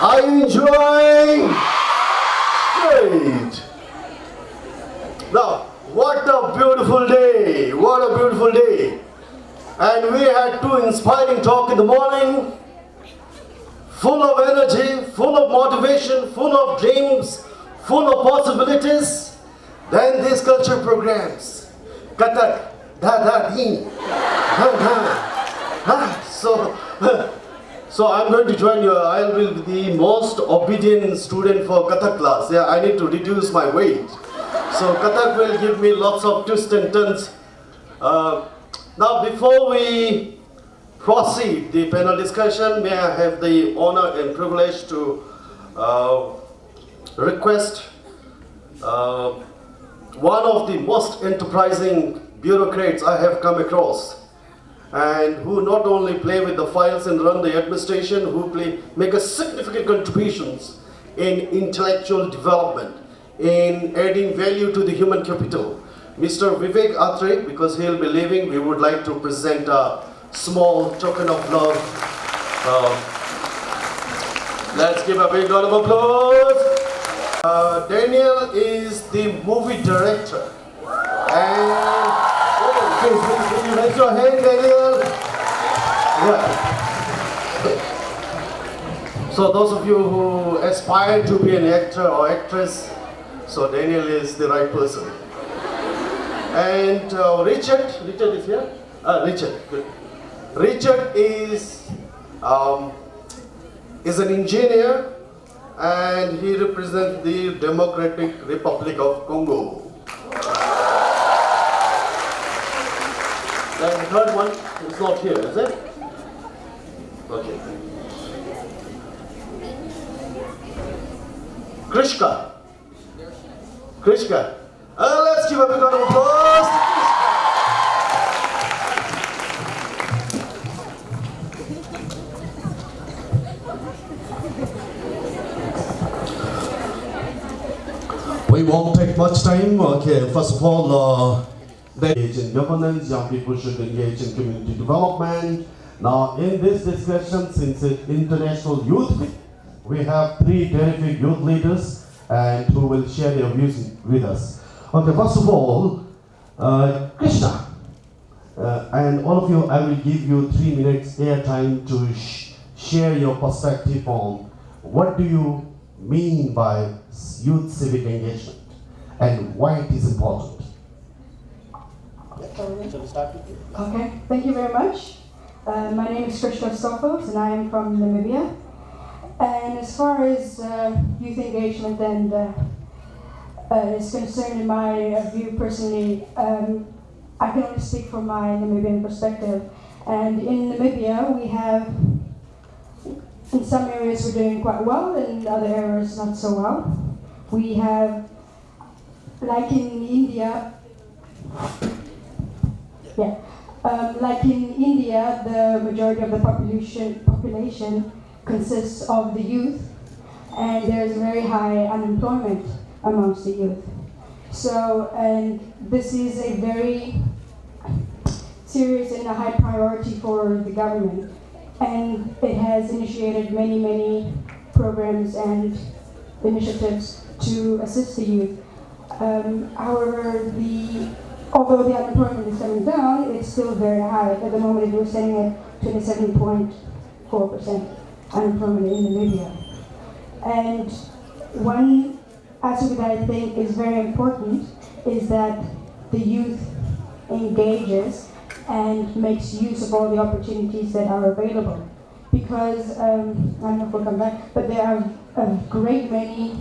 Are you enjoying? Great. Now, what a beautiful day. What a beautiful day. And we had two inspiring talks in the morning, full of energy, full of motivation, full of dreams, full of possibilities. Then these culture programs, Kathak, da-da-dee, so I'm going to join you. I'll be the most obedient student for Kathak class. Yeah, I need to reduce my weight. So Kathak will give me lots of twists and turns. Now, before we proceed the panel discussion, may I have the honor and privilege to request one of the most enterprising bureaucrats I have come across, and who not only play with the files and run the administration, who make a significant contributions in intellectual development, in adding value to the human capital. Mr. Vivek Atray, because he'll be leaving, we would like to present a small token of love. Let's give a big round of applause. Daniel is the movie director. And please, will you raise your hand, Daniel? Yeah. So those of you who aspire to be an actor or actress, so Daniel is the right person. And Richard is here? Richard, good. Richard is an engineer and he represents the Democratic Republic of Congo. And the third one is not here, is it? Okay. Krishka. Let's give a big round of applause. We won't take much time. Okay, first of all, they engage in governance, young people should engage in community development. Now, in this discussion, since it's International Youth Week, we have 3 terrific youth leaders and who will share their views with us. Okay, first of all, Krishna, and all of you, I will give you 3 minutes airtime to share your perspective on what do you mean by youth civic engagement and why it is important. Shall we start with you? Okay, thank you very much. My name is Krishna Stoffels and I am from Namibia. And as far as youth engagement and is concerned, in my view personally, I can only speak from my Namibian perspective. And in Namibia, we have, in some areas we're doing quite well, in other areas not so well. We have, like in India, like in India, the majority of the population consists of the youth, and there's very high unemployment amongst the youth. So, and this is a very serious and a high priority for the government. And it has initiated many programs and initiatives to assist the youth. However, although the unemployment is coming down, it's still very high. At the moment, we're standing at 27.4% unemployment in Namibia. And one aspect that I think is very important is that the youth engages and makes use of all the opportunities that are available. Because, I don't know if we'll come back, but there are a great many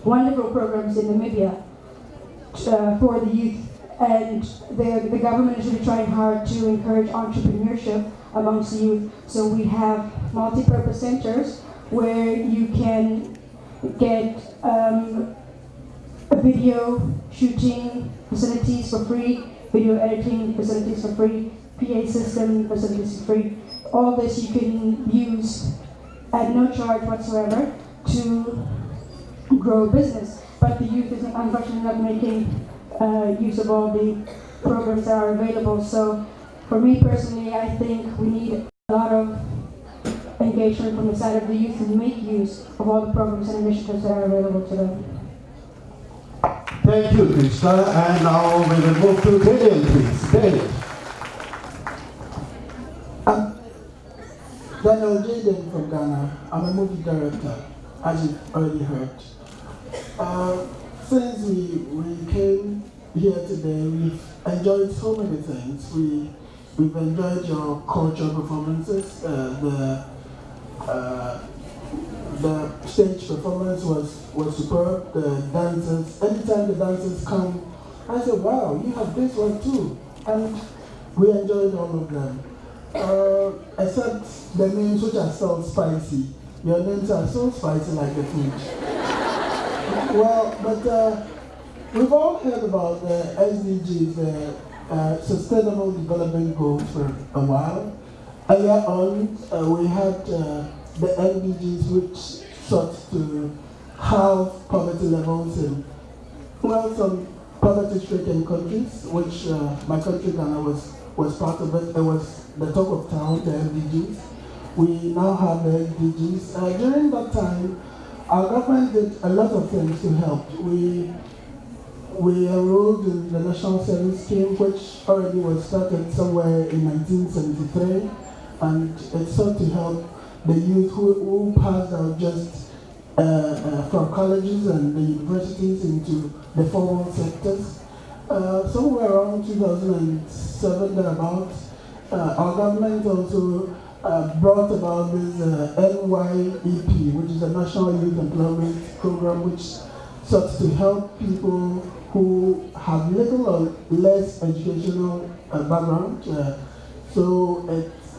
wonderful programs in Namibia for the youth. And the government is really trying hard to encourage entrepreneurship amongst the youth. So we have multi-purpose centers where you can get video shooting facilities for free, video editing facilities for free, PA system facilities for free. All this you can use at no charge whatsoever to grow a business. But the youth is unfortunately not making use of all the programs that are available. So for me personally, I think we need a lot of engagement from the side of the youth and make use of all the programs and initiatives that are available to them. Thank you, Krishna. And now we will move to Daniel, please. Daniel. Daniel Jaden from Ghana. I'm a movie director, as you've already heard. Since we came here today, we've enjoyed so many things. We've enjoyed your cultural performances. The stage performance was superb. The dancers, anytime the dancers come, I say, wow, you have this one too. And we enjoyed all of them. Except the names which are so spicy. Your names are so spicy like the food. Well, but we've all heard about the SDGs, the Sustainable Development Goals for a while. Earlier on, we had the MDGs which sought to halve poverty levels in, well, some poverty-stricken countries, which my country Ghana was part of it. It was the talk of town, the SDGs. We now have the SDGs. During that time, our government did a lot of things to help. We enrolled in the National Service Scheme, which already was started somewhere in 1973, and it sought to help the youth who passed out just from colleges and the universities into the formal sectors. Somewhere around 2007, thereabouts, our government also brought about this NYEP, which is a National Youth Employment Program, which sought to help people who have little or less educational background. So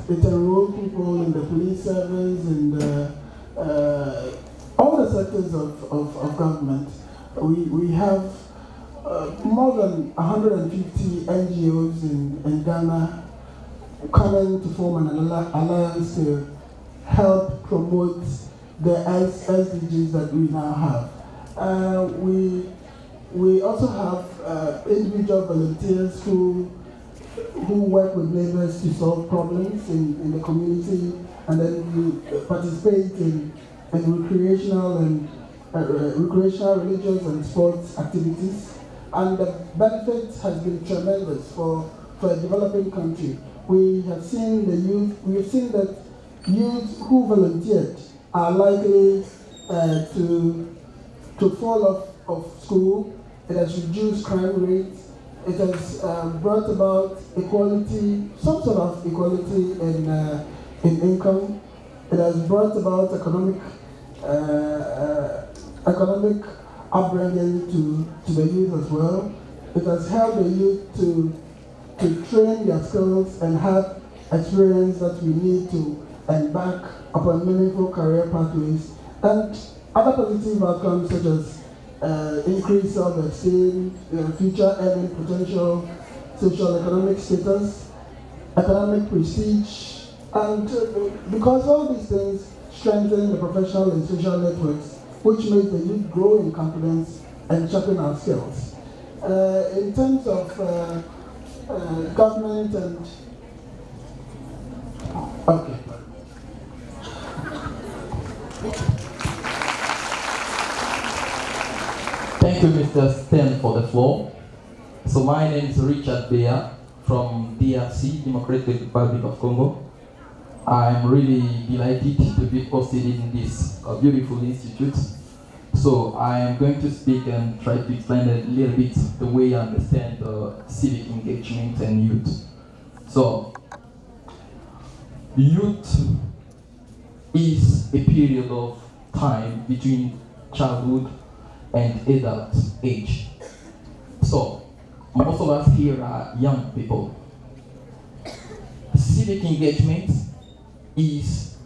it enrolled people in the police service and all the sectors of government. We have more than 150 NGOs in Ghana coming to form an alliance to help promote the SDGs that we now have. We also have individual volunteers who work with neighbors to solve problems in the community, and then we participate in recreational, religious, and sports activities. And the benefit has been tremendous for a developing country. We have seen that youth who volunteered are likely to fall off of school. It has reduced crime rates. It has brought about equality, some sort of equality in income. It has brought about economic upbringing to the youth as well. It has helped the youth to train their skills and have experience that we need to embark upon meaningful career pathways, and other positive outcomes such as increased self-esteem, future earning potential, social economic status, economic prestige, and because all these things strengthen the professional and social networks, which makes the youth grow in confidence and sharpen our skills. In terms of government and okay. Thank you, Mr. Sten, for the floor. So my name is Richard Bea from DRC, Democratic Republic of Congo. I'm really delighted to be hosted in this beautiful institute. So I am going to speak and try to explain a little bit the way I understand civic engagement and youth. So, youth is a period of time between childhood and adult age. So, most of us here are young people. Civic engagement is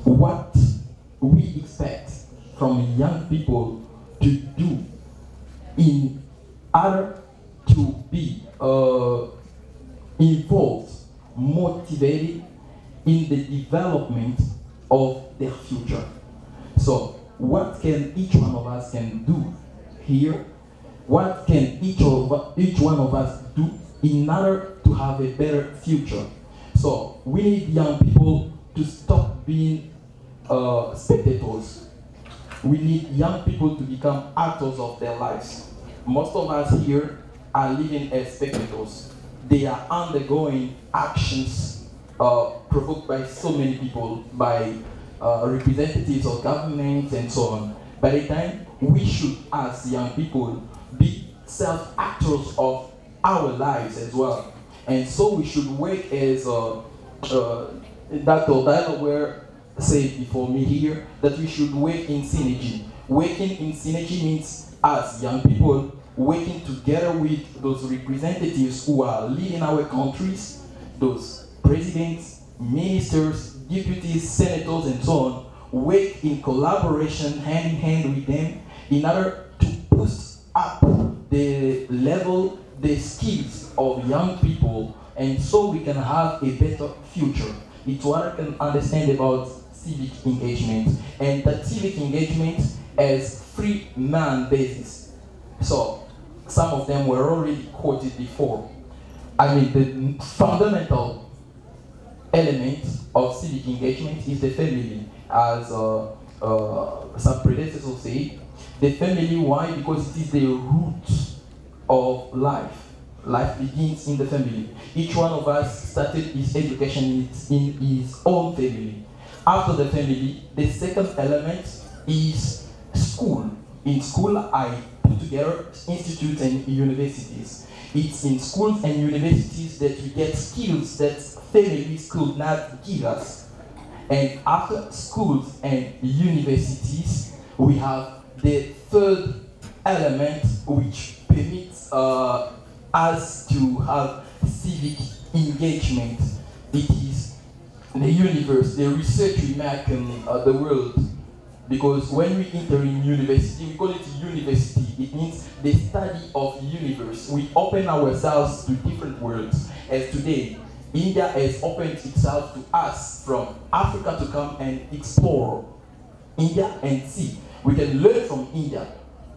what we expect from young people to do in order to be involved, motivated in the development of their future. So, what can each one of us can do here? What can each one of us do in order to have a better future? So, we need young people to stop being spectators. We need young people to become actors of their lives. Most of us here are living as spectators. They are undergoing actions provoked by so many people, by representatives of government and so on. By the time we should, as young people, be self-actors of our lives as well. And so we should work as Dr. Dilawar said before me here, that we should work in synergy. Working in synergy means us young people working together with those representatives who are leading our countries, those presidents, ministers, deputies, senators, and so on, work in collaboration, hand in hand with them, in order to boost up the level, the skills of young people, and so we can have a better future. It's what I can understand about civic engagement, and that civic engagement as free man basis. So some of them were already quoted before. I mean, the fundamental element of civic engagement is the family, as some predecessors say. The family, why? Because it is the root of life. Life begins in the family. Each one of us started his education in his own family. After the family, the second element is school. In school, I put together institutes and universities. It's in schools and universities that we get skills that families could not give us. And after schools and universities, we have the third element which permits us to have civic engagement. It is the universe, the research we make in the world. Because when we enter in university, we call it university. It means the study of universe. We open ourselves to different worlds. As today, India has opened itself to us from Africa to come and explore India and see. We can learn from India.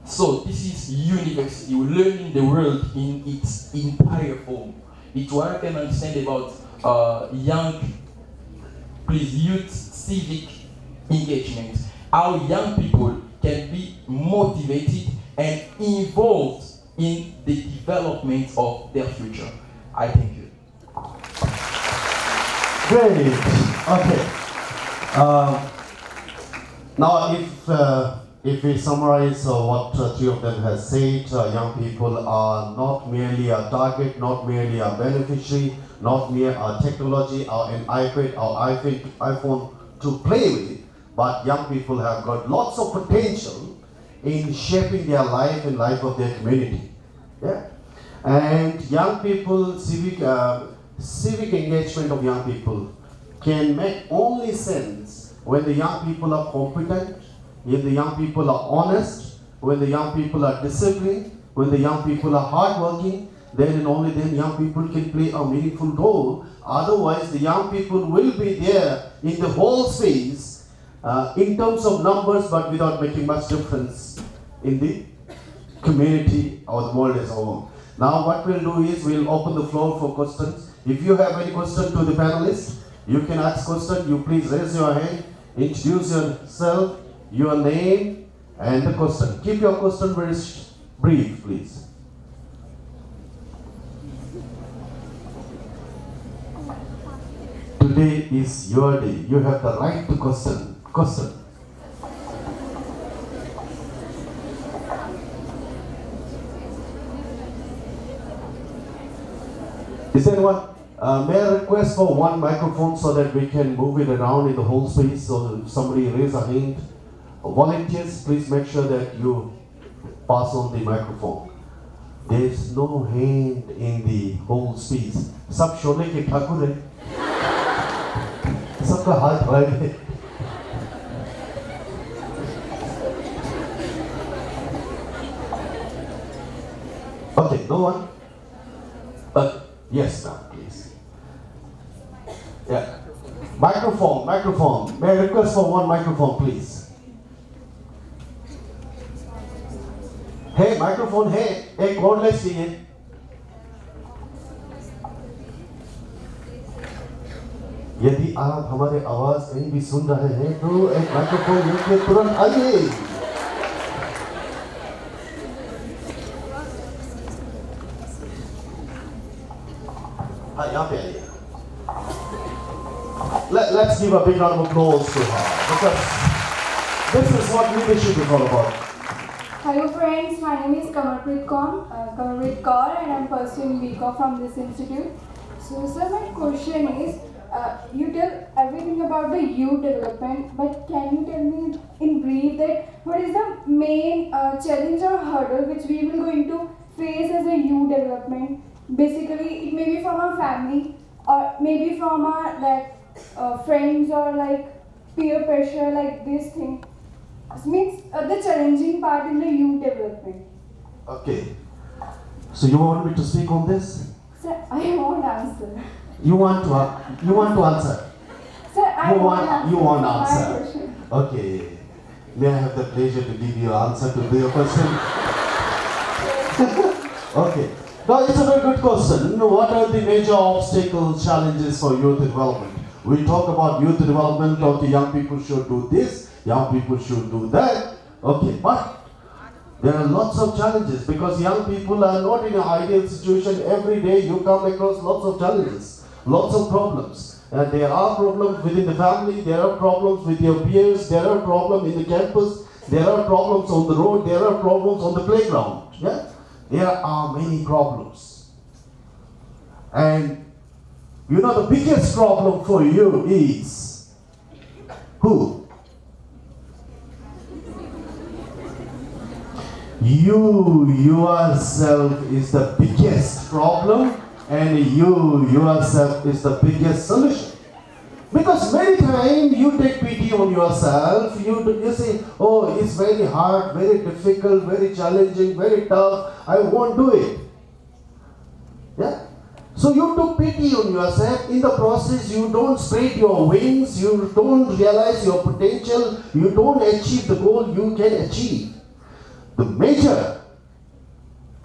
So this is university. We're learning the world in its entire form. It's what I can understand about youth civic engagement. How young people can be motivated and involved in the development of their future. I thank you. Great. Okay. Now, if we summarize what three of them have said, young people are not merely a target, not merely a beneficiary, not mere a technology or an iPad or iPhone to play with, but young people have got lots of potential in shaping their life and life of their community. Yeah, and young people, civic engagement of young people can make only sense when the young people are competent, when the young people are honest, when the young people are disciplined, when the young people are hardworking. Then and only then young people can play a meaningful role. Otherwise, the young people will be there in the whole space in terms of numbers, but without making much difference in the community or the world as a whole. Now, what we'll do is we'll open the floor for questions. If you have any question to the panelists, you can ask question. You please raise your hand, introduce yourself, your name, and the question. Keep your question very brief, please. Today is your day. You have the right to question. Is anyone? May I request for one microphone so that we can move it around in the whole space? So if somebody raise a hand. Volunteers, please make sure that you pass on the microphone. There is no hand in the whole space. सब शोले के ठाकुर हैं. सबका हाथ right है. Okay, no one? Yes, ma'am, please. Yeah. Microphone. May I request for one microphone, please? Hey, microphone, hey. एक cordless चाहिए. यदि आप हमारे आवाज कहीं भी सुन रहे हैं तो एक माइक्रोफोन लेके तुरंत आइए. हाँ, यहाँ पे आइए. Let's give a big round of applause to her, because this is what leadership is all about. Hello friends, my name is Kamarpreet Kaur and I am pursuing BCom from this institute. So sir, my question is, you tell everything about the youth development, but can you tell me in brief that what is the main challenge or hurdle which we will going to face as a youth development? Basically, it may be from our family or maybe from our friends or like peer pressure, like this thing. This means the challenging part in the youth development. Okay. So you want me to speak on this? Sir, I won't answer. You want to answer? Sir, I won't You want answer. answer? My question. Okay. May I have the pleasure to give you answer to your question? Okay. Now it's a very good question. What are the major obstacles, challenges for youth development? We talk about youth development, the young people should do this, young people should do that. Okay, but there are lots of challenges because young people are not in an ideal situation. Every day you come across lots of challenges, lots of problems. And there are problems within the family, there are problems with your peers, there are problems in the campus, there are problems on the road, there are problems on the playground. Yeah? There are many problems. And you know the biggest problem for you is who? You yourself is the biggest problem, and you yourself is the biggest solution. Because many times you take pity on yourself, you say, oh, it's very hard, very difficult, very challenging, very tough, I won't do it. Yeah? So you took pity on yourself. In the process, you don't spread your wings, you don't realize your potential, you don't achieve the goal you can achieve. The major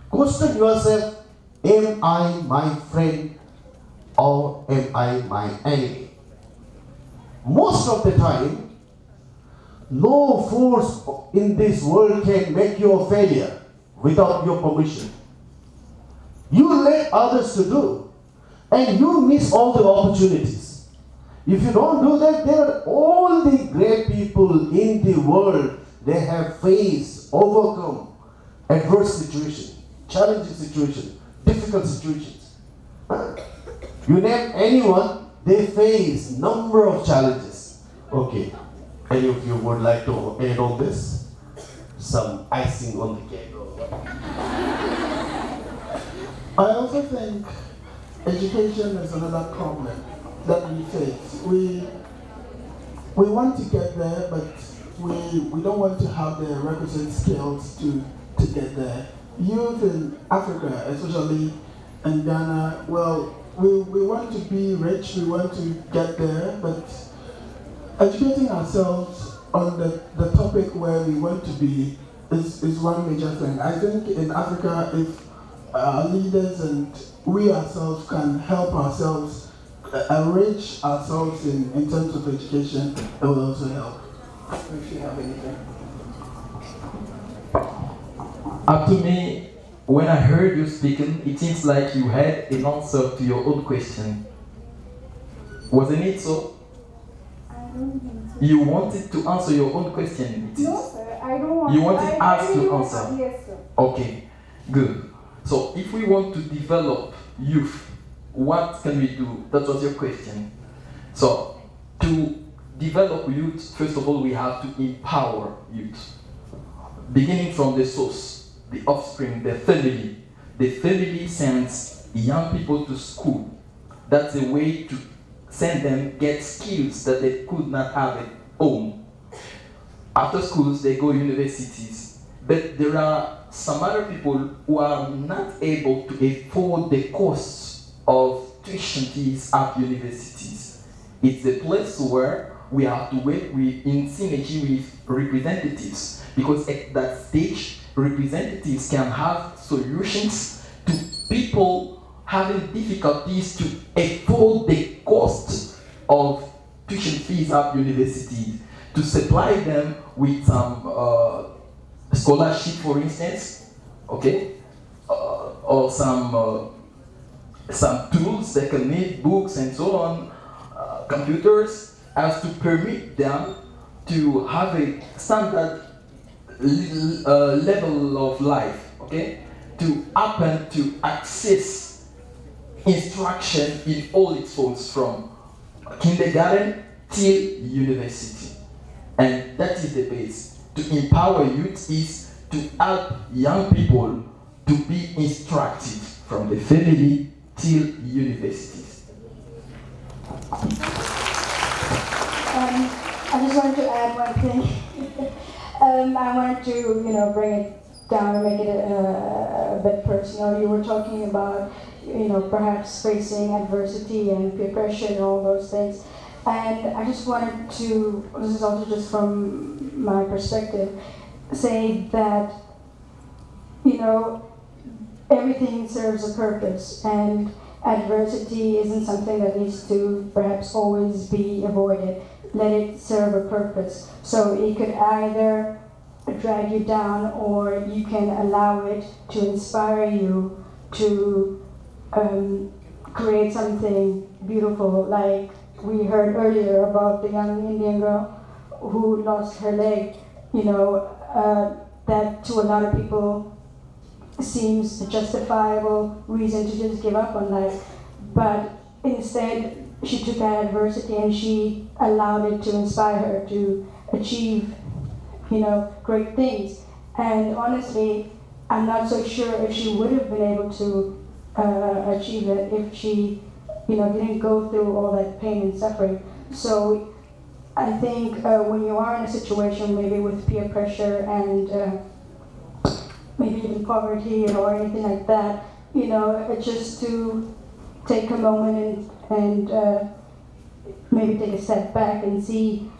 question yourself, am I my friend or am I my enemy? Most of the time, no force in this world can make you a failure without your permission. You let others to do, and you miss all the opportunities. If you don't do that, there are all the great people in the world, they have faced, overcome adverse situations, challenging situations, difficult situations. You name anyone, they face number of challenges. Okay, any of you would like to add on this? Some icing on the cake. I also think education is another problem that we face. We want to get there, but we don't want to have the requisite skills to get there. Youth in Africa, especially in Ghana, well, we want to be rich, we want to get there, but educating ourselves on the topic where we want to be is one major thing. I think in Africa, if our leaders and we ourselves can help ourselves enrich ourselves in terms of education, it will also help. If you have anything. Up to me, when I heard you speaking, it seems like you had an answer to your own question. Wasn't it so? I don't think so. You wanted to answer your own question. No, sir, I don't want. You wanted us to really answer. Yes, sir. Okay, good. So if we want to develop youth, what can we do? That was your question. So to develop youth, first of all, we have to empower youth. Beginning from the source, the offspring, the family. The family sends young people to school. That's a way to send them get skills that they could not have at home. After schools, they go universities. But there are some other people who are not able to afford the costs of tuition fees at universities. It's a place where we have to work in synergy with representatives, because at that stage, representatives can have solutions to people having difficulties to afford the cost of tuition fees at universities, to supply them with some scholarship, for instance, okay, or some tools they can need, books and so on, computers, as to permit them to have a standard level of life, okay, to happen to access instruction in all its forms from kindergarten till university. And that is the base. To empower youth is to help young people to be instructed from the family till universities. I just wanted to add one thing. I wanted to, bring it down and make it a bit personal. You were talking about, perhaps facing adversity and peer pressure and all those things. And I just wanted to, this is also just from my perspective, say that, everything serves a purpose, and adversity isn't something that needs to perhaps always be avoided. Let it serve a purpose. So it could either drag you down, or you can allow it to inspire you to create something beautiful. Like we heard earlier about the young Indian girl who lost her leg. You know, that to a lot of people seems a justifiable reason to just give up on life. But instead, she took that adversity and she allowed it to inspire her to achieve, you know, great things. And honestly, I'm not so sure if she would have been able to achieve it if she, you know, didn't go through all that pain and suffering. So I think when you are in a situation maybe with peer pressure and maybe even poverty or anything like that, you know, it's just to take a moment and maybe take a step back and see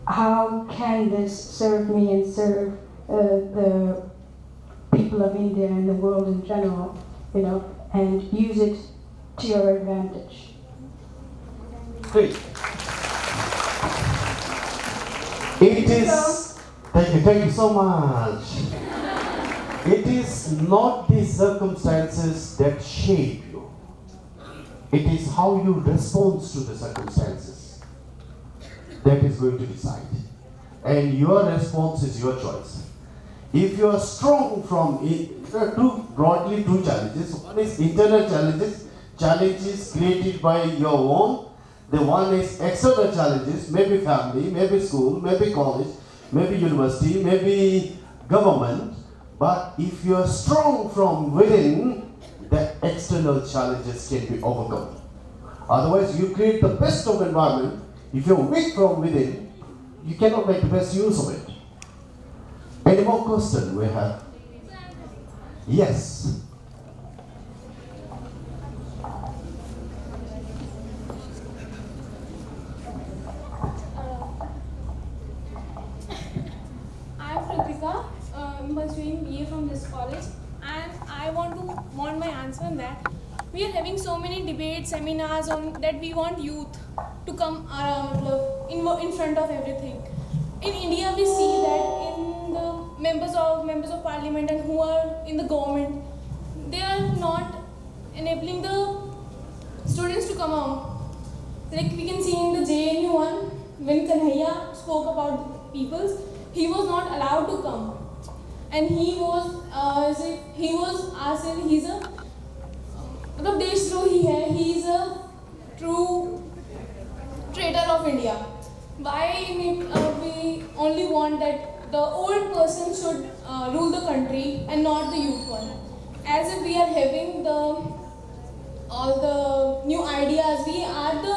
how can this serve me and serve the people of India and the world in general, you know, and use it to your advantage. Great. It is, thank you so much. It is not the circumstances that shape you. It is how you respond to the circumstances that is going to decide. And your response is your choice. If you are strong from it, there are broadly two challenges. One is internal challenges created by your own. The one is external challenges, maybe family, maybe school, maybe college, maybe university, maybe government. But if you are strong from within, the external challenges can be overcome. Otherwise, you create the best of environment. If you're weak from within, you cannot make the best use of it. Any more questions we have? Yes. I'm pursuing BA from this college, and I want my answer on that. We are having so many debates, seminars on that we want youth to come in front of everything. In India, we see that in the members of parliament and who are in the government, they are not enabling the students to come out. Like we can see in the JNU one, when Kanhaiya spoke about the peoples, he was not allowed to come. And he was asked if he's a Deshdrohi hai, he's a true traitor of India. Why we only want that the old person should rule the country and not the youth one? As if we are having all the new ideas, we are the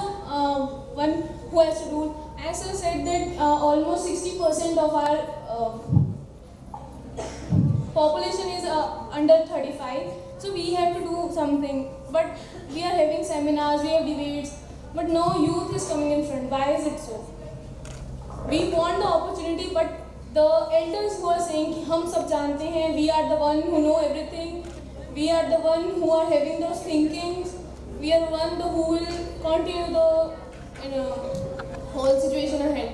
one who has to rule. As I said that almost 60% of our population is under 35, so we have to do something. But we are having seminars, we have debates, but no youth is coming in front. Why is it so? We want the opportunity, but the elders who are saying कि हम सब जानते हैं, we are the one who know everything, we are the one who are having those thinkings, we are one who will continue the whole situation ahead.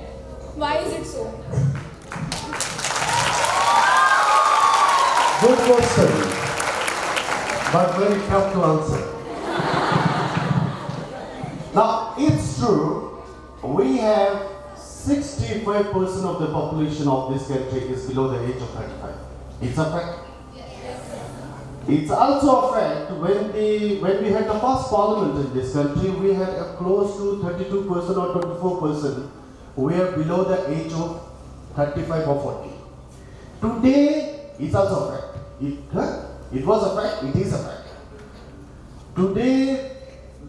Why is it so? Good question, but very tough to answer. Now, it's true, we have 65% of the population of this country is below the age of 35. It's a fact. It's also a fact when we had the first parliament in this country, we had close to 32% or 24% who were below the age of 35 or 40. Today, it's also a fact. It was a fact, it is a fact. Today,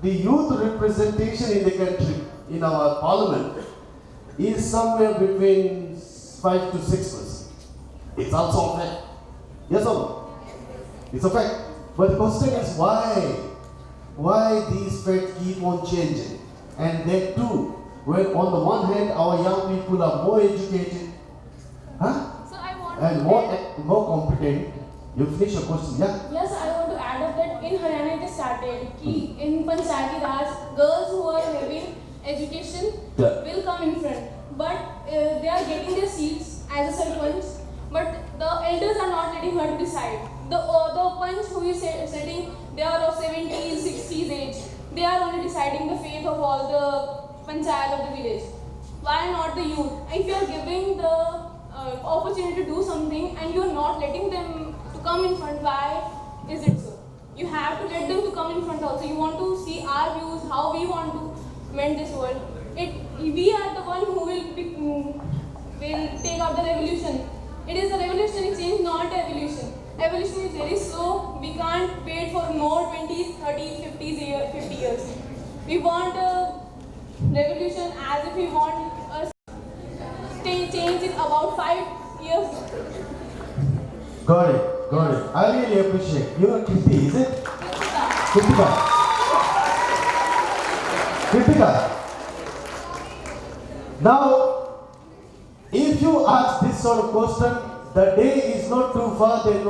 the youth representation in the country, in our parliament, is somewhere between 5 to 6%. It's also a fact. Yes or no? It's a fact. But the question is why? Why these facts keep on changing? And that too, when on the one hand our young people are more educated, and more competent, You finish your question, yeah? Yes, I want to add up that in Haryana it is started कि in Panchayati Raj, girls who are having education will come in front, but they are getting their seats as a sarpanch, but the elders are not letting her to decide. The panch who is sitting, they are of 70s, 60s age. They are only deciding the fate of all the panchayat of the village. Why not the youth? If you are giving the opportunity to do something and you are not letting them to come in front, why is it so? You have to let them to come in front also. You want to see our views, how we want to mend this world. We are the one who will take out the revolution. It is a revolutionary change, not evolution. Evolution is very slow. We can't wait for more 20s, 30s, 50 years. We want a revolution as if we want a change in about 5 years. Got it. I really appreciate. You are Krithi, is it? Kritika. Now, if you ask this sort of question, the day is not too far, then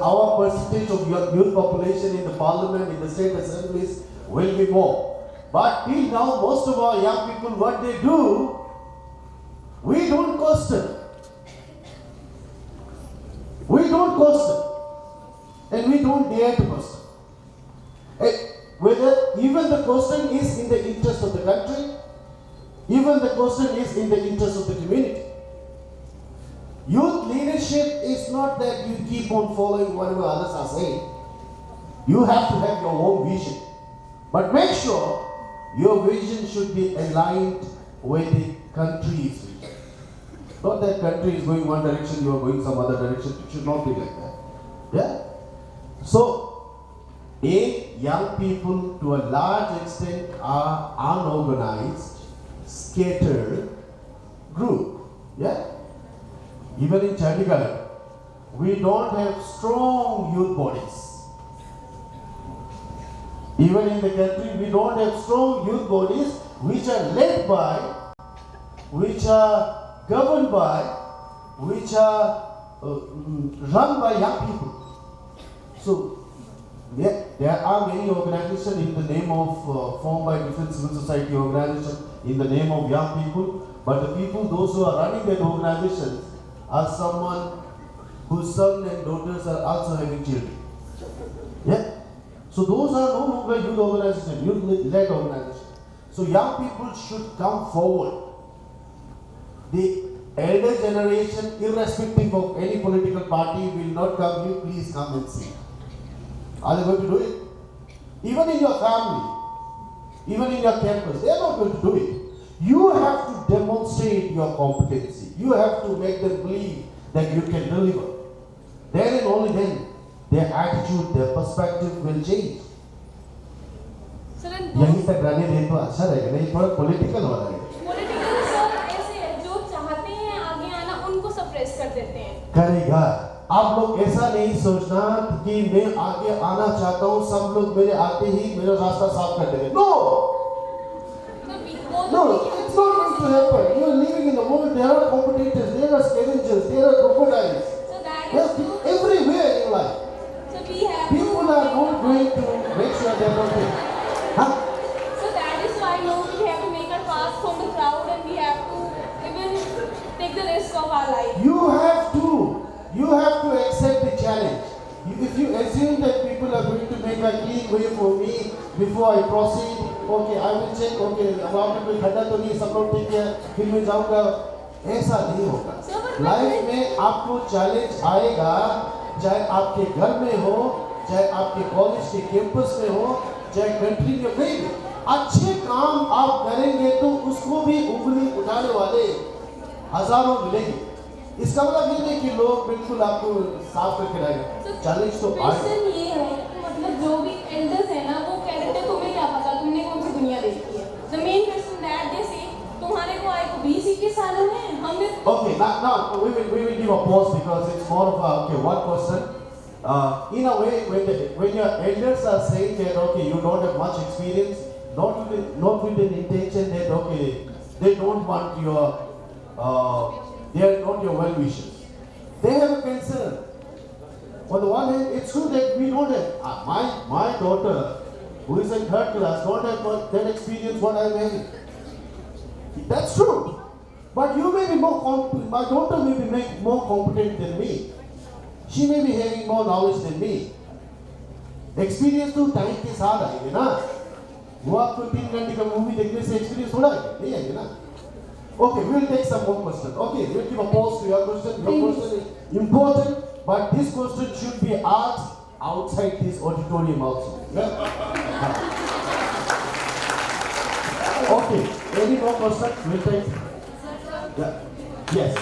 our percentage of youth population in the parliament, in the state assemblies will be more. But till now, most of our young people, what they do, we don't question. And we don't dare to question. Whether even the question is in the interest of the country, even the question is in the interest of the community. Youth leadership is not that you keep on following whatever others are saying. You have to have your own vision. But make sure your vision should be aligned with the country's vision. Not that country is going one direction, you are going some other direction. It should not be like that. Yeah? So, young people to a large extent are unorganized, scattered group. Yeah? Even in Chandigarh, we don't have strong youth bodies. Even in the country, we don't have strong youth bodies which are led by, which are governed by, which are run by young people. So, there are many organizations in the name of, formed by different civil society organizations in the name of young people, but the people, those who are running that organizations, are someone whose son and daughters are also having children. Yeah? So those are no longer youth organizations, youth-led organizations. So young people should come forward. The elder generation, irrespective of any political party, will not come here, please come and see. Are they going to do it? Even in your family, even in your campus, they are not going to do it. You have to demonstrate your competency. You have to make them believe that you can deliver. Then and only then, their attitude, their perspective will change. यहीं तक रहने दें तो अच्छा रहेगा, नहीं थोड़ा political हो रहा है. Political सर ऐसे जो चाहते हैं आगे आना उनको सप्रेस कर देते हैं. करेगा. आप लोग ऐसा नहीं सोचना कि मैं आगे आना चाहता हूँ, सब लोग मेरे आते ही मेरा रास्ता साफ कर देंगे. No. No, it's not going to happen. You are living in the world. There are competitors, there are scavengers, there are crocodiles. So that is everywhere in life. So we have people are not going to make sure they are not doing. Huh? So that is why now we have to make our path from the crowd and we have to even take the risk of our life. You have to accept the challenge. If you assume that people are going to make a clean way for me before I proceed, okay, I will check, okay, वहाँ पे कोई खड्डा तो नहीं, सब लोग ठीक है, फिर मैं जाऊँगा, ऐसा नहीं होगा. लाइफ में आपको चैलेंज आएगा, चाहे आपके घर में हो, चाहे आपके कॉलेज के कैंपस में हो, चाहे कंट्री में कहीं भी. अच्छे काम आप करेंगे तो उसको भी उंगली उठाने वाले हजारों मिलेंगे. इसका मतलब ये नहीं कि लोग बिल्कुल आपको साफ करके लाएंगे. चैलेंज तो क्वेश्चन ये है मतलब जो भी एल्डर्स है ना वो कहते हैं तुम्हें क्या पता तुमने कौन सी दुनिया देखी है. The main question that they say तुम्हारे को आए को 20-21 साल हैं हमने. Okay, now we will give a pause because it's more of a one question. In a way, when your elders are saying that okay you don't have much experience, not with an intention that okay they don't want your they are not your well wishers. They have a concern. On the one hand, it's true that we don't have, my daughter, who is in 3rd class, don't have got that experience what I'm having. That's true. But you may be my daughter may be more competent than me. She may be having more knowledge than me. Experience तो time के साथ आएंगे ना. वो आपको 3 घंटे का movie देखने से experience थोड़ा नहीं आएंगे ना. Okay, we will take some more questions. Okay, we will give a pause to your question. Your question is important, but this question should be asked outside this auditorium also. Yeah? Okay, any more questions? We will take. Yeah. Yes.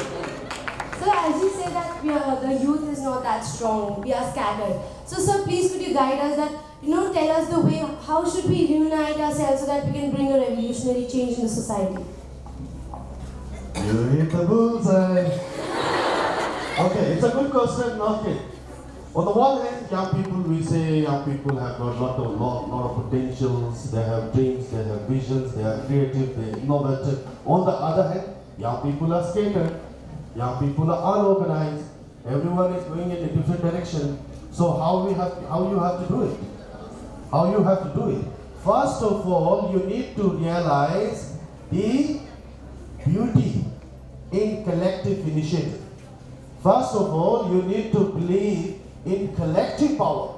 So as you say that the youth is not that strong, we are scattered. So sir, please could you guide us that, tell us the way, how should we unite ourselves so that we can bring a revolutionary change in the society? You hit the bullseye. Okay, it's a good question. Okay. On the one hand, young people, we say young people have got lot of potentials, they have dreams, they have visions, they are creative, they are innovative. On the other hand, young people are scattered. Young people are unorganized. Everyone is going in a different direction. So how you have to do it? How you have to do it? First of all, you need to realize the beauty in collective initiative. First of all, you need to believe in collective power.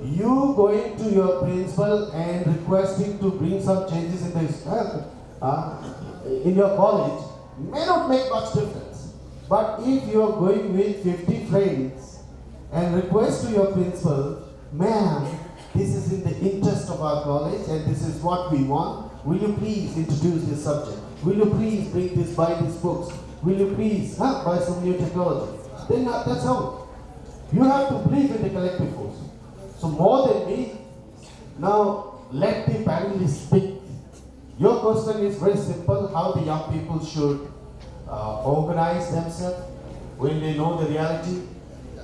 You going to your principal and requesting to bring some changes in this in your college may not make much difference. But if you are going with 50 friends and request to your principal, ma'am, this is in the interest of our college and this is what we want. Will you please introduce this subject? Will you please buy these books? Will you please buy some new technology? Then that's how. You have to believe in the collective force. So more than me, now let the panelists speak. Your question is very simple, how the young people should organize themselves when they know the reality.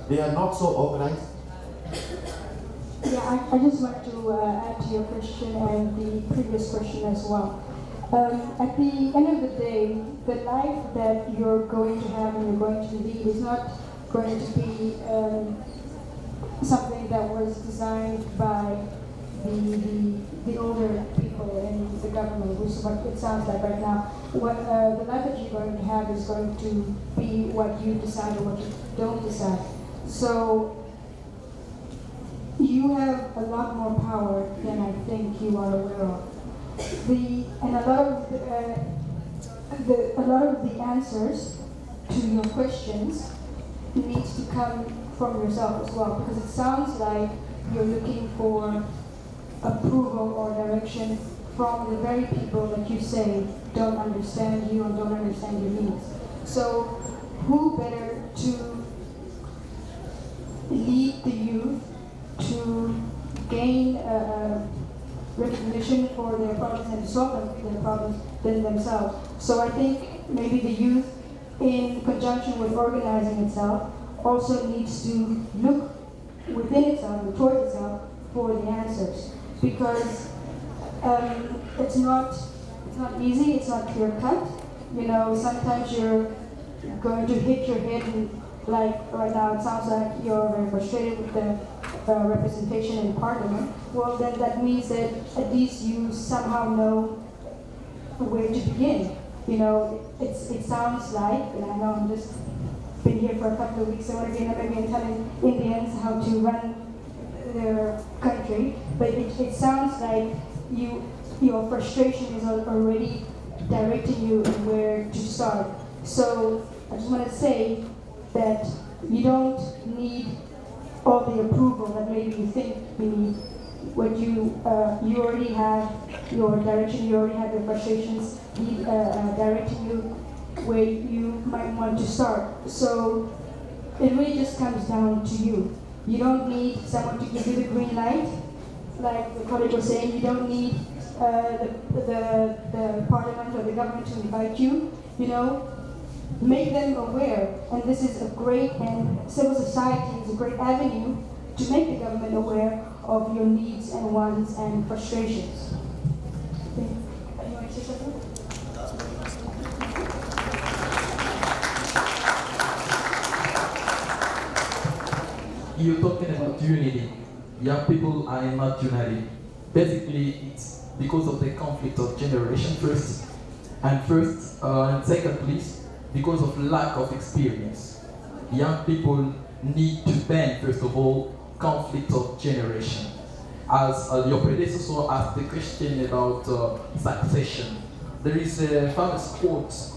They are not so organized. Yeah, I just want to add to your question and the previous question as well. At the end of the day, the life that you're going to have and you're going to lead is not going to be something that was designed by the older people in the government, which is what it sounds like right now. What the life that you're going to have is going to be what you decide or what you don't decide. So you have a lot more power than I think you are aware of. And a lot of the answers to your questions needs to come from yourself as well, because it sounds like you're looking for approval or direction from the very people that you say don't understand you and don't understand your needs. So who better to lead the youth to gain recognition for their problems and solve their problems than themselves. So I think maybe the youth, in conjunction with organizing itself, also needs to look within itself and towards itself for the answers. Because it's not easy, it's not clear cut. Sometimes you're going to hit your head and, like right now it sounds like you're very frustrated with the representation in parliament. Well, then that means that at least you somehow know where to begin. It sounds like, and I know I'm just been here for a couple of weeks, so maybe I'm telling Indians how to run their country, but it sounds like your frustration is already directing you where to start. So I just want to say that you don't need all the approval that maybe you think you need. What you already have your direction, you already have your frustrations directing you where you might want to start. So it really just comes down to you. You don't need someone to give you the green light, like the colleague was saying. You don't need the parliament or the government to invite you. Make them aware, and this is a great, and civil society is a great avenue to make the government aware of your needs and wants and frustrations. You want to say something? you're talking about unity. Young people are not united. Basically, it's because of the conflict of generation first, and secondly, because of lack of experience. Young people need to ban, first of all, conflict of generation. As your predecessor asked the question about succession, there is a famous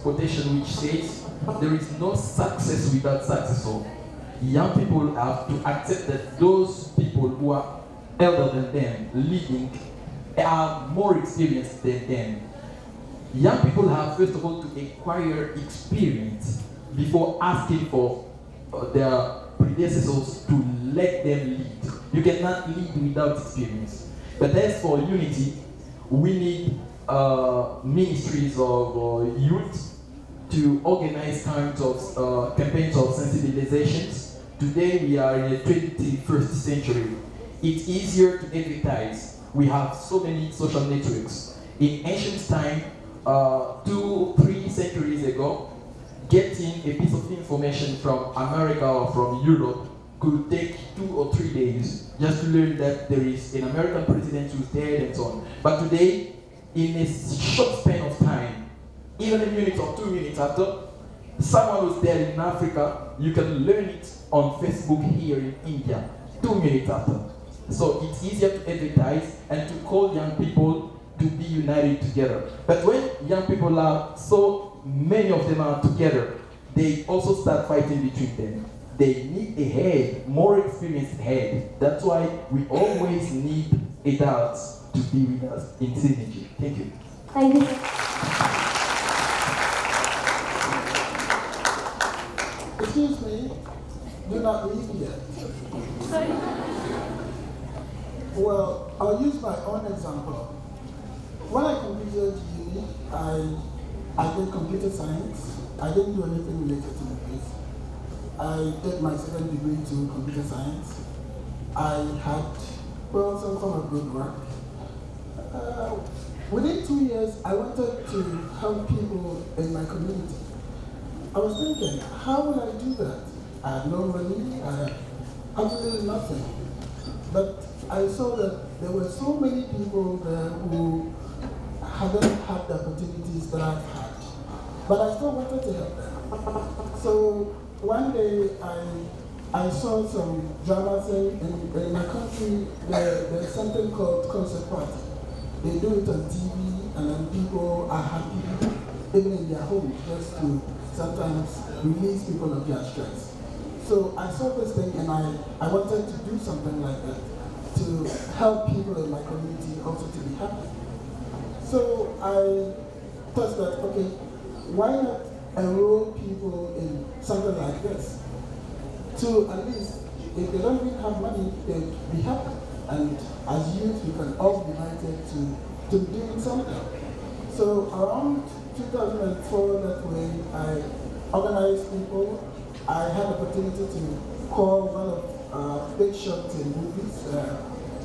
quotation which says, there is no success without successor. Young people have to accept that those people who are elder than them, leading, are more experienced than them. Young people have, first of all, to acquire experience before asking for their predecessors to let them lead. You cannot lead without experience. But as for unity, we need ministries of youth to organize kinds of campaigns of sensibilizations. Today we are in the 21st century. It's easier to advertise. We have so many social networks. In ancient time, 2-3 centuries ago, getting a piece of information from America or from Europe could take 2 or 3 days just to learn that there is an American president who's dead and so on. But today, in a short span of time, even a minute or 2 minutes after, someone who's dead in Africa, you can learn it on Facebook here in India, 2 minutes after. So it's easier to advertise and to call young people to be united together. But when young people are, so many of them are together, they also start fighting between them. They need a head, more experienced head. That's why we always need adults to be with us in synergy. Thank you. Thank you. Excuse me, do not leave yet. Sorry. Well, I'll use my own example. When I completed uni, I did computer science. I didn't do anything related to this. I did my second degree to computer science. I had, well, some form of good work. Within 2 years, I wanted to help people in my community. I was thinking, how would I do that? I had no money, I had absolutely nothing. But I saw that there were so many people there who hadn't had the opportunities that I've had. But I still wanted to help them. So one day I saw some drama thing in my country. There's something called concert party. They do it on TV, and then people are happy, even in their homes, just to sometimes release people of their stress. So I saw this thing, and I wanted to do something like that to help people in my community also to be happy. So I thought that, okay, why not enroll people in something like this? To at least, if they don't even have money, they'll be happy. And as youth, we can all be united to doing something. So around 2004, that way, I organized people. I had the opportunity to call one of big shots in movies.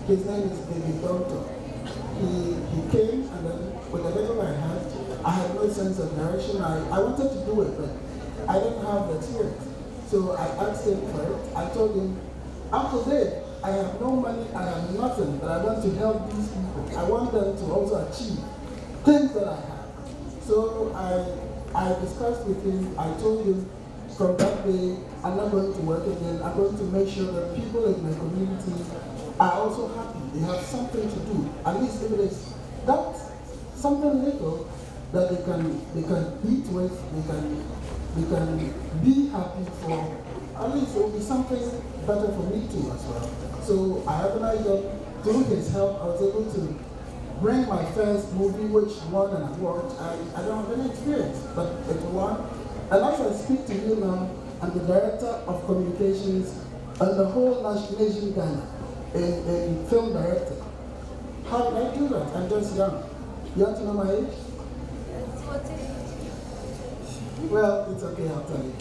His name is David Doctor. He came, and then with the little I had no sense of direction. I wanted to do it, but I didn't have the experience. So I asked him for it. I told him, after that, I have no money, I have nothing, but I want to help these people. I want them to also achieve things that I have. So I discussed with him. I told him, from that day, I'm not going to work again. I'm going to make sure that people in my community are also happy. They have something to do. At least if it is that something little that they can eat with, they can be happy for. At least it will be something better for me too as well. So I organized them. Through his help, I was able to bring my first movie, which won an award. I don't have any experience, but it won. And as I speak to you now, I'm the director of communications and the whole nation Ghana in film directing. How did I do that? I'm just young. You want to know my age? Well, it's okay, I'll tell you.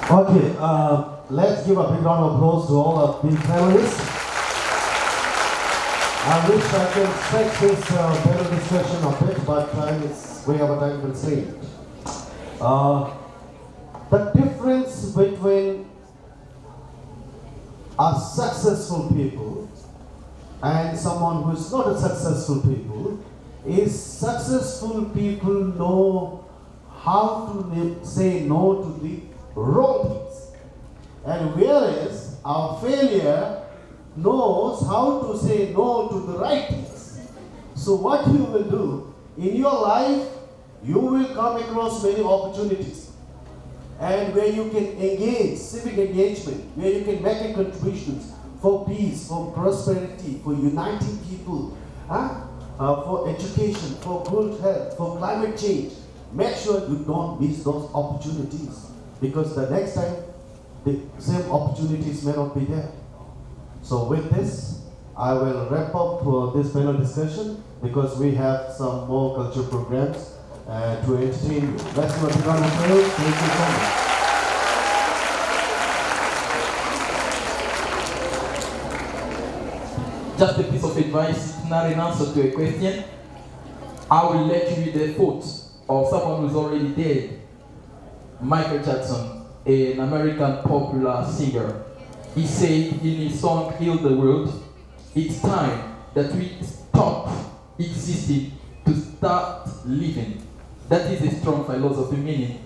Okay, let's give a big round of applause to all the big panelists. I wish I could stretch this panel discussion a bit, but time is way over time constraint. the difference between a successful people and someone who is not a successful people is successful people know how to say no to the wrong things. And whereas our failure knows how to say no to the right things. So what you will do in your life, you will come across many opportunities, and where you can engage, civic engagement, where you can make a contributions for peace, for prosperity, for uniting people, for education, for good health, for climate change. Make sure you don't miss those opportunities, because the next time the same opportunities may not be there. So with this, I will wrap up this panel discussion, because we have some more culture programs to entertain you. Let's do a big round of applause. Thank you so much. Just a piece of advice, it's not an answer to a question. I will let you read the thoughts of someone who's already dead. Michael Jackson, an American popular singer. He said in his song, Heal the World, it's time that we stop existing to start living. That is a strong philosophy, meaning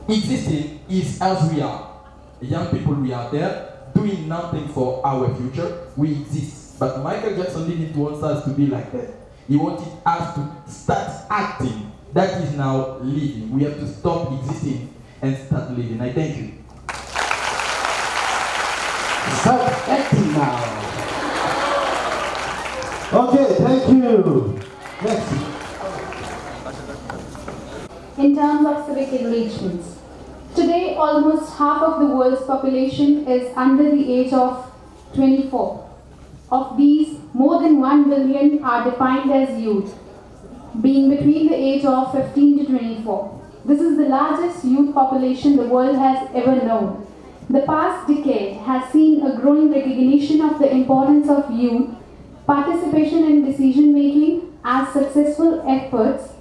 existing is as we are. Young people, we are there, doing nothing for our future, we exist. But Michael Jackson didn't want us to be like that. He wanted us to start acting. That is now living. We have to stop existing and start living. I thank you. Start acting now. Okay, thank you. Next. In terms of civic engagements, today almost half of the world's population is under the age of 24. Of these, more than 1 billion are defined as youth, being between the age of 15 to 24. This is the largest youth population the world has ever known. The past decade has seen a growing recognition of the importance of youth, participation in decision-making, as successful efforts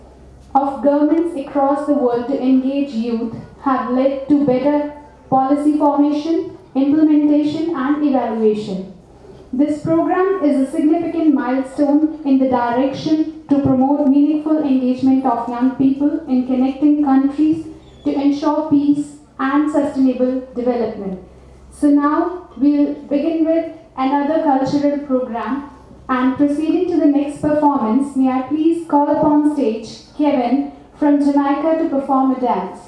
of governments across the world to engage youth have led to better policy formation, implementation, and evaluation. This program is a significant milestone in the direction to promote meaningful engagement of young people in connecting countries to ensure peace and sustainable development. So now we'll begin with another cultural program, and proceeding to the next performance, may I please call upon stage Kevin from Jamaica to perform a dance.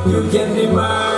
You can be mine.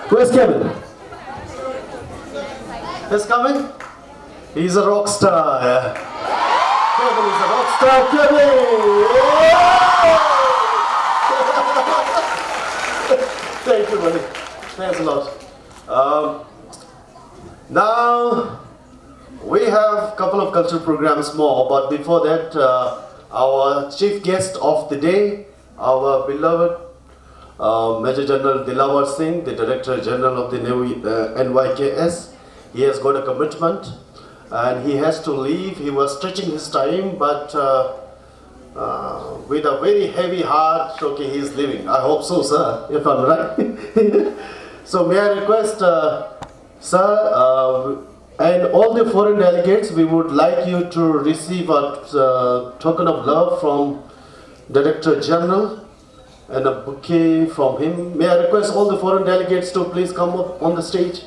Where's Kevin? He's coming? He's a rock star. Yeah. Kevin is a rock star. Kevin! Thank you, buddy. Thanks a lot. Now, we have a couple of cultural programs more, but before that, our chief guest of the day, our beloved Major General Dilawar Singh, the Director General of the NYKS. He has got a commitment and he has to leave. He was stretching his time, but with a very heavy heart, okay, he is leaving. I hope so, sir, if I'm right. So may I request, sir, and all the foreign delegates, we would like you to receive a token of love from Director General and a bouquet from him. May I request all the foreign delegates to please come up on the stage?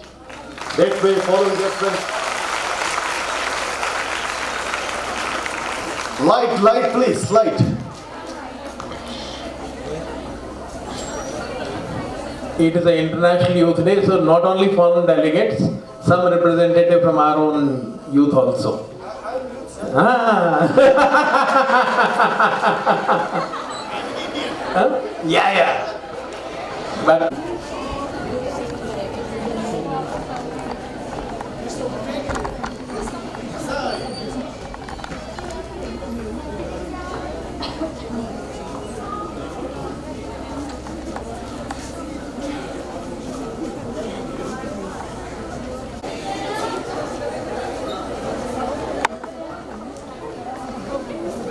That way, foreign guests. Light, please, light. It is an International Youth Day, so not only foreign delegates, some representative from our own youth also. Huh? Yeah. But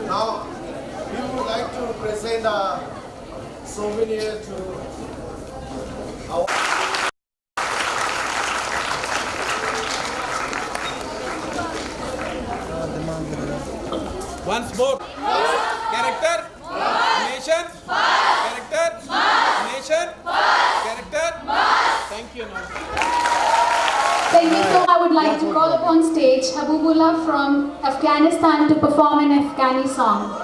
now, we would like to present a souvenir to our... Once more. Character. Nation. Character. Nation. Character. Thank you. Thank you. So I would like to call upon stage Habibullah from Afghanistan to perform an Afghani song.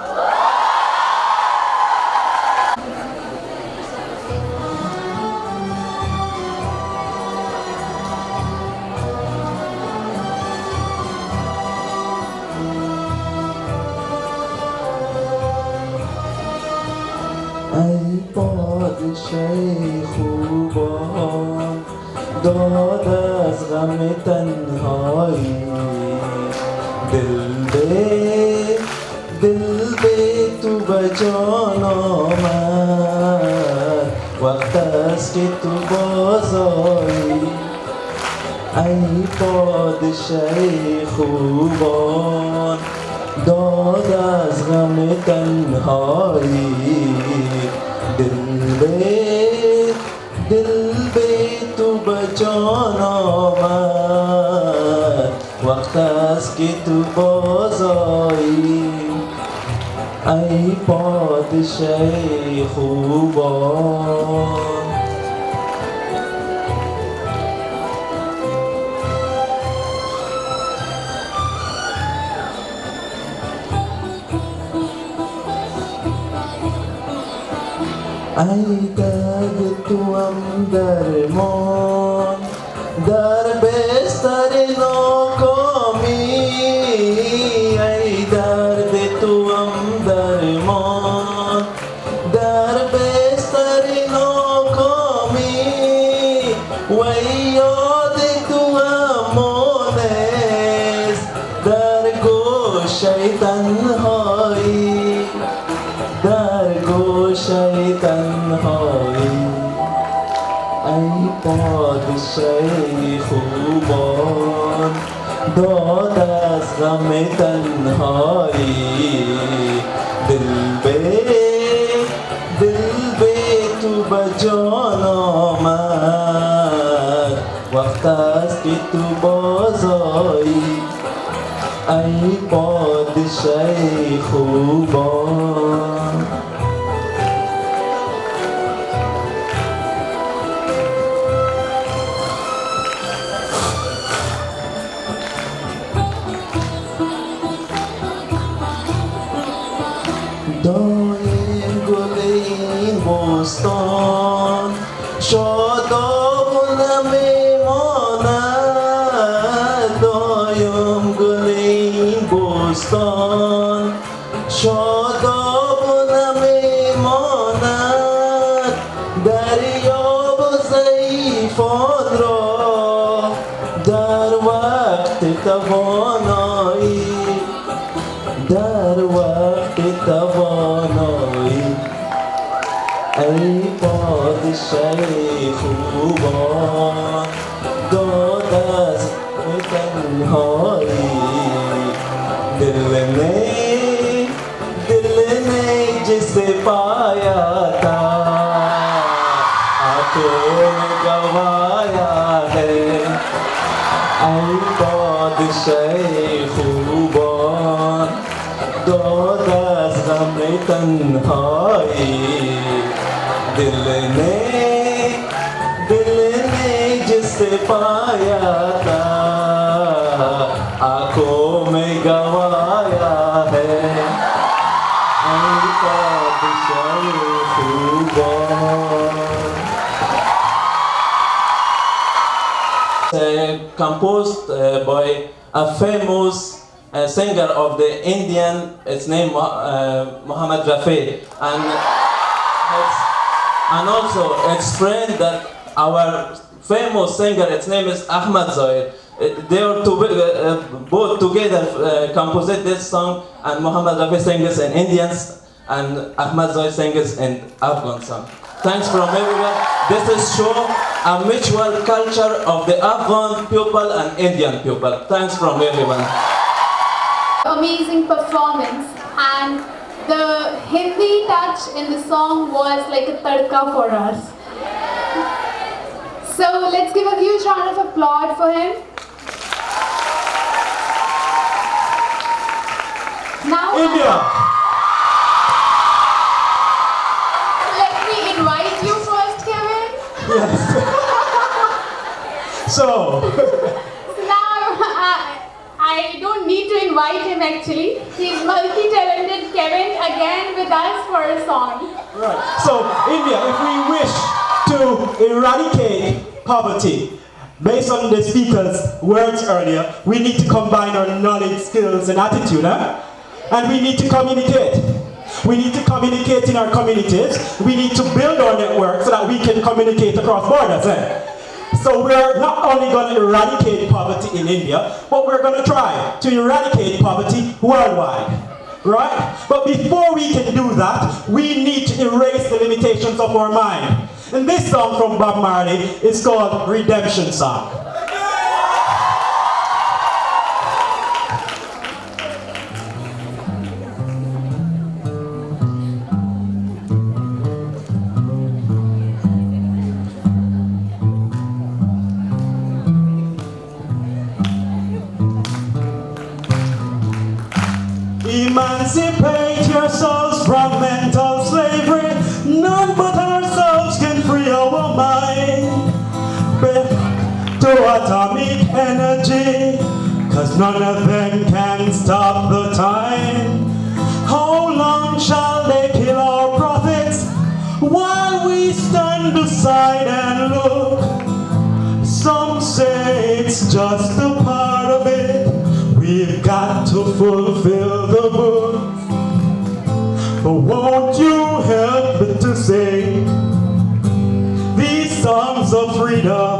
ای پادشاه خوبان داد از غم تنهایی دل به تو به جان آمد وقت است که تو باز آیی ای پادشاه خوبان داد از غم تنهایی دل به تو به جان آمد وقت است که تو باز آیی ای پادشاه خوبان ای درد توام درمان در بستر ناکامی ای درد توام درمان در بستر ناکامی و یاد توام مانست در گوشه تنهایی در گوشه تنهایی ای پادشاه خوبان داد از गम तन्हाई दिल बे तू बजाना मत वक्त است که تو بازایی ای پادشاه خوبان دایم گل این بستان شاداب نمیماند دایم گل این بستان شاداب نمیماند دریاب ضعیفان را در وقت توانایی در وقت توانایی ای پادشاه خوبان داد از تنهایی دل نے جسے پایا تھا آنکھوں میں گوایا ہے ای پادشاه خوبان داد از غم تنهایی दिल ने जिसे पाया था आंखों में गवाया है composed by a famous singer of the Indian, its name Muhammad Rafi, and also explain that our famous singer, its name is Ahmad Zoid. They are both together composed this song, and Muhammad Rafi sings in Indians and Ahmad Zoid sings in Afghan song. Thanks from everyone. This is show a mutual culture of the Afghan people and Indian people. Thanks from everyone. Amazing performance, and the Hindi touch in the song was like a tadka for us. So let's give a huge round of applause for him. Now, India. Let me invite you first, Kevin. Yes. So. Now, I don't need to invite him actually. He's multi-talented Kevin again with us for a song. Right. So, India, if we wish to eradicate poverty, based on the speaker's words earlier, we need to combine our knowledge, skills, and attitude, and we need to communicate. We need to communicate in our communities. We need to build our network so that we can communicate across borders. So we're not only going to eradicate poverty in India, but we're going to try to eradicate poverty worldwide. Right? But before we can do that, we need to erase the limitations of our mind. And this song from Bob Marley is called Redemption Song. Emancipate yourselves from mental slavery. None but ourselves can free our mind. Back to atomic energy, 'cause none of them can stop the time. How long shall they kill our prophets while we stand aside and look? Some say it's just a part of it. We've got to fulfill the book. But won't you help me to sing these songs of freedom?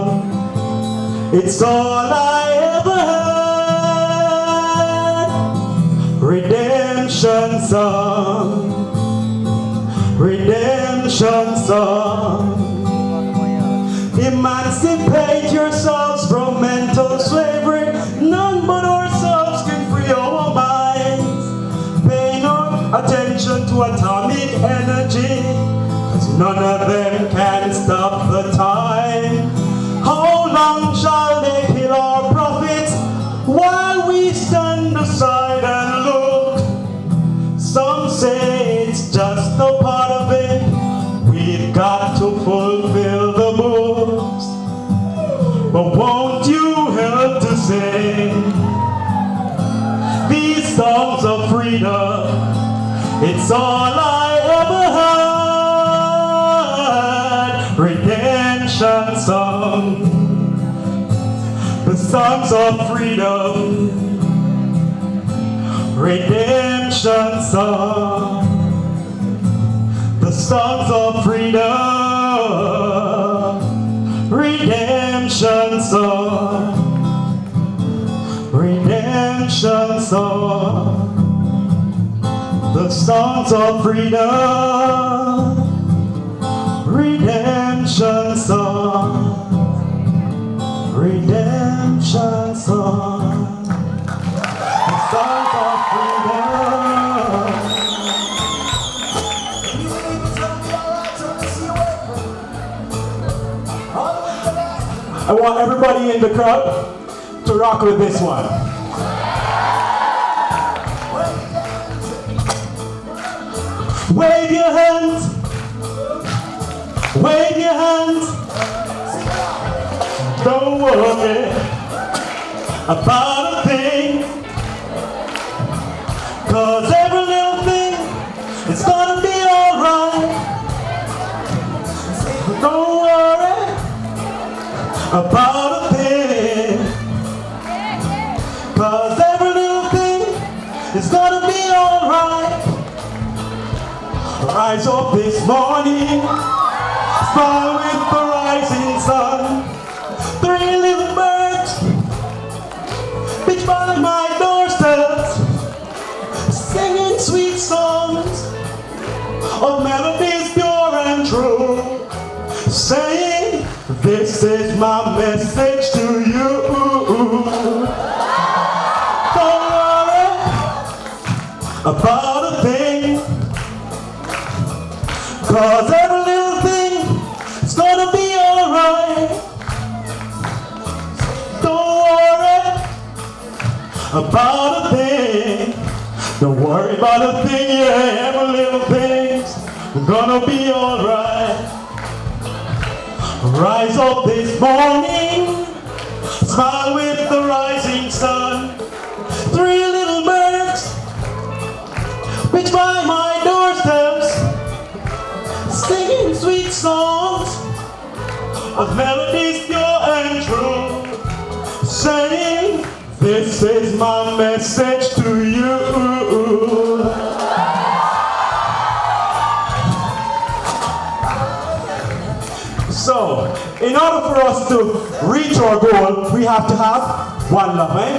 It's all I ever had. Redemption song, redemption song. Emancipate yourselves from mental slavery. None but ourselves can free addiction to atomic energy, 'cause none of them can stop the time. How long shall they kill our prophets while we stand aside and look? Some say it's just a part of it, we've got to fulfill the books. But won't you help to sing these songs of freedom? It's all I ever had. Redemption song, the songs of freedom. Redemption song, the songs of freedom. Redemption song, redemption song, the songs of freedom. Redemption song, redemption song, the songs of freedom. I want everybody in the crowd to rock with this one. Wave your hands, wave your hands. Don't worry about a thing, 'cause every little thing is gonna be alright. Don't worry about a thing, 'cause every little thing is gonna be alright. Rise up this morning, smile with the rising sun. 3 little birds pitch by my doorsteps, singing sweet songs of melodies pure and true, saying, this is my message to you. Don't worry about a thing, 'cause every little thing is gonna be alright. Don't worry about a thing. Don't worry about a thing, yeah, every little thing's gonna be alright. Rise up this morning, smile with the rising sun. 3 little birds pitch by my doorsteps, singing sweet songs of melodies pure and true, saying, this is my message to you. So, in order for us to reach our goal, we have to have one love, eh?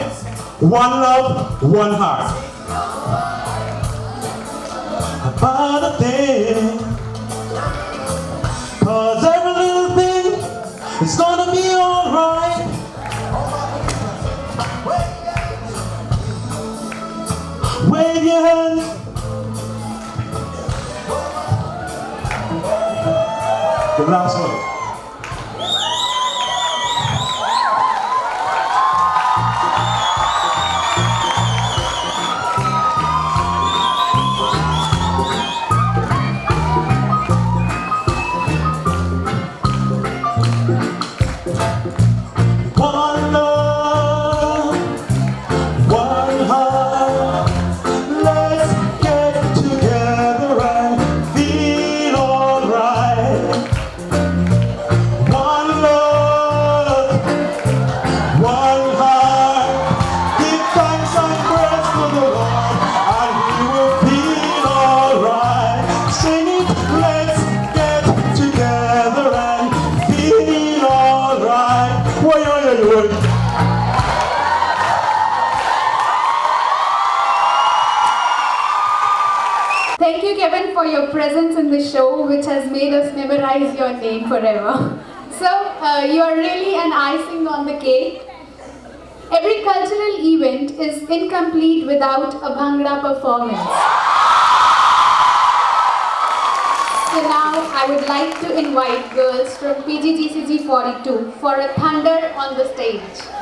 One love, one heart. About a thing, 'cause every little thing is gonna be alright. Wave your hands. The last one. One love, one heart. Let's get together and feel alright. One love, one heart. Give thanks and praise to the Lord, and we will feel alright. Sing it, let's get together and feel alright. Whoa, yo, yo, yo. Thank you, Kevin, for your presence in the show, which has made us memorize your name forever. So, you are really an icing on the cake. Every cultural event is incomplete without a Bhangra performance. I would like to invite girls from PGGCG 42 for a thunder on the stage.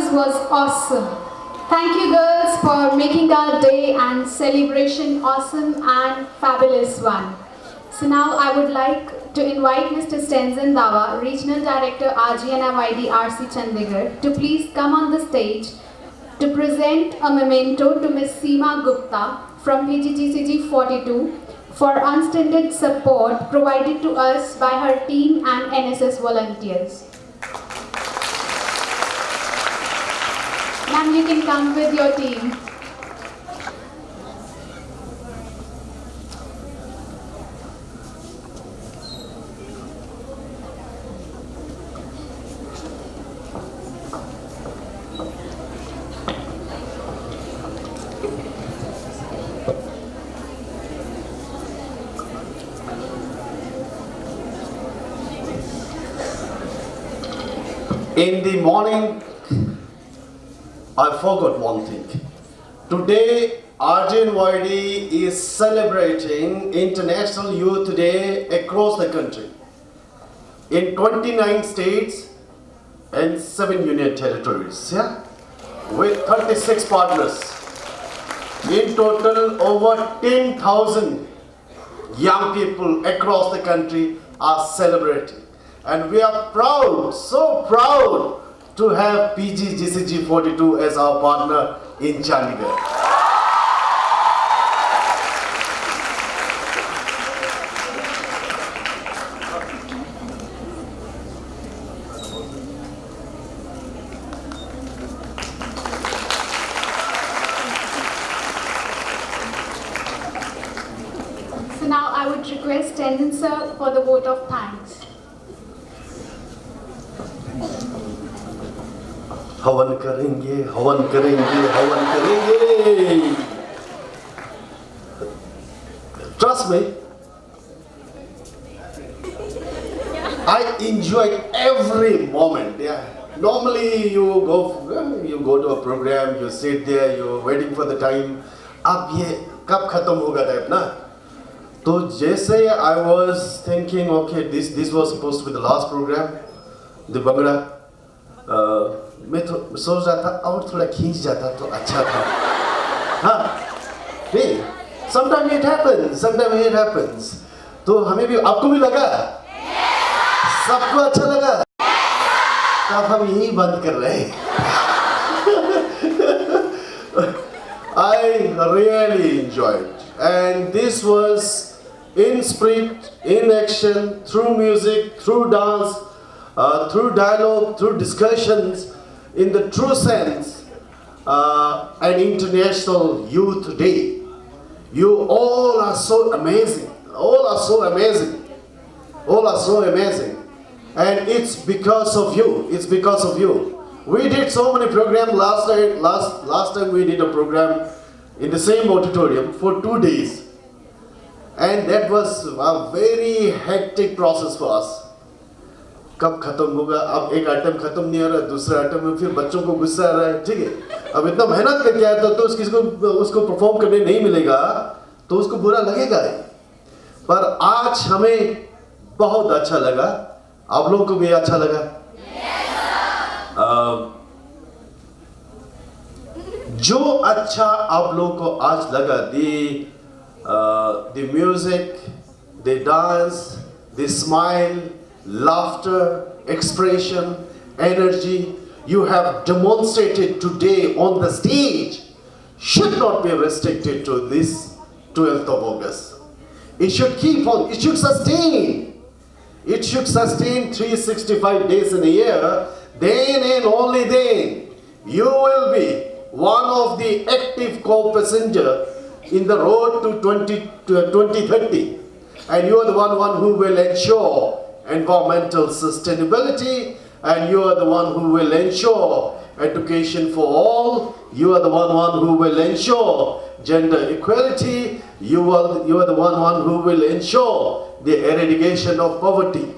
speakers was awesome. Thank you girls for making our day and celebration awesome and fabulous one. So now I would like to invite Mr. Stanzin Dawa, Regional Director Rgniyd RC Chandigarh, to please come on the stage to present a memento to Ms. Seema Gupta from PGGCG 42 for unstinted support provided to us by her team and NSS volunteers. Ma'am, you can come with your team. In the morning, I forgot one thing. Today, Rgniyd is celebrating International Youth Day across the country in 29 states and 7 union territories, yeah? With 36 partners. In total, over 10,000 young people across the country are celebrating. And we are proud, so proud, to have PGGCG 42 as our partner in Chandigarh. So now I would request Tendon sir for the vote of thanks. हवन करेंगे, हवन करेंगे, हवन करेंगे. Trust me, I enjoyed every moment. Yeah. Normally you go to a program, you sit there, you're waiting for the time. अब ये कब खत्म होगा टाइप ना? तो जैसे I was thinking, okay, this was supposed to be the last program, the Bhangra. मैं तो सोच रहा था और थोड़ा खींच जाता तो अच्छा था. हाँ, नहीं, sometimes it happens. तो हमें भी, आपको भी लगा? सबको अच्छा लगा? तब हम यही बंद कर रहे हैं. I really enjoyed, and this was in spirit, in action, through music, through dance, through dialogue, through discussions, in the true sense, an International Youth Day. You all are so amazing. All are so amazing. All are so amazing. And it's because of you. It's because of you. We did so many programs last time we did a program in the same auditorium for 2 days. And that was a very hectic process for us. कब खत्म होगा? अब एक item खत्म नहीं हो रहा, दूसरा आइटम में फिर बच्चों को गुस्सा आ रहा है, ठीक है? अब इतना मेहनत करके आया तो उसको परफॉर्म करने नहीं मिलेगा तो उसको बुरा लगेगा ही. पर आज हमें बहुत अच्छा लगा. आप लोगों को भी अच्छा लगा? जो अच्छा आप लोगों को आज लगा, the music, the dance, the smile, laughter, expression, energy you have demonstrated today on the stage should not be restricted to this 12th of August. It should keep on, it should sustain. It should sustain 365 days in a year. Then and only then you will be one of the active co-passenger in the road to 2030. And you are the one who will ensure environmental sustainability, and you are the one who will ensure education for all. You are the one who will ensure gender equality. You are the one who will ensure the eradication of poverty.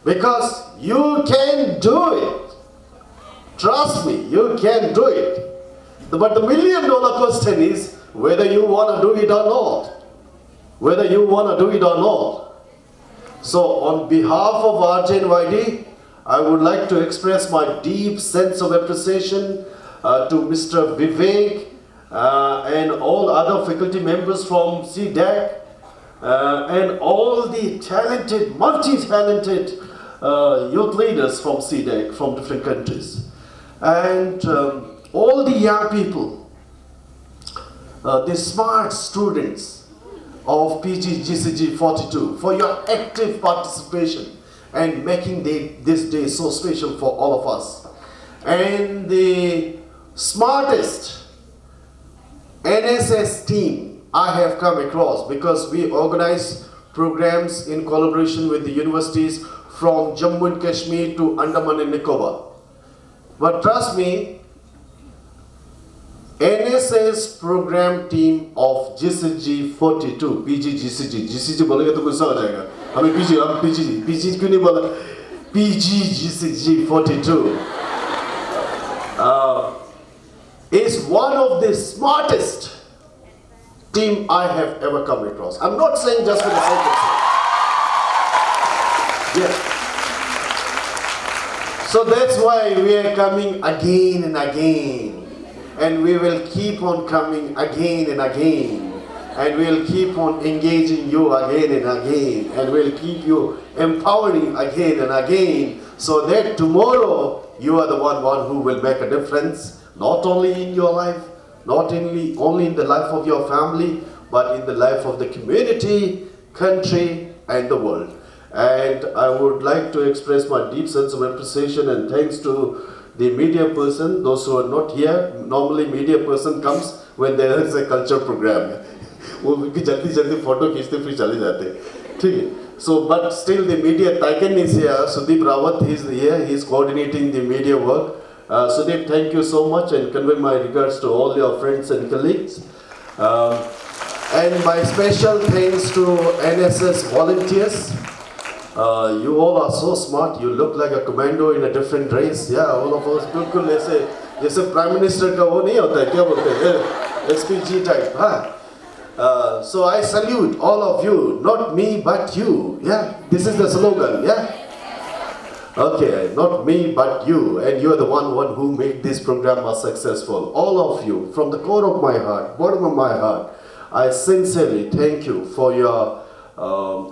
Because you can do it. Trust me, you can do it. But the $1 million question is whether you want to do it or not. Whether you want to do it or not. So on behalf of Rgniyd, I would like to express my deep sense of appreciation to Mr. Vivek and all other faculty members from CDAC and all the talented, multi-talented youth leaders from CDAC from different countries. And all the young people, the smart students of PG GCG 42 for your active participation and making this day so special for all of us. And the smartest NSS team I have come across, because we organize programs in collaboration with the universities from Jammu and Kashmir to Andaman and Nicobar. But trust me, NSS program team of GCG 42, PG GCG, GCG बोलेंगे तो गुस्सा हो जाएगा, हमें PG, हम PG क्यों नहीं बोला, PG GCG 42 is one of the smartest team I have ever come across. I'm not saying just for the sake of saying. Yes. So that's why we are coming again and again. And we will keep on coming again and again. And we'll keep on engaging you again and again. And we'll keep you empowering again and again. So that tomorrow you are the one who will make a difference. Not only in your life, not only in the life of your family, but in the life of the community, country, and the world. And I would like to express my deep sense of appreciation and thanks to the media person, those who are not here. Normally media person comes when there is a culture program. वो जल्दी photo खींचते फिर चले जाते, ठीक है. So, but still the media tycoon is here. Sudeep Rawat is here. He is coordinating the media work. Sudeep, thank you so much and convey my regards to all your friends and colleagues. And my special thanks to NSS volunteers. You all are so smart. You look like a commando in a different dress. Yeah, all of us. बिल्कुल ऐसे Prime Minister का वो नहीं होता है, क्या बोलते हैं, SPG type, हाँ. So I salute all of you, not me but you. Yeah, this is the slogan. Yeah. Okay, not me but you, and you are the one who made this program successful. All of you, from the core of my heart, bottom of my heart, I sincerely thank you for your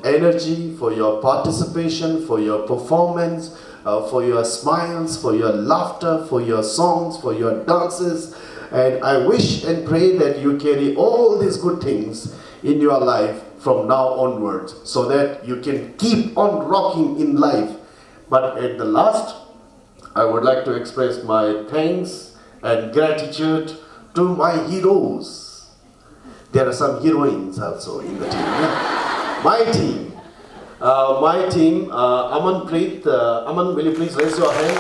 energy, for your participation, for your performance, for your smiles, for your laughter, for your songs, for your dances. And I wish and pray that you carry all these good things in your life from now onwards, so that you can keep on rocking in life. But at the last, I would like to express my thanks and gratitude to my heroes. There are some heroines also in the team. Yeah? My team, Aman Preet. Aman, will you please raise your hand?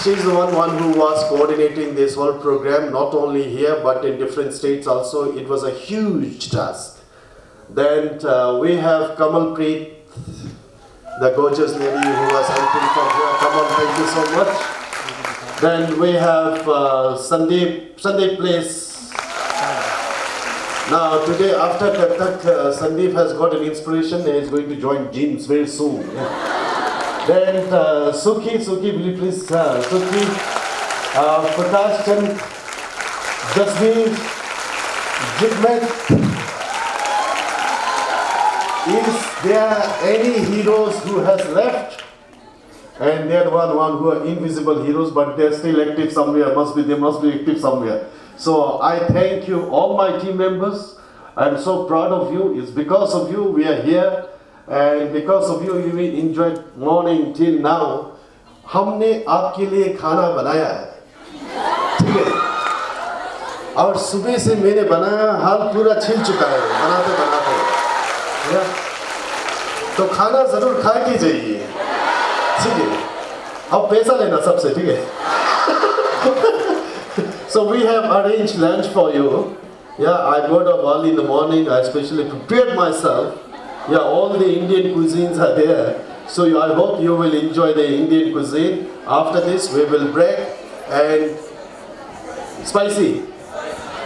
She's the one who was coordinating this whole program, not only here but in different states also. It was a huge task. Then we have Kamal Preet, the gorgeous lady who was helping from here. Kamal, thank you so much. Then we have Sandeep Place. Now today after Kathak, Sandeep has got an inspiration and is going to join gyms very soon. Then Suki, will you please, Suki, Prakash Chand, Jasmeer, Jigmet. Is there any heroes who has left? And they are the one who are invisible heroes, but they are still active somewhere. They must be active somewhere. So I thank you, all my team members. I am so proud of you. It's because of you we are here. And because of you, we enjoyed morning till now. हमने आपके लिए खाना बनाया है, ठीक है? और सुबह से मैंने बनाया, हाल पूरा छिल चुका है बनाते। तो खाना जरूर खा के जाइए, ठीक है? अब पैसा लेना सबसे, ठीक है? So we have arranged lunch for you. Yeah, I got up early in the morning. I especially prepared myself. Yeah, all the Indian cuisines are there. So I hope you will enjoy the Indian cuisine. After this, we will break and spicy.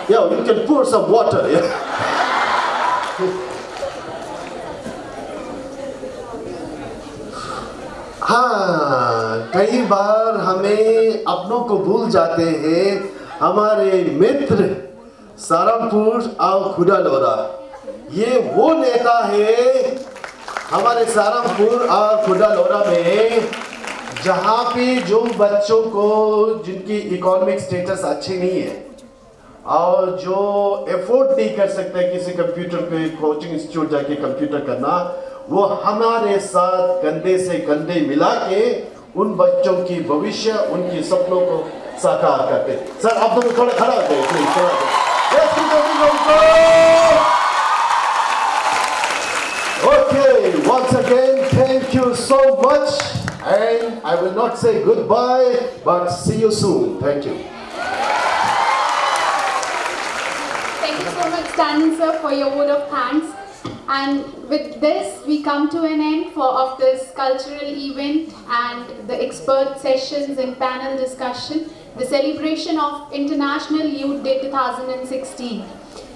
Yeah, you can pour some water. Yeah. कई बार हमें अपनों को भूल जाते हैं। हमारे मित्र सारंगपुर और खुडालोरा, ये वो नेता है हमारे सारंगपुर और खुडालोरा में जहाँ पे जो बच्चों को जिनकी इकोनॉमिक स्टेटस अच्छी नहीं है और जो एफोर्ड नहीं कर सकते किसी कंप्यूटर पे कोचिंग इंस्टीट्यूट जाके कंप्यूटर करना, वो हमारे साथ कंधे से कंधे मिला के उन बच्चों की भविष्य, उनकी सपनों को साकार करते। सर आप दोनों थोड़ा खड़ा हो जाए प्लीज, थोड़ा Okay, once again, thank you so much, and I will not say goodbye, but see you soon. Thank you. Thank you so much, Stanton sir, for your word of thanks. And with this, we come to an end of this cultural event and the expert sessions and panel discussion, the celebration of International Youth Day 2016.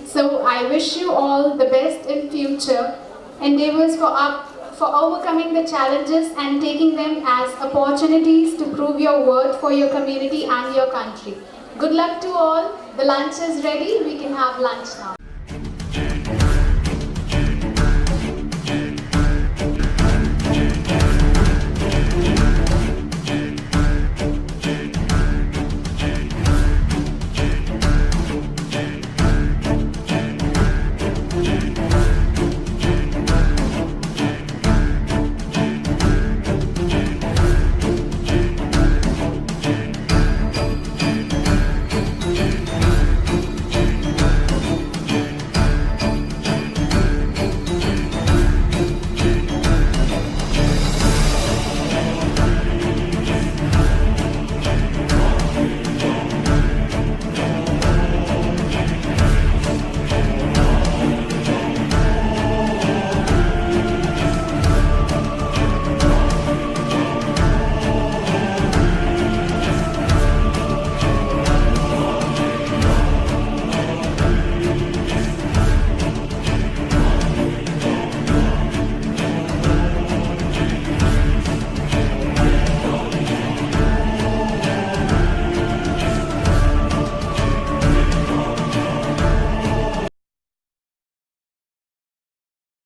So I wish you all the best in future endeavors for overcoming the challenges and taking them as opportunities to prove your worth for your community and your country. Good luck to all. The lunch is ready. We can have lunch now.